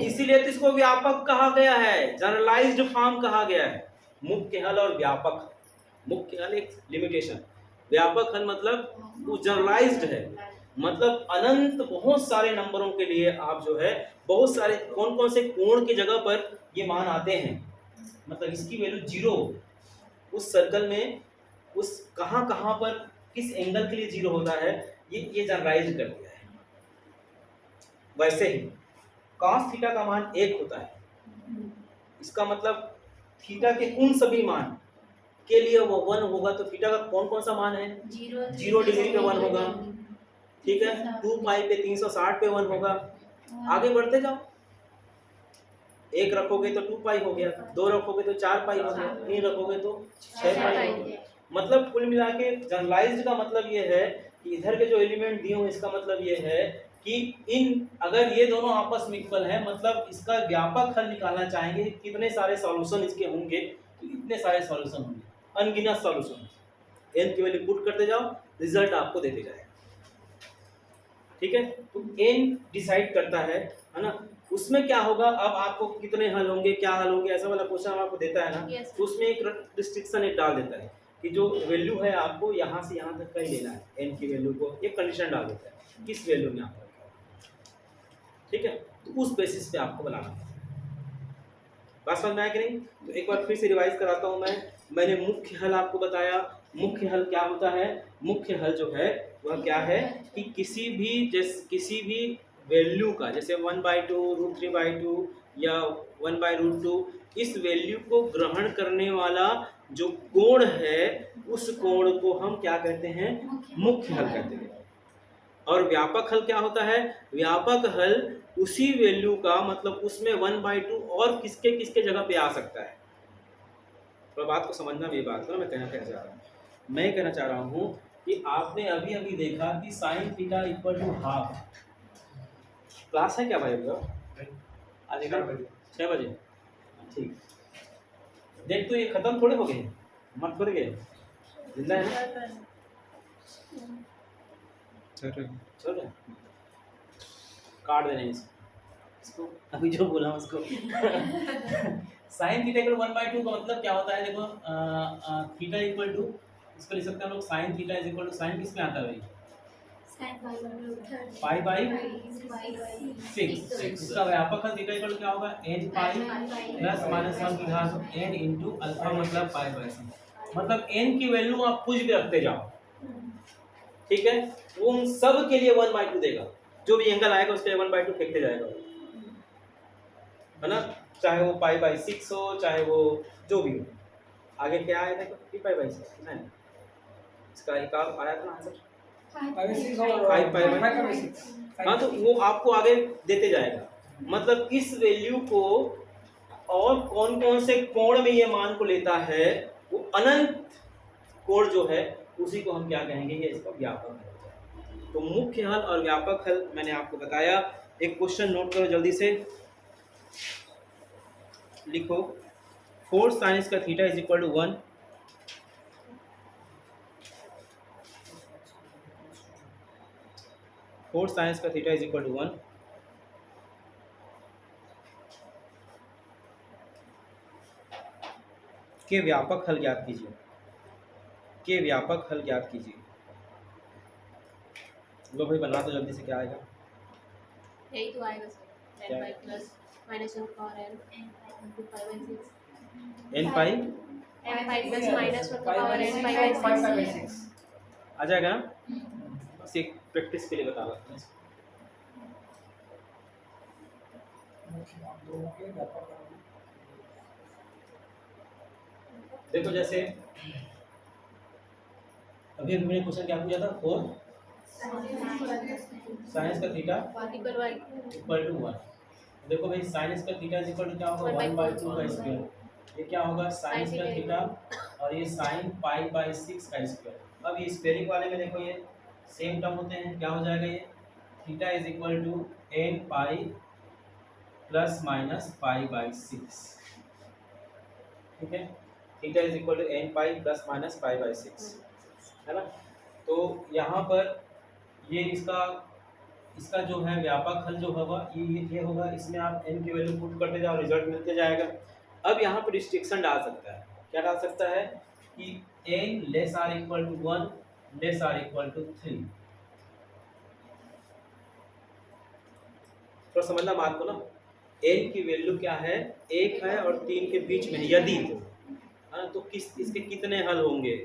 इसीलिए तो इसको व्यापक कहा गया है, जनरलाइज्ड फॉर्म कहा गया है। मुख्य हल और व्यापक, मुख्य हल एक लिमिटेशन, व्यापक हल मतलब वो जनरलाइज्ड है, मतलब अनंत बहुत सारे नंबरों के लिए आप जो है बहुत सारे कौन कौन से कोण की जगह पर ये मान आते हैं, मतलब इसकी वैल्यू 0 उस सर्कल में उस कहाँ पर किस एंगल के लिए 0 होता है, ये जनरलाइज कर दिया है। वैसे ही cos थीटा का मान 1 होता है। इसका मतलब थीटा के उन सभी मान के लिए वो 1 होगा, तो थीटा का कौन कौन सा मान है? 0 डिग्री पे 1 होगा, ठीक है, 2 पाई पे 360 पे 1 होगा। आगे बढ़ते जाओ, 1 रखोगे तो 2 पाई हो गया, 2 रखोगे तो 4 पाई हो गया, 3 रखोगे तो 6 पाई हो गया। मतलब कुल मिला के जनरलाइज्ड का मतलब ये है कि इधर के जो एलिमेंट दिए हुए इसका मतलब ये है कि इन अगर ये दोनों आपस में इक्वल है, मतलब इसका व्यापक हल निकालना चाहेंगे, कितने सारे सॉल्यूशन इसके होंगे, तो इतने सारे सॉल्यूशन होंगे, अनगिनत सॉल्यूशन। n की वैल्यू पुट करते जाओ, रिजल्ट आपको देते जाएगा, ठीक है। तो n डिसाइड करता है ना, उसमें क्या होगा, अब आपको कितने हल होंगे, क्या हल होंगे, ऐसा वाला क्वेश्चन आपको देता है ना, Yes. तो उसमें एक रिस्ट्रिक्शन एक डाल देता है कि जो वैल्यू है आपको यहाँ से यहाँ तक का ही लेना है, n की वैल्यू को एक कंडीशन डाल देता है किस वैल्यू में आप रखा, ठीक है। तो उस बेसिस पे आपको बनाना है। बात समझ में आया कि नहीं? तो एक बार फिर से रिवाइज कराता हूँ मैंने मुख्य हल आपको बताया। मुख्य हल क्या होता है? मुख्य हल जो है वह क्या है कि किसी भी वैल्यू का, जैसे 1/2 √3/2 या 1/√2, इस वैल्यू को ग्रहण करने वाला जो कोण है उस कोण को हम क्या कहते हैं? मुख्य हल कहते हैं। और व्यापक हल क्या होता है? व्यापक हल उसी वैल्यू का, मतलब उसमें 1/2 और किसके किसके जगह पे आ सकता है। तो बात को समझना, मेरी बात को मैं कहना चाह रहा हूँ, मैं कहना चाह रहा हूँ कि आपने अभी अभी देखा कि sin theta equal to half. Class है क्या भाई भैया? आज 6 बजे, ठीक। देख तो ये खत्म थोड़े हो गए, मत भर गए, जिंदा है ना? चल रहा है, काट देना इसको अभी जो बोला उसको। साइन थीटा इक्वल 1/2 का मतलब क्या होता है? देखो थीटा इक्वल टू, इसको लिख सकते हैं हम लोग, sine theta is equal to, sine किस में आता है भाई? Pi by 6। इसका व्यापक हल थीटा इक्वल टू क्या होगा? n पाई प्लस माइनस 1 की घात n इनटू अल्फा, मतलब पाई बाई 6। मतलब n की वैल्यू आप कुछ भी रखते जाओ, ठीक है, वो उन सब के लिए 1/2 देगा। जो भी एंगल आएगा उसके 1/2 फेंकते जाएगा, है ना, चाहे वो π/6 हो, चाहे वो जो भी हो। आगे क्या आया देखो, 3π/6 नहीं, इसका एक और आया था आंसर 5/6 और 5/6। हाँ, तो वो आपको आगे देते जाएगा। मतलब इस वैल्यू को और कौन कौन से कोण में ये मान को लेता है, वो अनंत कोण जो है उसी को हम क्या कहेंगे? ये इसका व्यापक हल। तो मुख्य हल और व्यापक हल मैंने आपको बताया। एक क्वेश्चन नोट करो जल्दी से, लिखो 4 sin का theta is equal to 1। Four sines का थीटा इज इक्वल टू 1। के व्यापक हल ज्ञात कीजिए, के व्यापक हल ज्ञात कीजिए। लो भाई बना तो जल्दी से, क्या आएगा? यही तो आएगा sir, n pi plus minus 1 power n into 5/6 n pi plus minus 1 power n पाई 6 आ जाएगा ना? बस एक प्रैक्टिस के लिए बता रहा हूँ। देखो जैसे अभी मैंने क्वेश्चन क्या पूछा था, 4 साइंस का थीटा इक्वल टू 1। देखो भाई साइंस का थीटा इज इक्वल टू क्या होगा? 1/2 का स्क्वायर। ये क्या होगा? साइंस का थीटा, और ये साइन π/6 का स्क्वायर। अब ये स्क्वायरिंग वाले में देखो ये सेम टर्म होते हैं, क्या हो जाएगा? ये theta is equal to n pi plus minus π/6, ठीक है। Theta is equal to n pi plus minus π/6, है ना। तो यहाँ पर ये इसका जो है व्यापक हल जो होगा ये होगा। इसमें आप n की वैल्यू पुट करते जाओ, रिजल्ट मिलते जाएगा। अब यहाँ पर रिस्ट्रिक्शन डाल सकता है, क्या डाल सकता है कि n less or equal to 1 less or equal to 3। तो समझना बात को ना, n की वैल्यू क्या है? 1 है और 3 के बीच में, यदि तो इसके कितने हल होंगे?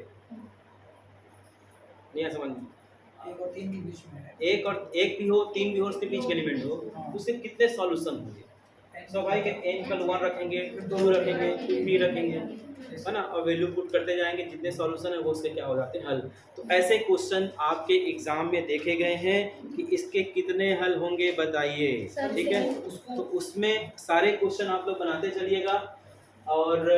नहीं समझ 1 और 3 के बीच में है। एक भी हो, 3 भी हो, उसके बीच के एलिमेंट हो, तो उससे कितने सॉल्यूशन होंगे? स्वाभाविक है, n इक्वल 1 रखेंगे, 2 रखेंगे, 3 रखेंगे, है ना, और वैल्यू पुट करते जाएंगे, जितने सॉल्यूशन है वो उसके क्या हो जाते हैं, हल। तो ऐसे क्वेश्चन आपके एग्जाम में देखे गए हैं कि इसके कितने हल होंगे बताइए, ठीक है। तो उसमें सारे क्वेश्चन आप लोग बनाते चलिएगा। और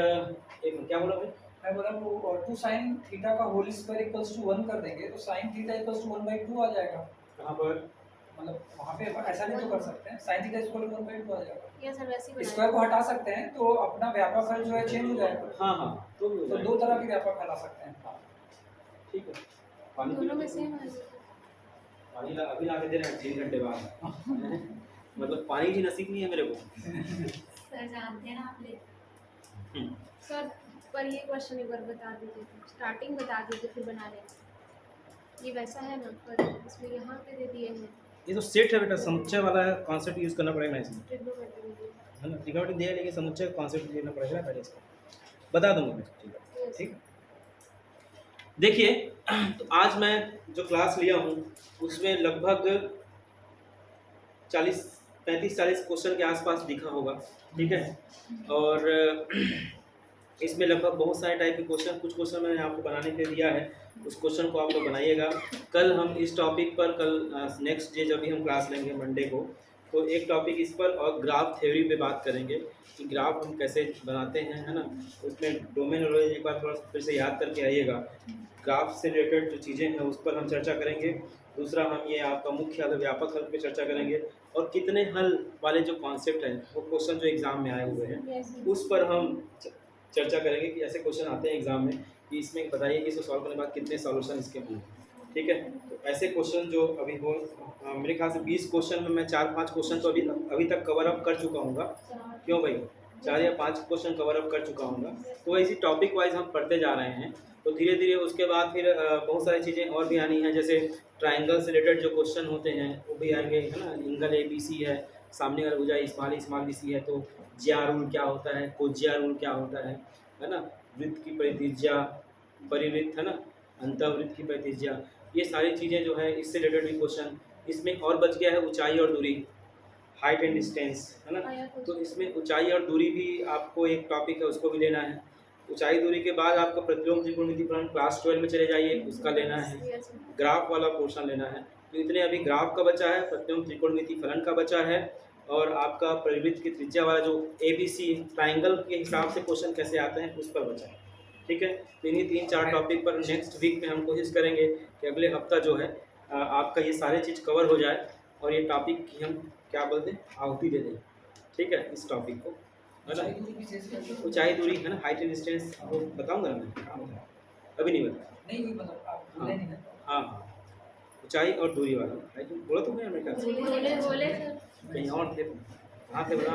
एक क्या बोला भाई? मैं बोला वो 2 sin थीटा का होल स्क्वायर इक्वल्स टू 1 कर देंगे तो sin थीटा इक्वल्स टू 1/2 आ जाएगा। कहाँ पर? मतलब वहाँ पे ऐसा नहीं तो कर सकते हैं, sin थीटा इक्वल टू 1/2 आ जाएगा। ये सर वैसे ही स्क्वायर को हटा सकते हैं तो अपना व्यापक हल जो है चेंज हो जाएगा। हाँ हाँ, तो दो तरह के व्यापक हल आ सकते हैं। ठीक है। पानी दोनों में सेम है। पानी अभी ला के दे रहे हैं 3 घंटे बाद। मतलब पानी भी नसीब नहीं है मेरे को। सर जानते हैं ना आप ले। सर पर ये क्वेश्चन एक बार बता दीजिए, स्टार्टिंग बता दीजिए फिर बना लेंगे। ये वैसा है ना, पर इसमें यहाँ पे दे दिए हैं ये तो सेट है बेटा, समुच्चय वाला कॉन्सेप्ट यूज करना पड़ेगा इसमें, ट्रिग्नोमेट्री। है ना। ट्रिग्नोमेट्री दिया है लेकिन समुच्चय कॉन्सेप्ट लेना पड़ेगा पहले इसका, बता दूंगा मैं, ठीक है। ठीक, देखिए तो आज मैं जो क्लास लिया हूँ उसमें लगभग 35-40 क्वेश्चन के आसपास दिखा होगा, ठीक है। और इसमें लगभग बहुत सारे टाइप के क्वेश्चन, कुछ क्वेश्चन मैंने आपको बनाने के लिए दिया है, उस क्वेश्चन को आप लोग बनाइएगा। कल हम इस टॉपिक पर, कल नेक्स्ट डे जब भी हम क्लास लेंगे मंडे को, तो एक टॉपिक इस पर और ग्राफ थ्योरी पे बात करेंगे कि ग्राफ हम कैसे बनाते हैं, है ना। उसमें डोमेन नॉलेज एक बार थोड़ा फिर से याद करके आइएगा। ग्राफ से रिलेटेड जो चीज़ें हैं उस पर हम चर्चा करेंगे। दूसरा हम ये आपका मुख्य हल, व्यापक हल पे चर्चा करेंगे, और कितने हल वाले जो कॉन्सेप्ट हैं वो क्वेश्चन जो एग्ज़ाम में आए हुए हैं उस पर हम चर्चा करेंगे कि ऐसे क्वेश्चन आते हैं एग्जाम में कि इसमें बताइए कि इसको सॉल्व करने के बाद कितने सॉल्यूशन इसके होंगे, ठीक है। तो ऐसे क्वेश्चन जो अभी हो, मेरे ख्याल से 20 क्वेश्चन में मैं 4-5 क्वेश्चन तो अभी तक कवर अप कर चुका हूँगा। क्यों भाई? 4 या 5 क्वेश्चन कवर अप कर चुका हूँगा। तो ऐसी टॉपिक वाइज हम पढ़ते जा रहे हैं, तो धीरे धीरे उसके बाद फिर बहुत सारी चीज़ें और भी आनी हैं, जैसे ट्राइंगल से रिलेटेड जो क्वेश्चन होते हैं वो भी आएंगे, है ना। एंगल ABC है, सामने वाला भुजा स्मॉल BC है, तो ज्या रूल क्या होता है, कोज्या रूल क्या होता है ना। वृत्त की परित्रिज्या, परिवृत्त, है ना, अंतःवृत्त की परित्रिज्या, ये सारी चीज़ें जो है इससे रिलेटेड भी क्वेश्चन। इसमें और बच गया है ऊंचाई और दूरी, हाइट एंड डिस्टेंस, है ना। तो इसमें ऊंचाई और दूरी भी आपको एक टॉपिक है, उसको भी लेना है। ऊंचाई दूरी के बाद आपको प्रतिलोम त्रिकोणमिति फलन क्लास 12 में चले जाइए, उसका लेना है। ग्राफ वाला पोर्शन लेना है। तो इतने अभी ग्राफ का बचा है, प्रतिलोम त्रिकोणमिति फलन का बचा है, और आपका परिवृत्त की त्रिज्या वाला जो ABC ट्राइंगल के हिसाब से क्वेश्चन कैसे आते हैं उस पर बचा है, ठीक है। तो इन्हीं 3-4 टॉपिक पर नेक्स्ट वीक में हम कोशिश करेंगे कि अगले हफ्ता जो है आपका ये सारे चीज़ कवर हो जाए, और ये टॉपिक की हम क्या बोलते हैं, आहुति दे दें, ठीक है, इस टॉपिक को, है ना। ऊंचाई दूरी, है ना, हाइट एंड डिस्टेंस वो बताऊँगा ना मैं, अभी नहीं बताया, नहीं मतलब आप बोले नहीं ना। हाँ हाँ, ऊंचाई और दूरी वाला, हाइट बोला तो मैं मेरे ख्याल से बोले कहीं और थे, कहाँ थे बता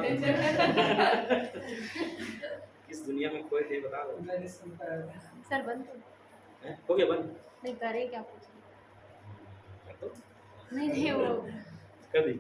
किस दुनिया में खोए थे बता दो। मैंने सुना है। सर बंद हो गया बंद? नहीं, करें क्या पूछ तो नहीं वो कर दी